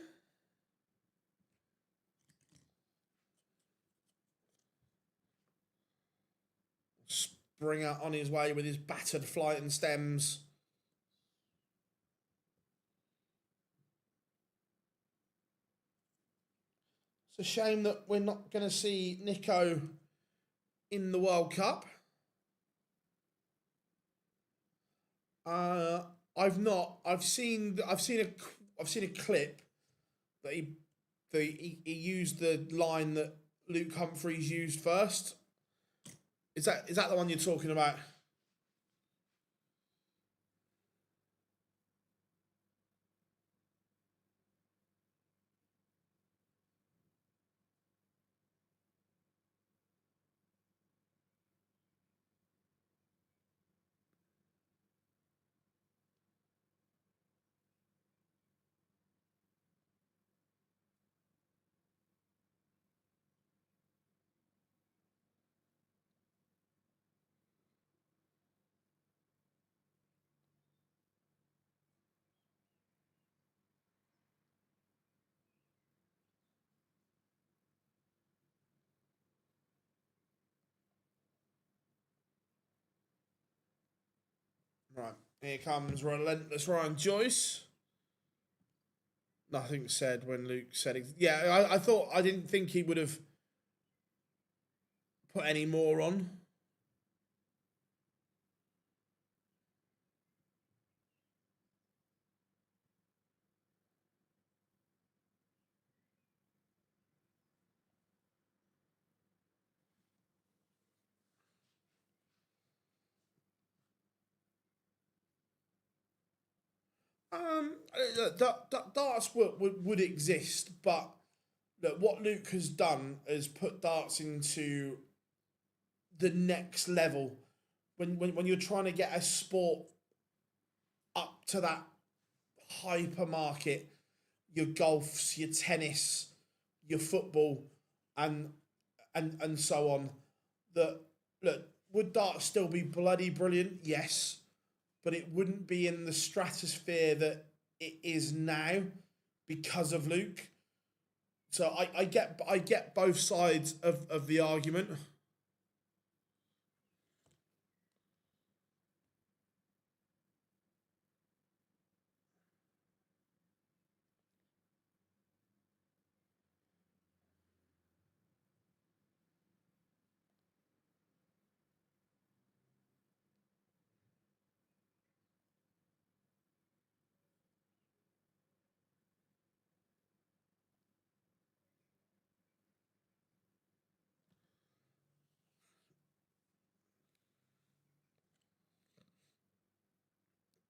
Springer on his way with his battered flight and stems. It's a shame that we're not going to see Nico in the World Cup. I've not. I've seen a clip that he used the line that Luke Humphreys used first. Is that the one you're talking about? Right, here comes relentless Ryan Joyce. Nothing said when Luke said it. Yeah, I didn't think he would have put any more on. Darts would exist, but look, what Luke has done is put darts into the next level. When you're trying to get a sport up to that hypermarket, your golfs, your tennis, your football, and so on. That look, would darts still be bloody brilliant? Yes, but it wouldn't be in the stratosphere that it is now because of Luke. So I get both sides of the argument.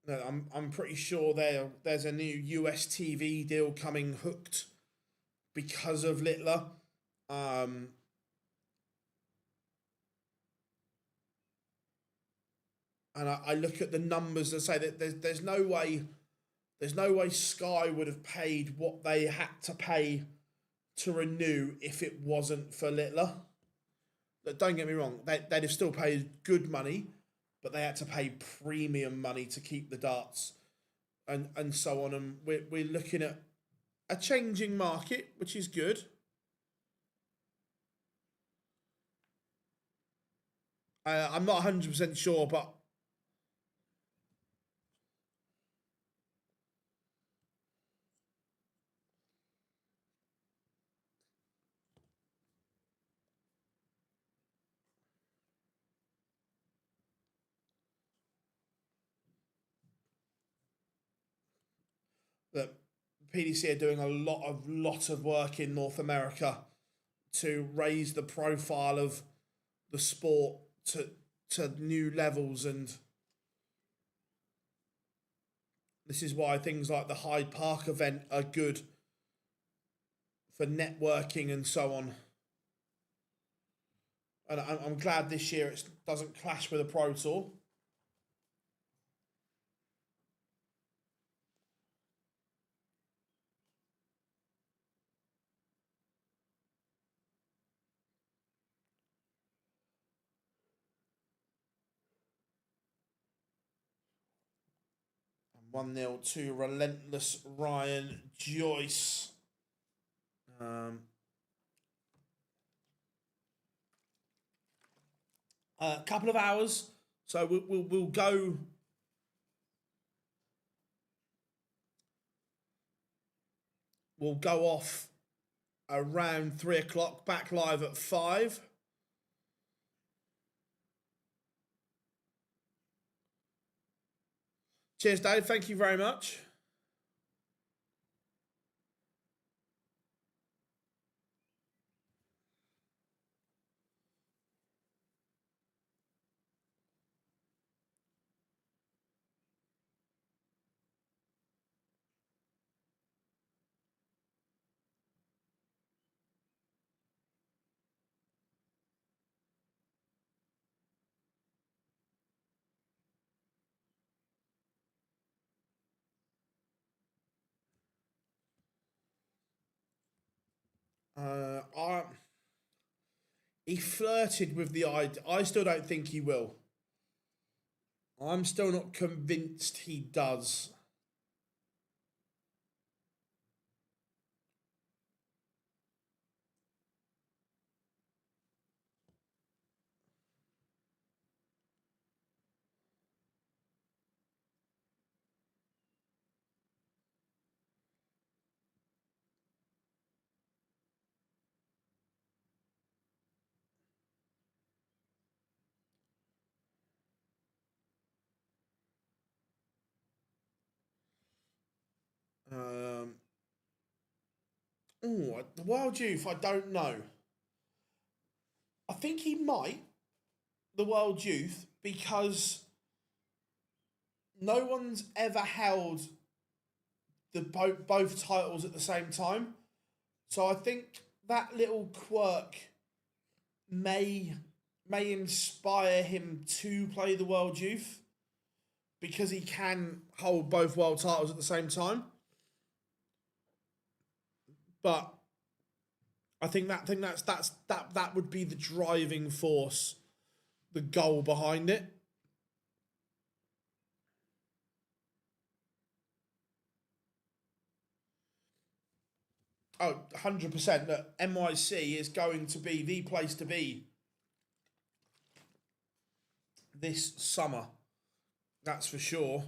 No, I'm pretty sure there's a new US TV deal coming hooked because of Littler. Um, and I look at the numbers and say that there's no way Sky would have paid what they had to pay to renew if it wasn't for Littler. But don't get me wrong, they'd have still paid good money, but they had to pay premium money to keep the darts and so on. And we're looking at a changing market, which is good. I'm not 100% sure, but that PDC are doing a lot of work in North America to raise the profile of the sport to new levels, and this is why things like the Hyde Park event are good for networking and so on. And I'm glad this year it doesn't clash with a Pro Tour. And 1-0 to relentless Ryan Joyce. A couple of hours, so we'll go. We'll go off around 3 o'clock. Back live at 5. Cheers, Dave. Thank you very much. He flirted with the idea. I still don't think he will. I'm still not convinced he does. Um, the Wild Youth, I don't know. I think he might, the Wild Youth, because no one's ever held the both titles at the same time. So I think that little quirk may inspire him to play the World Youth because he can hold both world titles at the same time. But I think that would be the driving force, the goal behind it. Oh, 100%. That NYC is going to be the place to be this summer. That's for sure.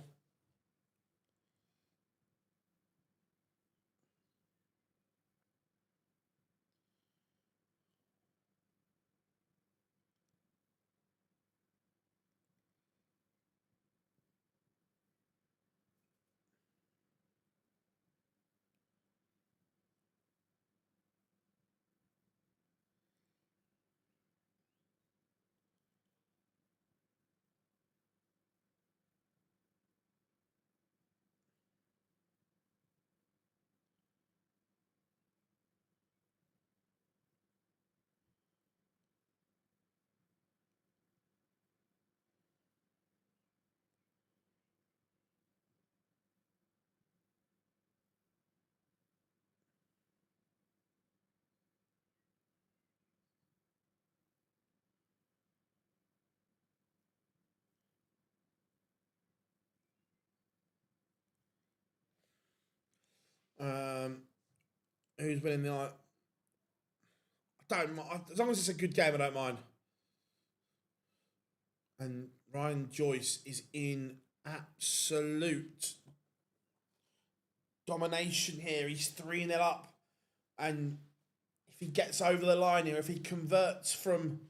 Um, who's winning the night? I don't mind. As long as it's a good game, I don't mind. And Ryan Joyce is in absolute domination here. He's 3-0 up. And if he gets over the line here, if he converts from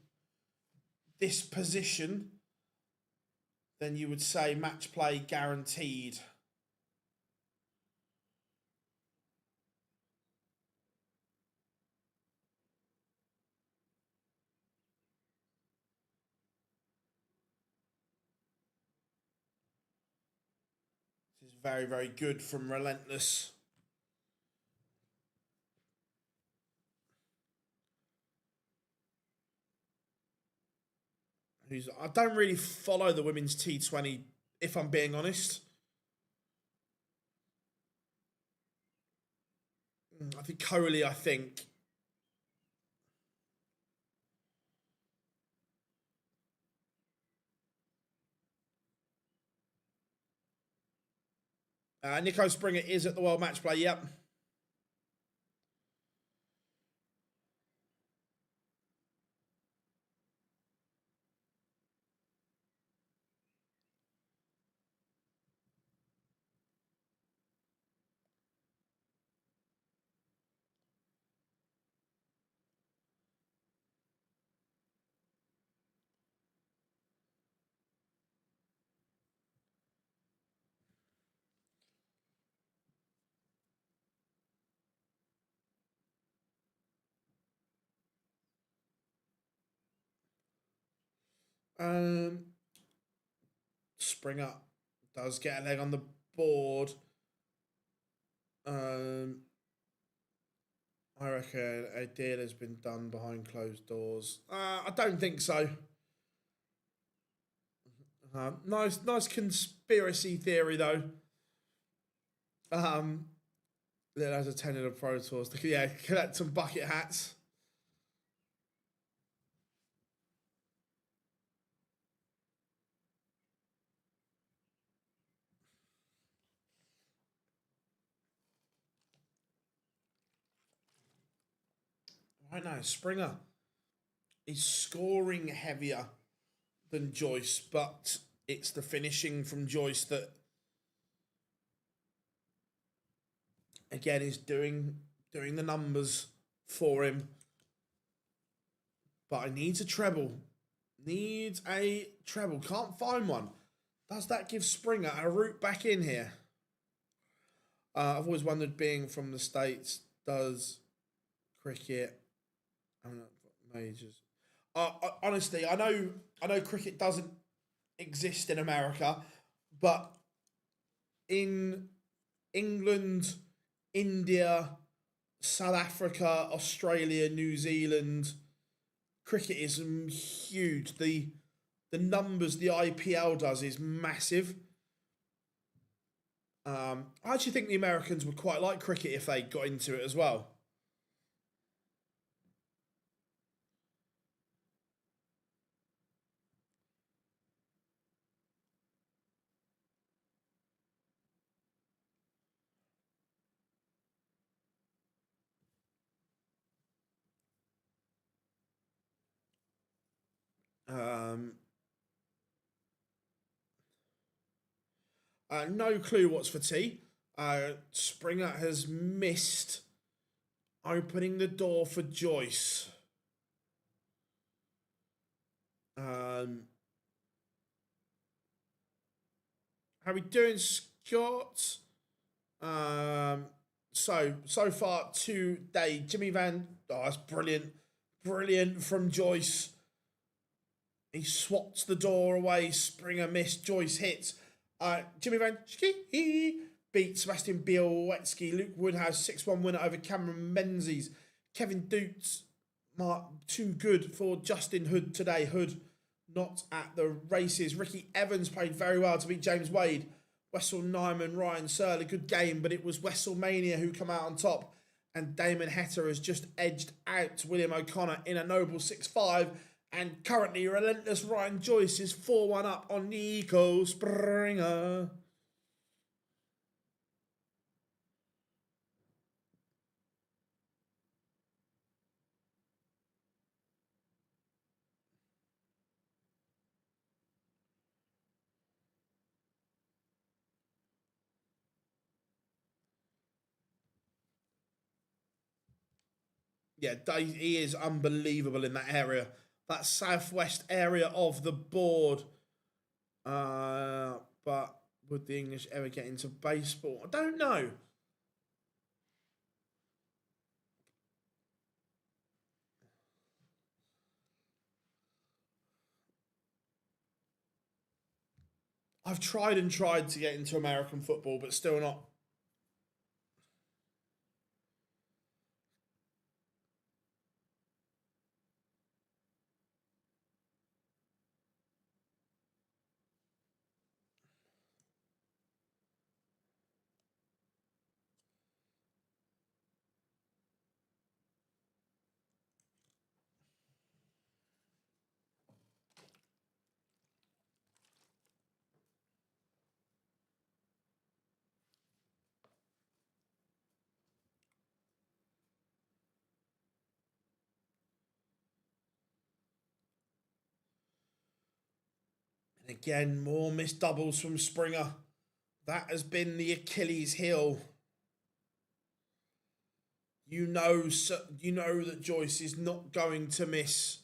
this position, then you would say match play guaranteed. This is very, very good from Relentless. I don't really follow the women's T20, if I'm being honest. I think Coley, I think. Nico Springer is at the World Match Play, yep. Springer does get a leg on the board. I reckon a deal has been done behind closed doors. I don't think so. Nice conspiracy theory though. That has attended a Pro Tours. Yeah, collect some bucket hats. Right now, Springer is scoring heavier than Joyce, but it's the finishing from Joyce that, again, is doing the numbers for him. But I needs a treble. Needs a treble. Can't find one. Does that give Springer a route back in here? I've always wondered, being from the States, does cricket, I don't know, majors. Honestly, I know cricket doesn't exist in America, but in England, India, South Africa, Australia, New Zealand. Cricket is huge. The numbers the IPL does is massive. I actually think the Americans would quite like cricket if they got into it as well. Um, no clue what's for tea. Springer has missed opening the door for Joyce. How we doing, Scott? So far today, Jimmy Van. Oh, that's brilliant, brilliant from Joyce. He swats the door away. Springer missed. Joyce hits. Jimmy Van beat Sebastian Bielewski. Luke Woodhouse 6-1 winner over Cameron Menzies. Kevin Dukes, too good for Justin Hood today. Hood not at the races. Ricky Evans played very well to beat James Wade. Wessel Nyman, Ryan Searle, a good game, but it was Wesselmania who come out on top. And Damon Hetter has just edged out William O'Connor in a noble 6-5. And currently, relentless Ryan Joyce is 4-1 up on Nico Springer. Yeah, he is unbelievable in that area. That southwest area of the board. But would the English ever get into baseball? I don't know. I've tried and tried to get into American football, but still not. And again, more missed doubles from Springer. That has been the Achilles heel. You know that Joyce is not going to miss.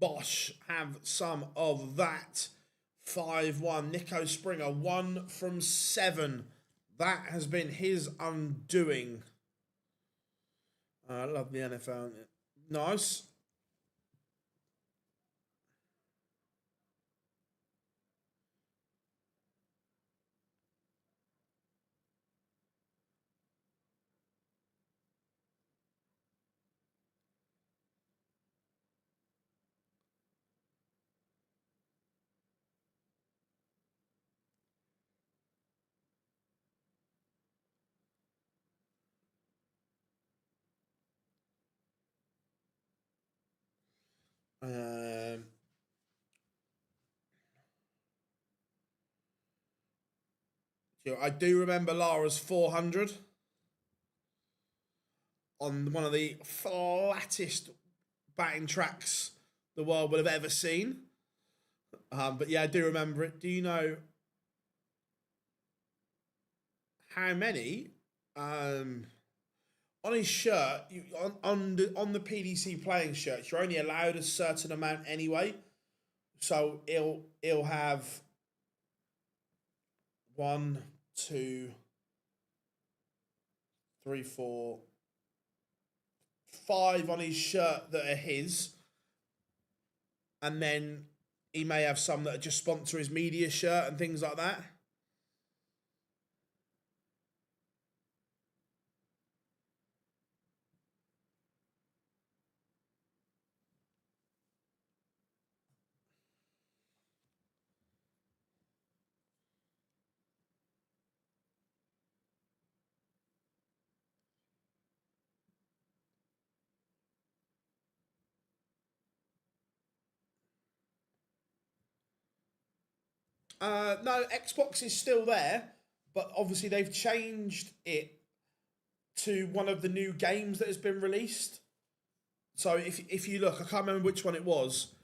Bosch have some of that. 5-1. Nico Springer, 1 from 7. That has been his undoing. I love the NFL. Nice. Um, I do remember Lara's 400 on one of the flattest batting tracks the world will have ever seen. But yeah, I do remember it. Do you know how many? On his shirt, on the PDC playing shirts, you're only allowed a certain amount anyway. So he'll have 1, 2, 3, 4, 5 on his shirt that are his, and then he may have some that are just sponsor his media shirt and things like that. No, Xbox is still there, but obviously they've changed it to one of the new games that has been released. So if you look, I can't remember which one it was.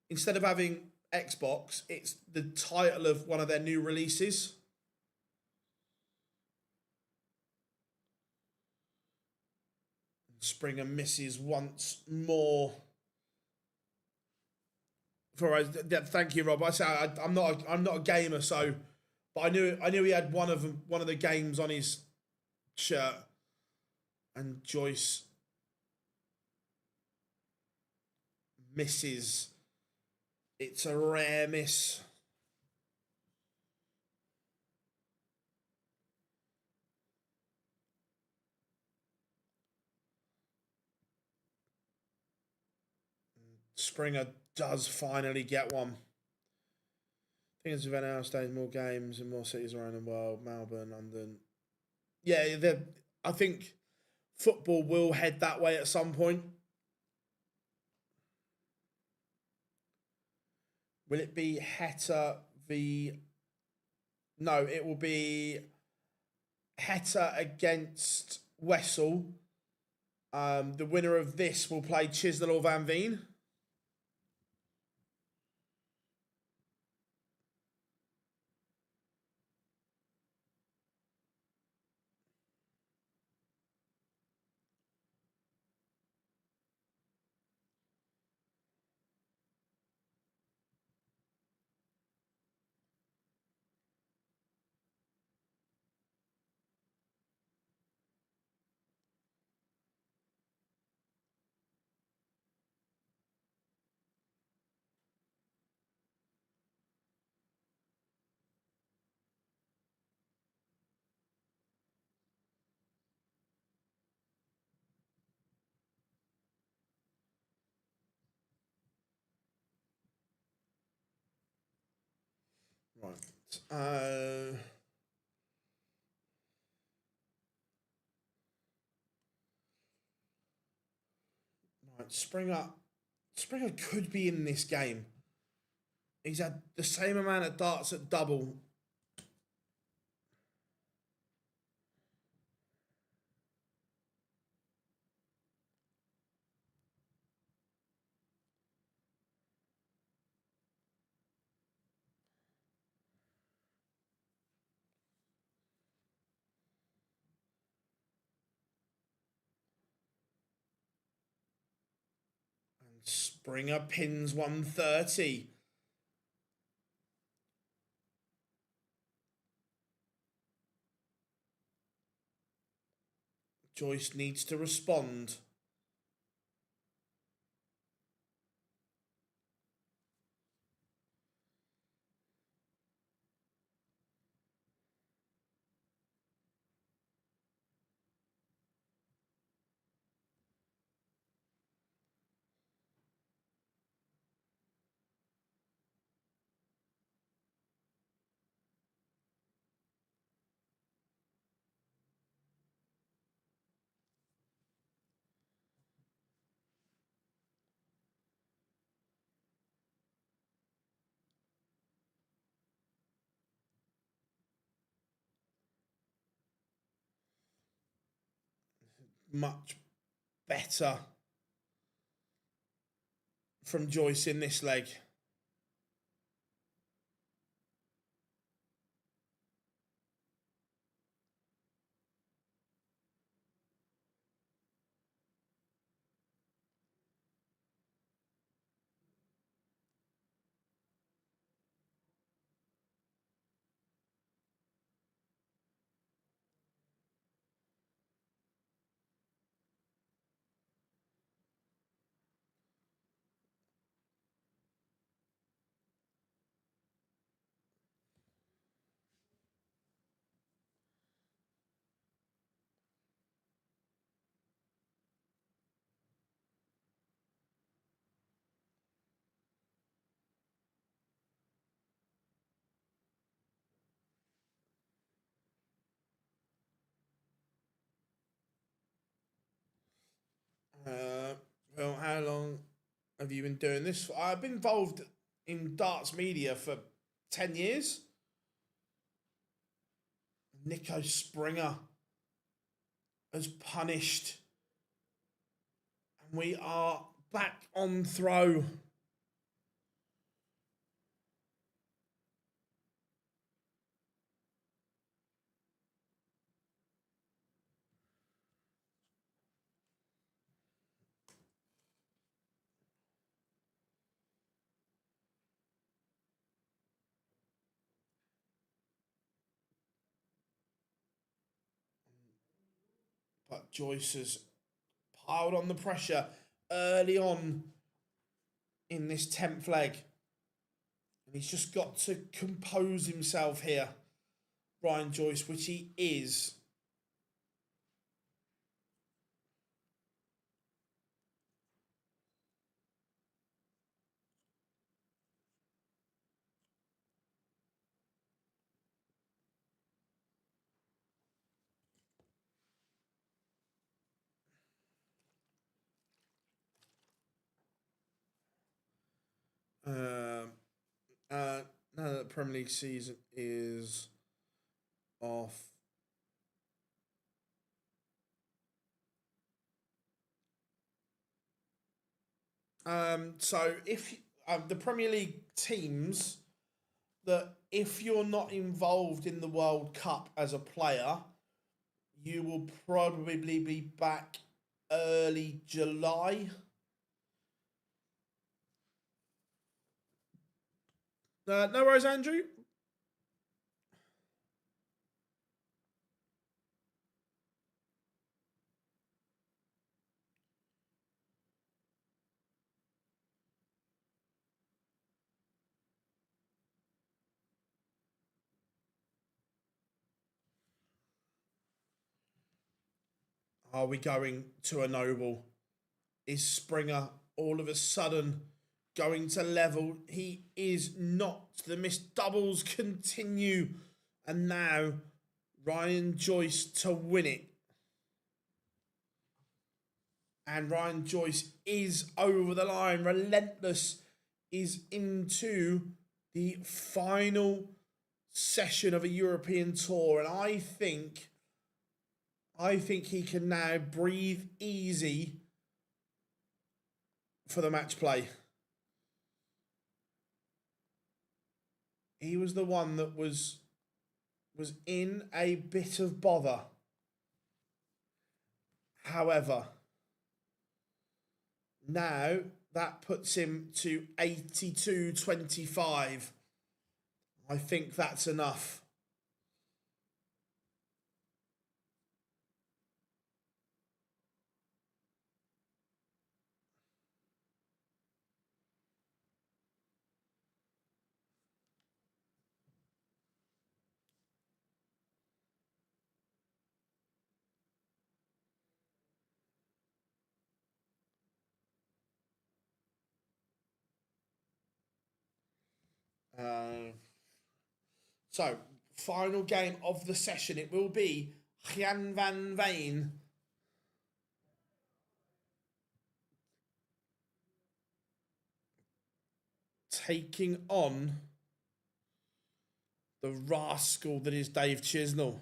Instead of having Xbox, it's the title of one of their new releases. Springer misses once more. Thank you, Rob. I say I'm not a gamer, so but I knew he had one of the games on his shirt. And Joyce misses. It's a rare miss. Springer does finally get one. I think it's event now stage more games in more cities around the world. Melbourne, London. Yeah, I think football will head that way at some point. Will it be Heta v... No, it will be Heta against Wessel. The winner of this will play Chisnell or Van Veen. Right. Right. Springer could be in this game. He's had the same amount of darts at double. And Springer pins 130. Joyce needs to respond. Much better from Joyce in this leg. Well, how long have you been doing this? I've been involved in darts media for 10 years. Nico Springer has punished. And we are back on throw. But Joyce has piled on the pressure early on in this 10th leg. And he's just got to compose himself here, Ryan Joyce, which he is. Now that the Premier League season is off. So if the Premier League teams that if you're not involved in the World Cup as a player, you will probably be back early July. No worries, Andrew. Are we going to a noble? Is Springer all of a sudden going to level? He is not. The missed doubles continue. And now Ryan Joyce to win it. And Ryan Joyce is over the line. Relentless is into the final session of a European Tour. And I think he can now breathe easy for the match play. He was the one that was in a bit of bother. However, now that puts him to 82.25. I think that's enough. So, final game of the session. It will be Jan van Veen taking on the rascal that is Dave Chisnell.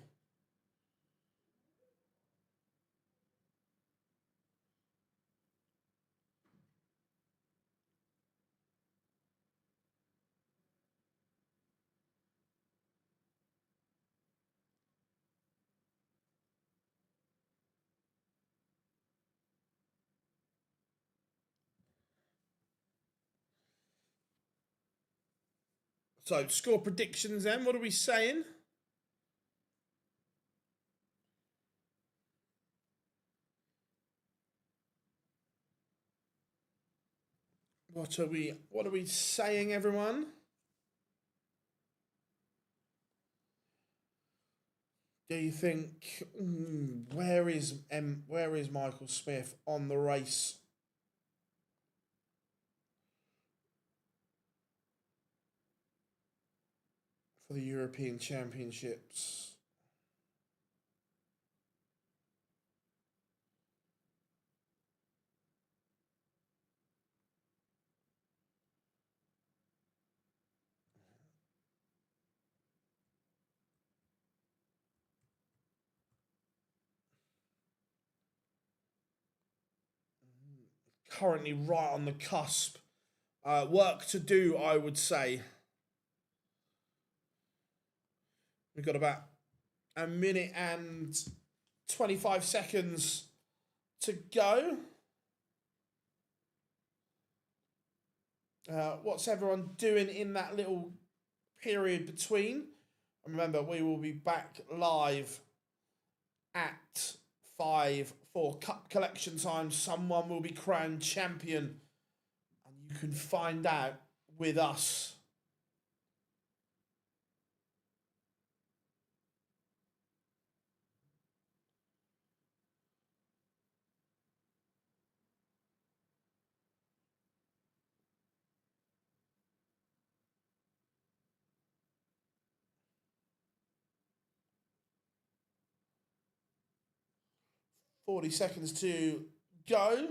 So, score predictions then. What are we saying? What are we saying, everyone? Do you think where is Michael Smith on the race? For the European Championships. currently right on the cusp. Work to do, I would say. We've got about a minute and 25 seconds to go. What's everyone doing in that little period between? And remember, we will be back live at 5 for cup collection time. Someone will be crowned champion, and you can find out with us. Forty seconds to go.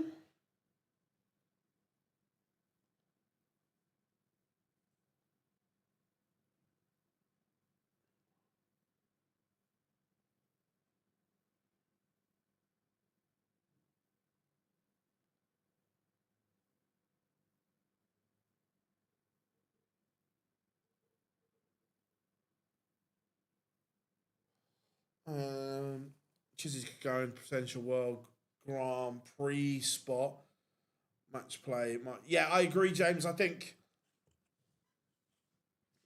Chizzy's going potential World Grand Prix spot. Match play. Yeah, I agree, James. I think,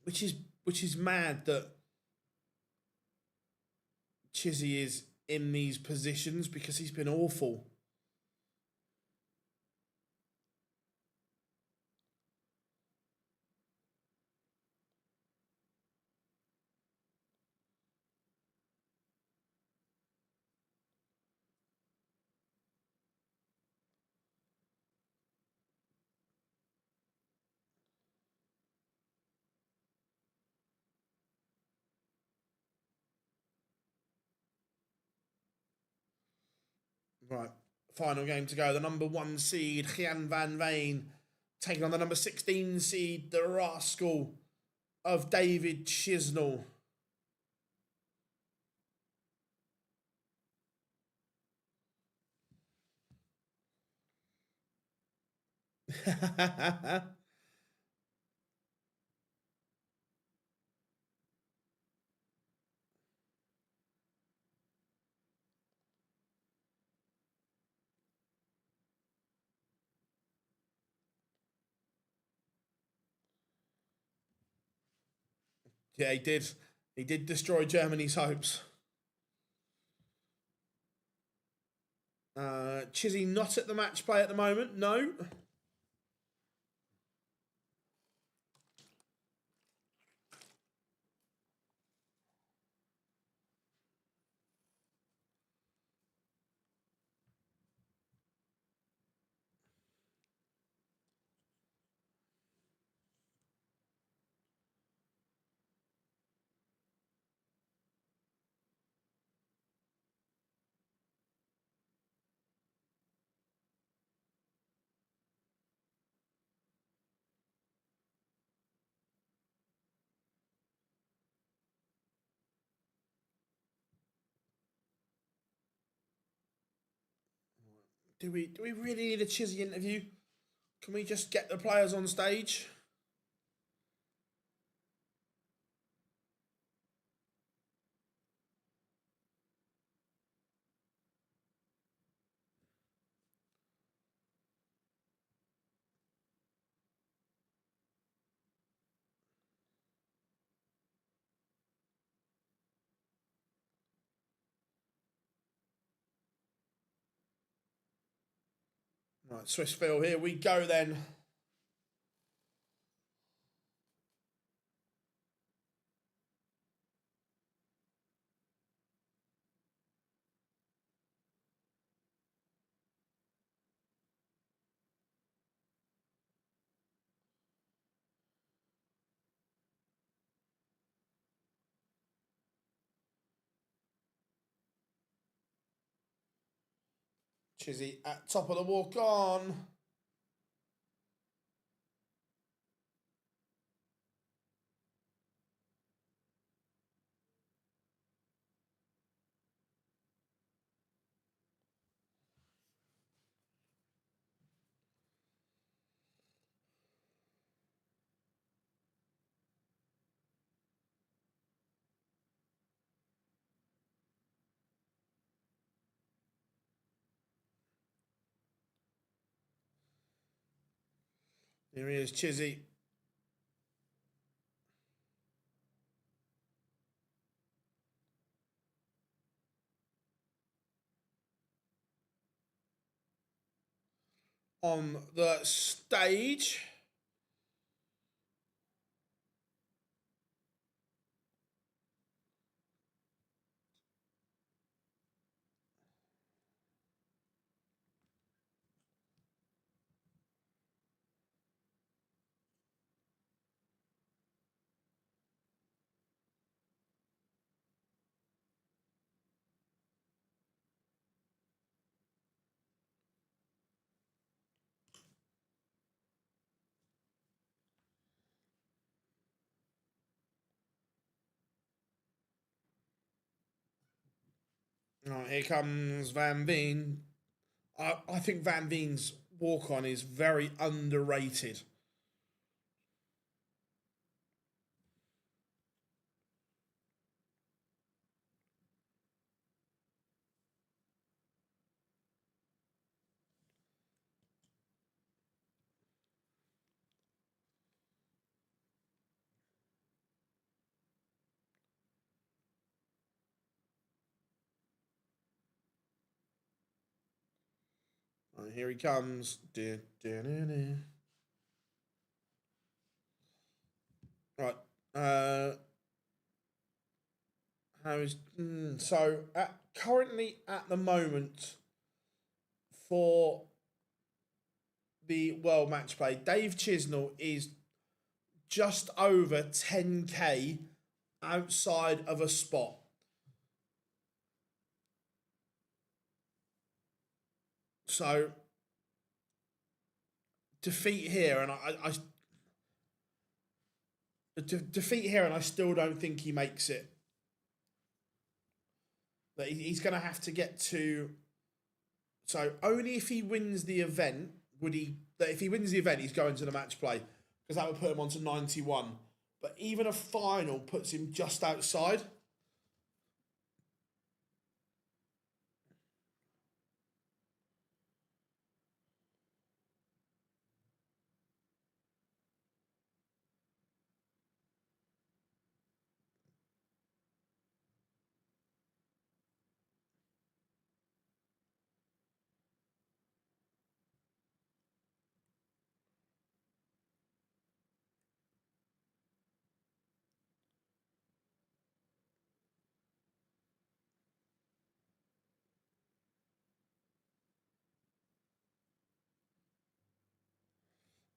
which is mad that Chizzy is in these positions because he's been awful. Right, final game to go. The number 1 seed, Gian Van Veen, taking on the number 16 seed, the Rascal of David Chisnell. Yeah, he did. He did destroy Germany's hopes. Chizzy not at the match play at the moment. No. Do we really need a Chizzy interview? Can we just get the players on stage? Right, Swissville, here we go then. Chizzy at top of the walk on. Here he is, Chizzy. On the stage. Right, here comes Van Veen. I think Van Veen's walk-on is very underrated. Right, here he comes. Right. How is so currently at the moment for the world match play, Dave Chisnell is just over 10k outside of a spot. So defeat here, and defeat here, and I still don't think he makes it. But he's going to have to get to. So only if he wins the event would he. That if he wins the event, he's going to the match play because that would put him on to 91. But even a final puts him just outside.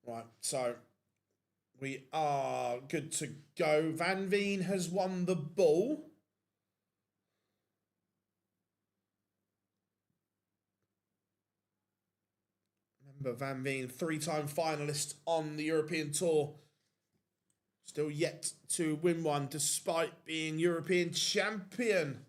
Right, so we are good to go. Van Veen has won the ball. Remember, Van Veen, three-time finalist on the European Tour. Still yet to win one, despite being European champion.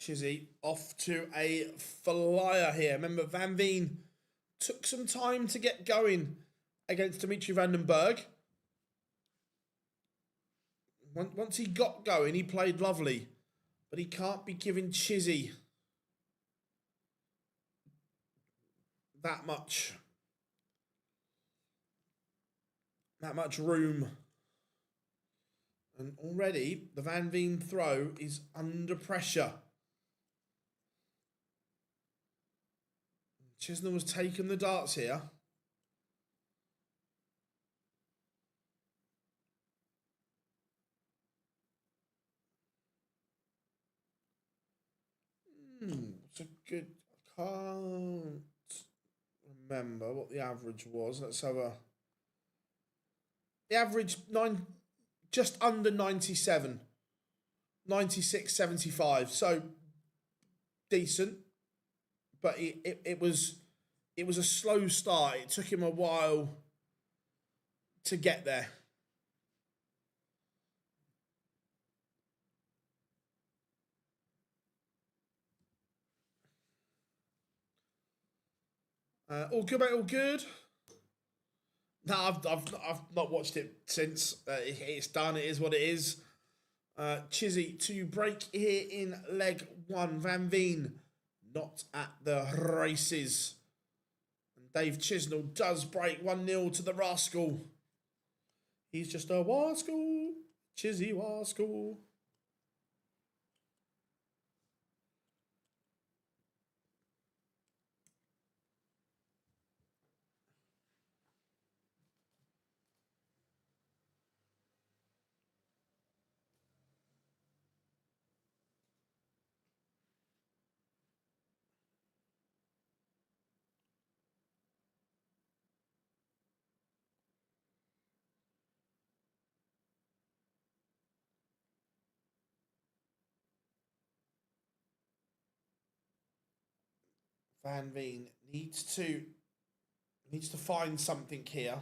Chizzy off to a flyer here. Remember, Van Veen took some time to get going against Dimitri van den Berg. Once he got going, he played lovely. But he can't be giving Chizzy that much room. And already the Van Veen throw is under pressure. Chisnell has taken the darts here. It's a good. I can't remember what the average was. Let's have a. The average just under 97. 96.75. So decent, but it was a slow start. It took him a while to get there. All good, mate, all good. No, I've not watched it since. It's done. It is what it is. Chizzy to break here in leg one. Van Veen not at the races. And Dave Chisnell does break 1-0 to the Rascal. He's just a Wascal. Chizzy Wascal. Van Veen needs to find something here.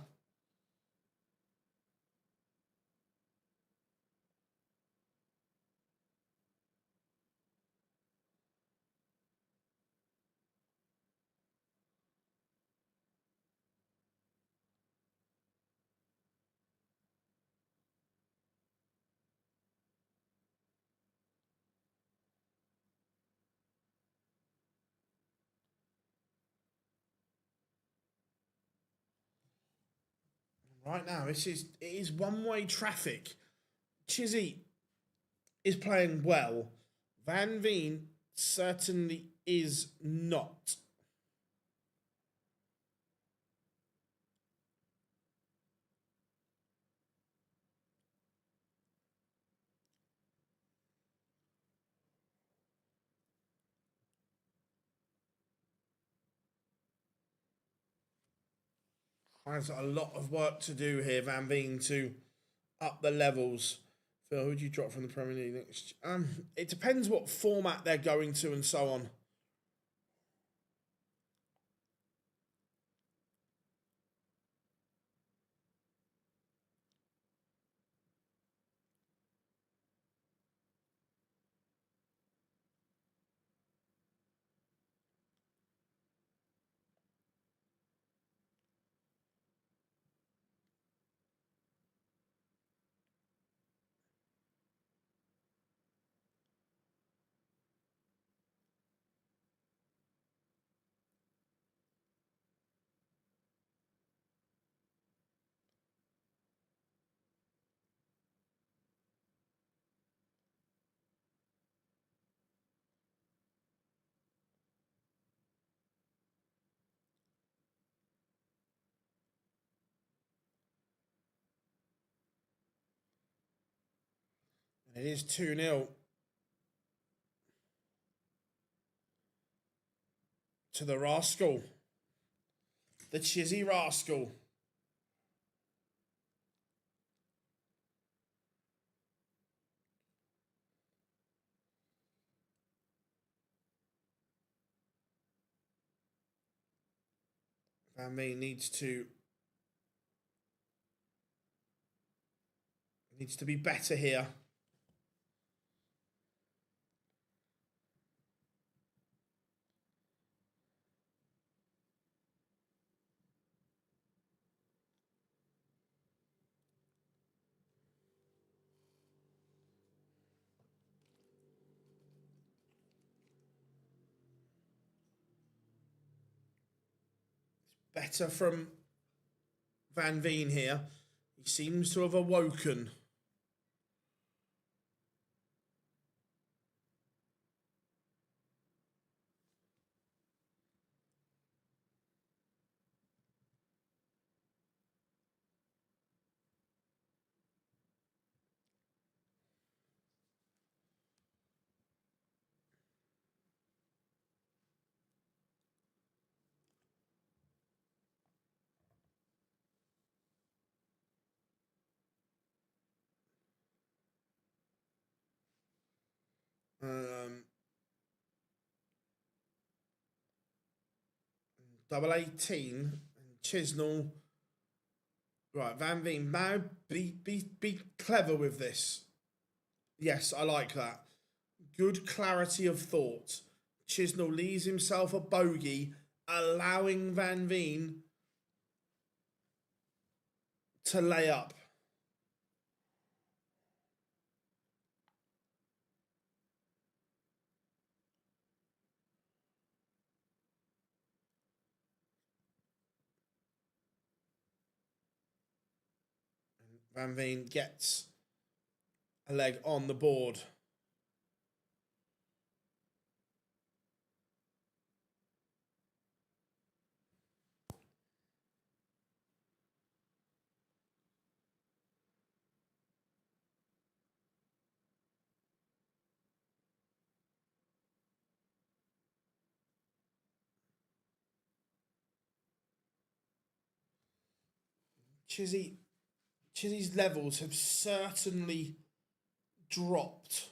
Right now, it is one-way traffic. Chizzy is playing well. Van Veen certainly is not. Has a lot of work to do here, Van Veen, to up the levels. Phil, who would you drop from the Premier League next? It depends what format they're going to and so on. It is 2-0 to the Rascal. The Chizzy Rascal. Van Veen needs to be better here. Better from Van Veen here. He seems to have awoken. Double 18 and Chisnell. Right, Van Veen, now be clever with this. Yes, I like that. Good clarity of thought. Chisnell leaves himself a bogey, allowing Van Veen to lay up. Van Veen gets a leg on the board. Chizzy's levels have certainly dropped.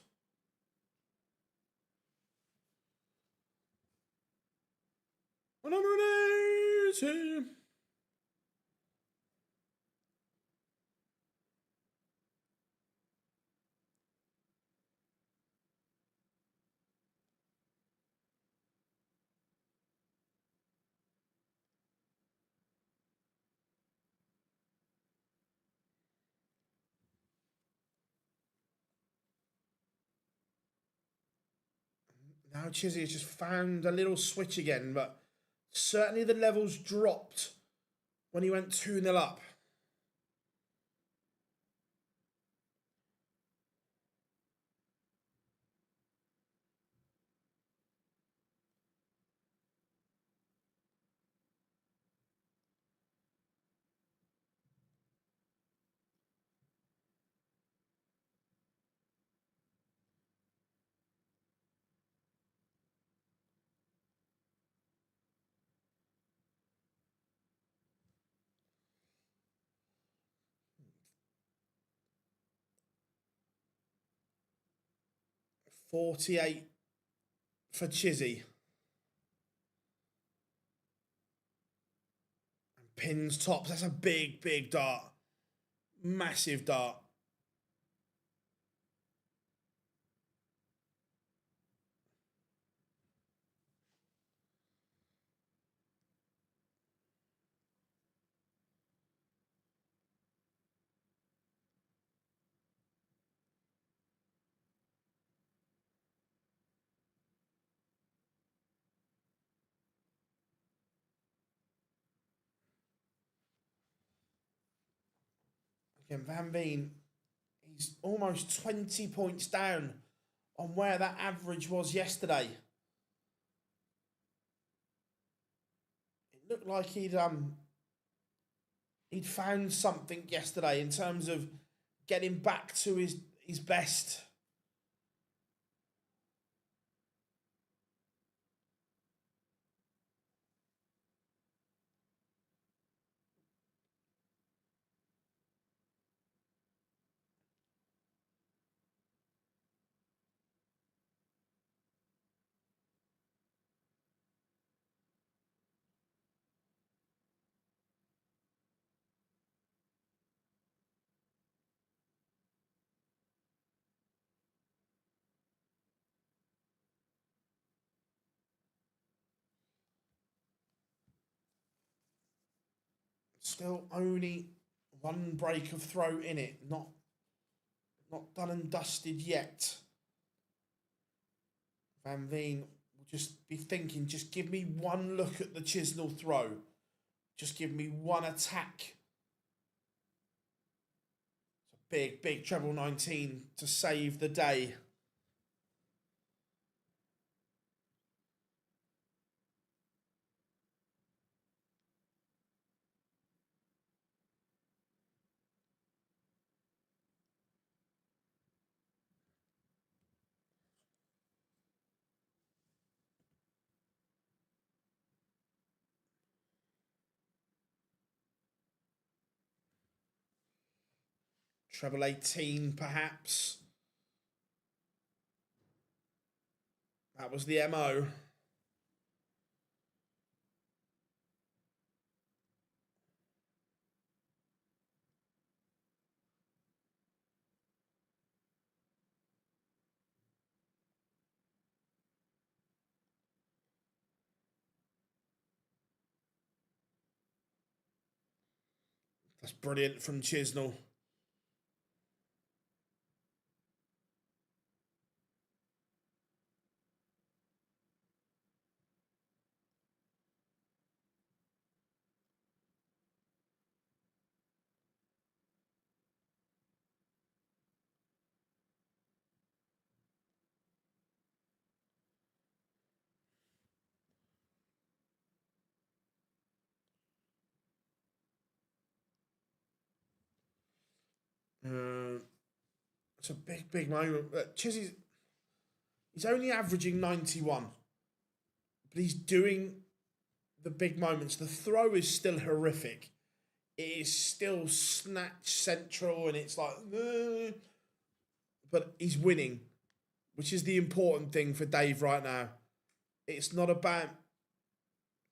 Now Chizzy has just found a little switch again, but certainly the levels dropped when he went 2-0 up. $48 for Chizzy. And pins tops. That's a big, big dart. Massive dart. Again, Van Veen, he's almost 20 points down on where that average was yesterday. It looked like he'd found something yesterday in terms of getting back to his best. Still only one break of throw in it. Not done and dusted yet. Van Veen will just be thinking, just give me one look at the Chisnell throw. Just give me one attack. It's a big, big treble 19 to save the day. Treble 18, perhaps. That was the MO. That's brilliant from Chisnell. It's a big moment. Chizzy's he's only averaging 91, but he's doing the big moments. The throw is still horrific. It is still snatch central, and it's like, but he's winning, which is the important thing for Dave right now. It's not about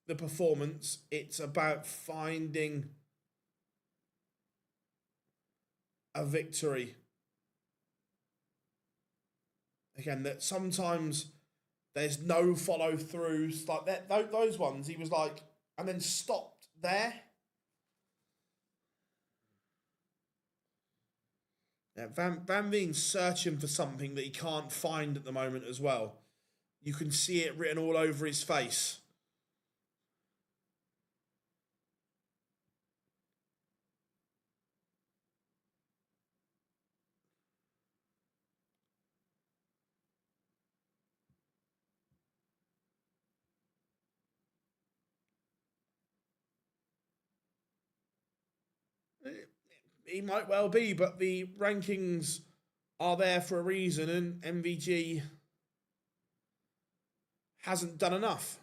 the performance, it's about finding a victory. Again, that sometimes there's no follow throughs like that. Those ones, he was like, and then stopped there. Yeah, Van Veen's searching for something that he can't find at the moment as well. You can see it written all over his face. He might well be, but the rankings are there for a reason, and MVG hasn't done enough.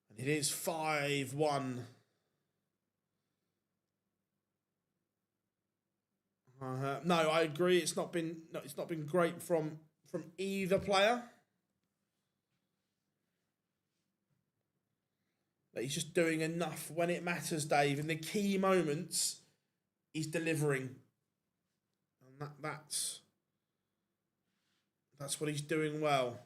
And it is 5-1. No, I agree. It's not been great from either player. But he's just doing enough when it matters, Dave. In the key moments, he's delivering, and that's what he's doing well.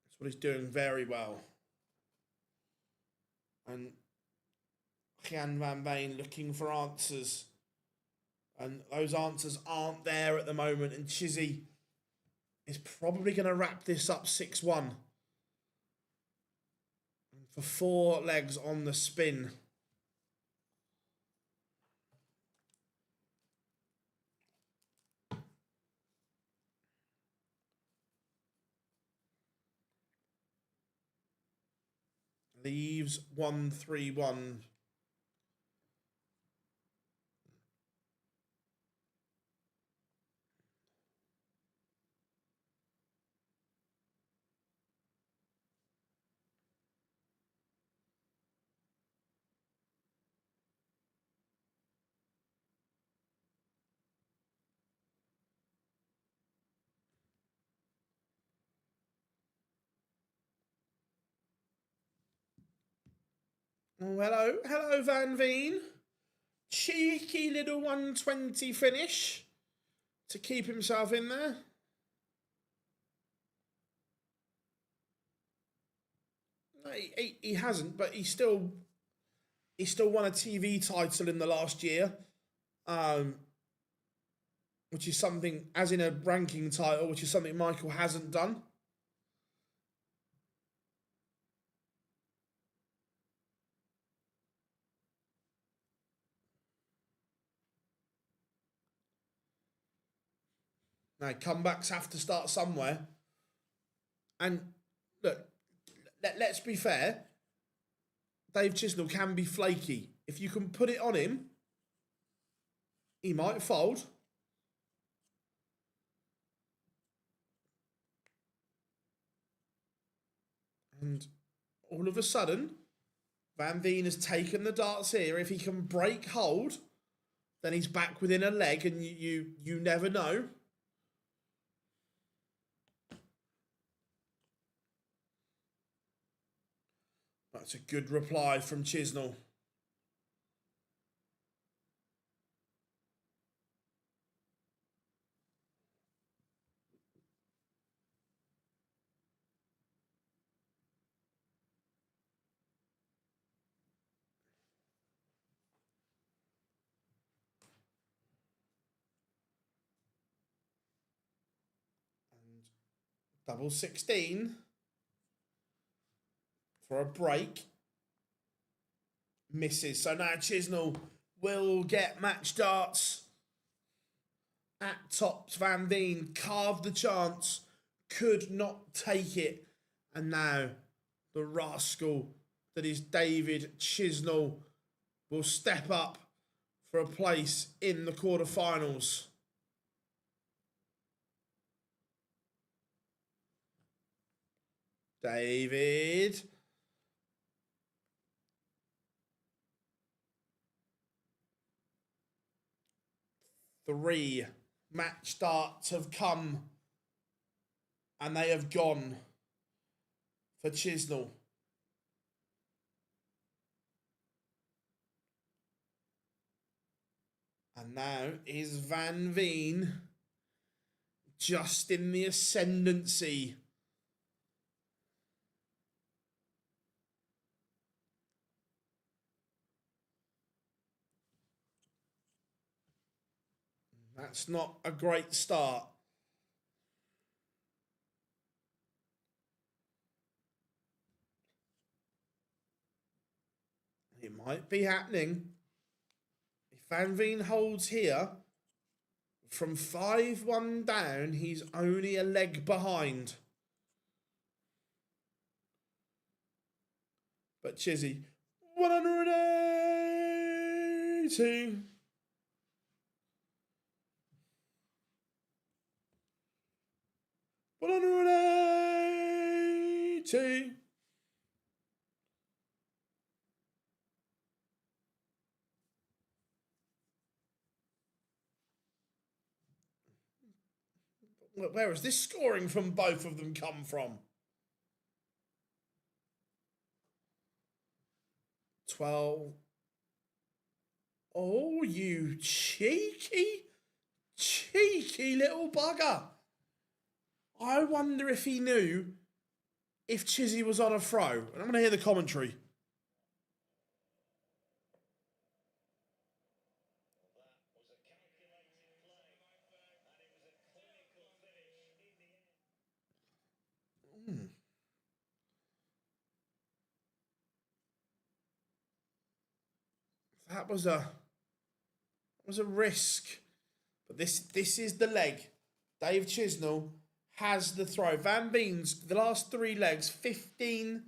That's what he's doing very well. And Jan van Veen looking for answers. And those answers aren't there at the moment. And Chizzy is probably going to wrap this up 6-1. For 4 legs on the spin. Leaves 1-3-1. Oh, hello, Van Veen. Cheeky little 120 finish to keep himself in there. No, he hasn't, but he still won a TV title in the last year, which is something, as in a ranking title, which is something Michael hasn't done. Now, comebacks have to start somewhere. And look, let's be fair. Dave Chisnell can be flaky. If you can put it on him, he might fold. And all of a sudden, Van Veen has taken the darts here. If he can break hold then he's back within a leg, and you never know. That's a good reply from Chisnell. Double 16 for a break. Misses. So now Chisnell will get match darts at tops. Van Veen carved the chance, could not take it. And now the rascal that is David Chisnell will step up for a place in the quarterfinals. David. Three match darts have come and they have gone for Chisnell. And now is Van Veen just in the ascendancy. That's not a great start. It might be happening. If Van Veen holds here, from 5-1 down, he's only a leg behind. But Chizzy, 180. Where has this scoring from both of them come from? 12. Oh, you cheeky little bugger. I wonder if he knew if Chizzy was on a throw. And I'm going to hear the commentary. That was a risk. But this is the leg. Dave Chisnell has the throw. Van Veen's, the last three legs, 15,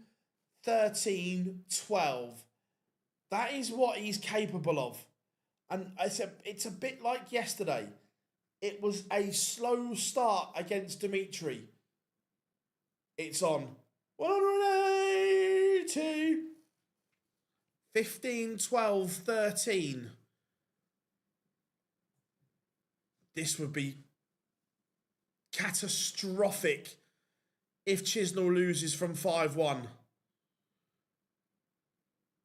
13, 12. That is what he's capable of. And it's a bit like yesterday. It was a slow start against Dimitri. It's on 180. 15, 12, 13. This would be catastrophic if Chisnell loses from 5-1.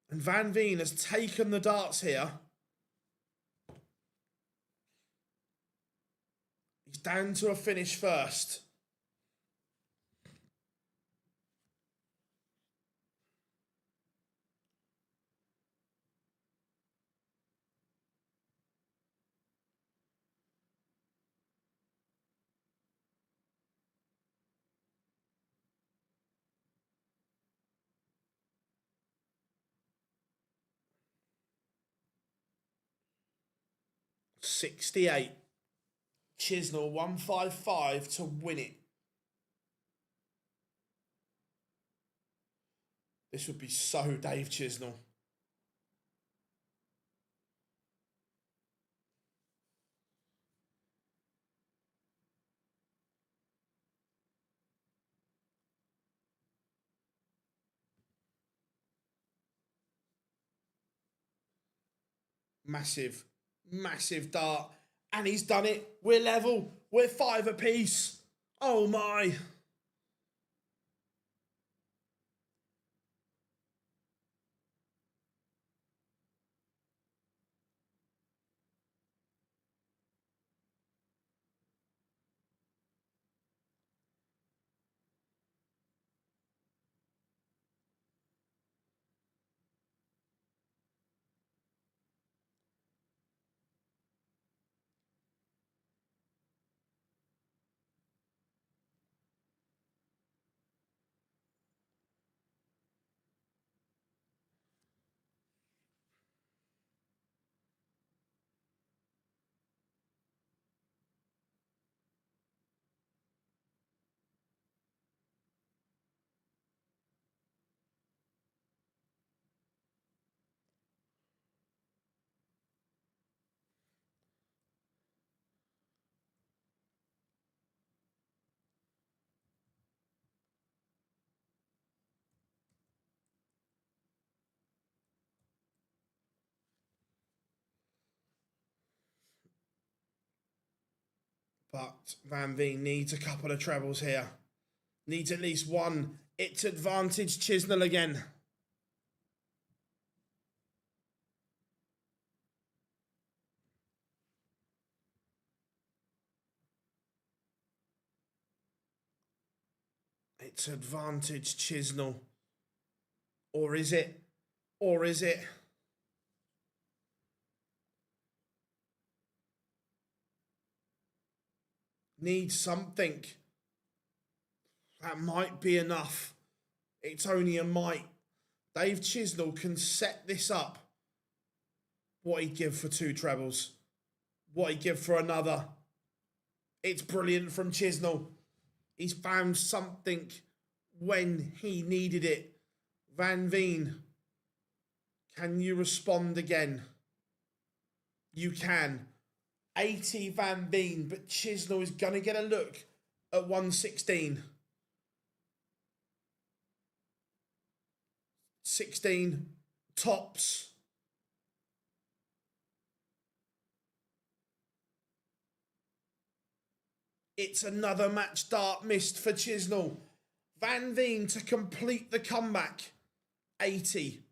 And Van Veen has taken the darts here. He's down to a finish first. $68. Chisnell 155 to win it. This would be so Dave Chisnell. Massive Massive dart. And he's done it. We're level. We're 5 apiece. Oh my. But Van Veen needs a couple of trebles here. Needs at least one. It's advantage Chisnell again. It's advantage Chisnell. Or is it? Or is it? Needs something. That might be enough. It's only a might. Dave Chisnell can set this up. What he'd give for 2 trebles. What he'd give for another. It's brilliant from Chisnell. He's found something when he needed it. Van Veen, can you respond again? You can. 80 Van Veen, but Chisnell is going to get a look at 116. 16 tops. It's another match dart missed for Chisnell. Van Veen to complete the comeback. 80.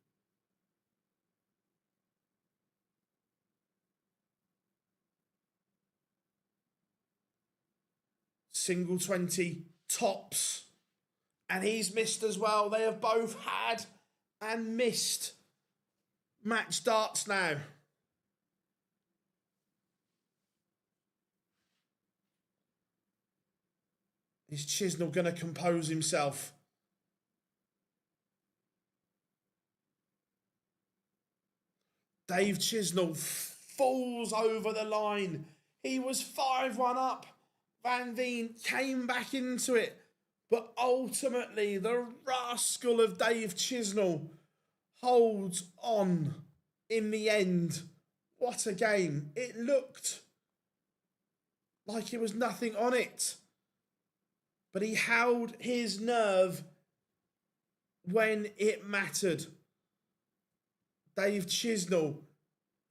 Single 20 tops. And he's missed as well. They have both had and missed match darts now. Is Chisnell going to compose himself? Dave Chisnell falls over the line. He was 5-1 up. Van Veen came back into it. But ultimately, the rascal of Dave Chisnell holds on in the end. What a game. It looked like it was nothing on it. But he held his nerve when it mattered. Dave Chisnell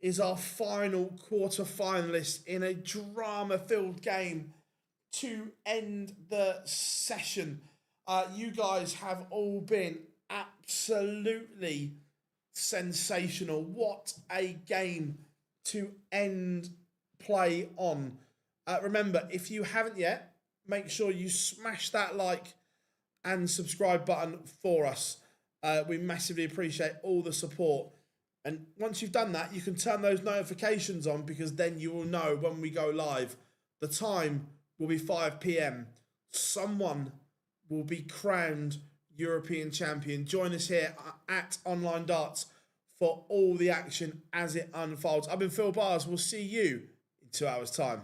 is our final quarter-finalist in a drama-filled game to end the session. You guys have all been absolutely sensational. What a game to end play on. Remember, if you haven't yet, make sure you smash that like and subscribe button for us. We massively appreciate all the support. And once you've done that, you can turn those notifications on because then you will know when we go live. The time will be 5 p.m. Someone will be crowned European champion. Join us here at Online Darts for all the action as it unfolds. I've been Phil Bars. We'll see you in 2 hours' time.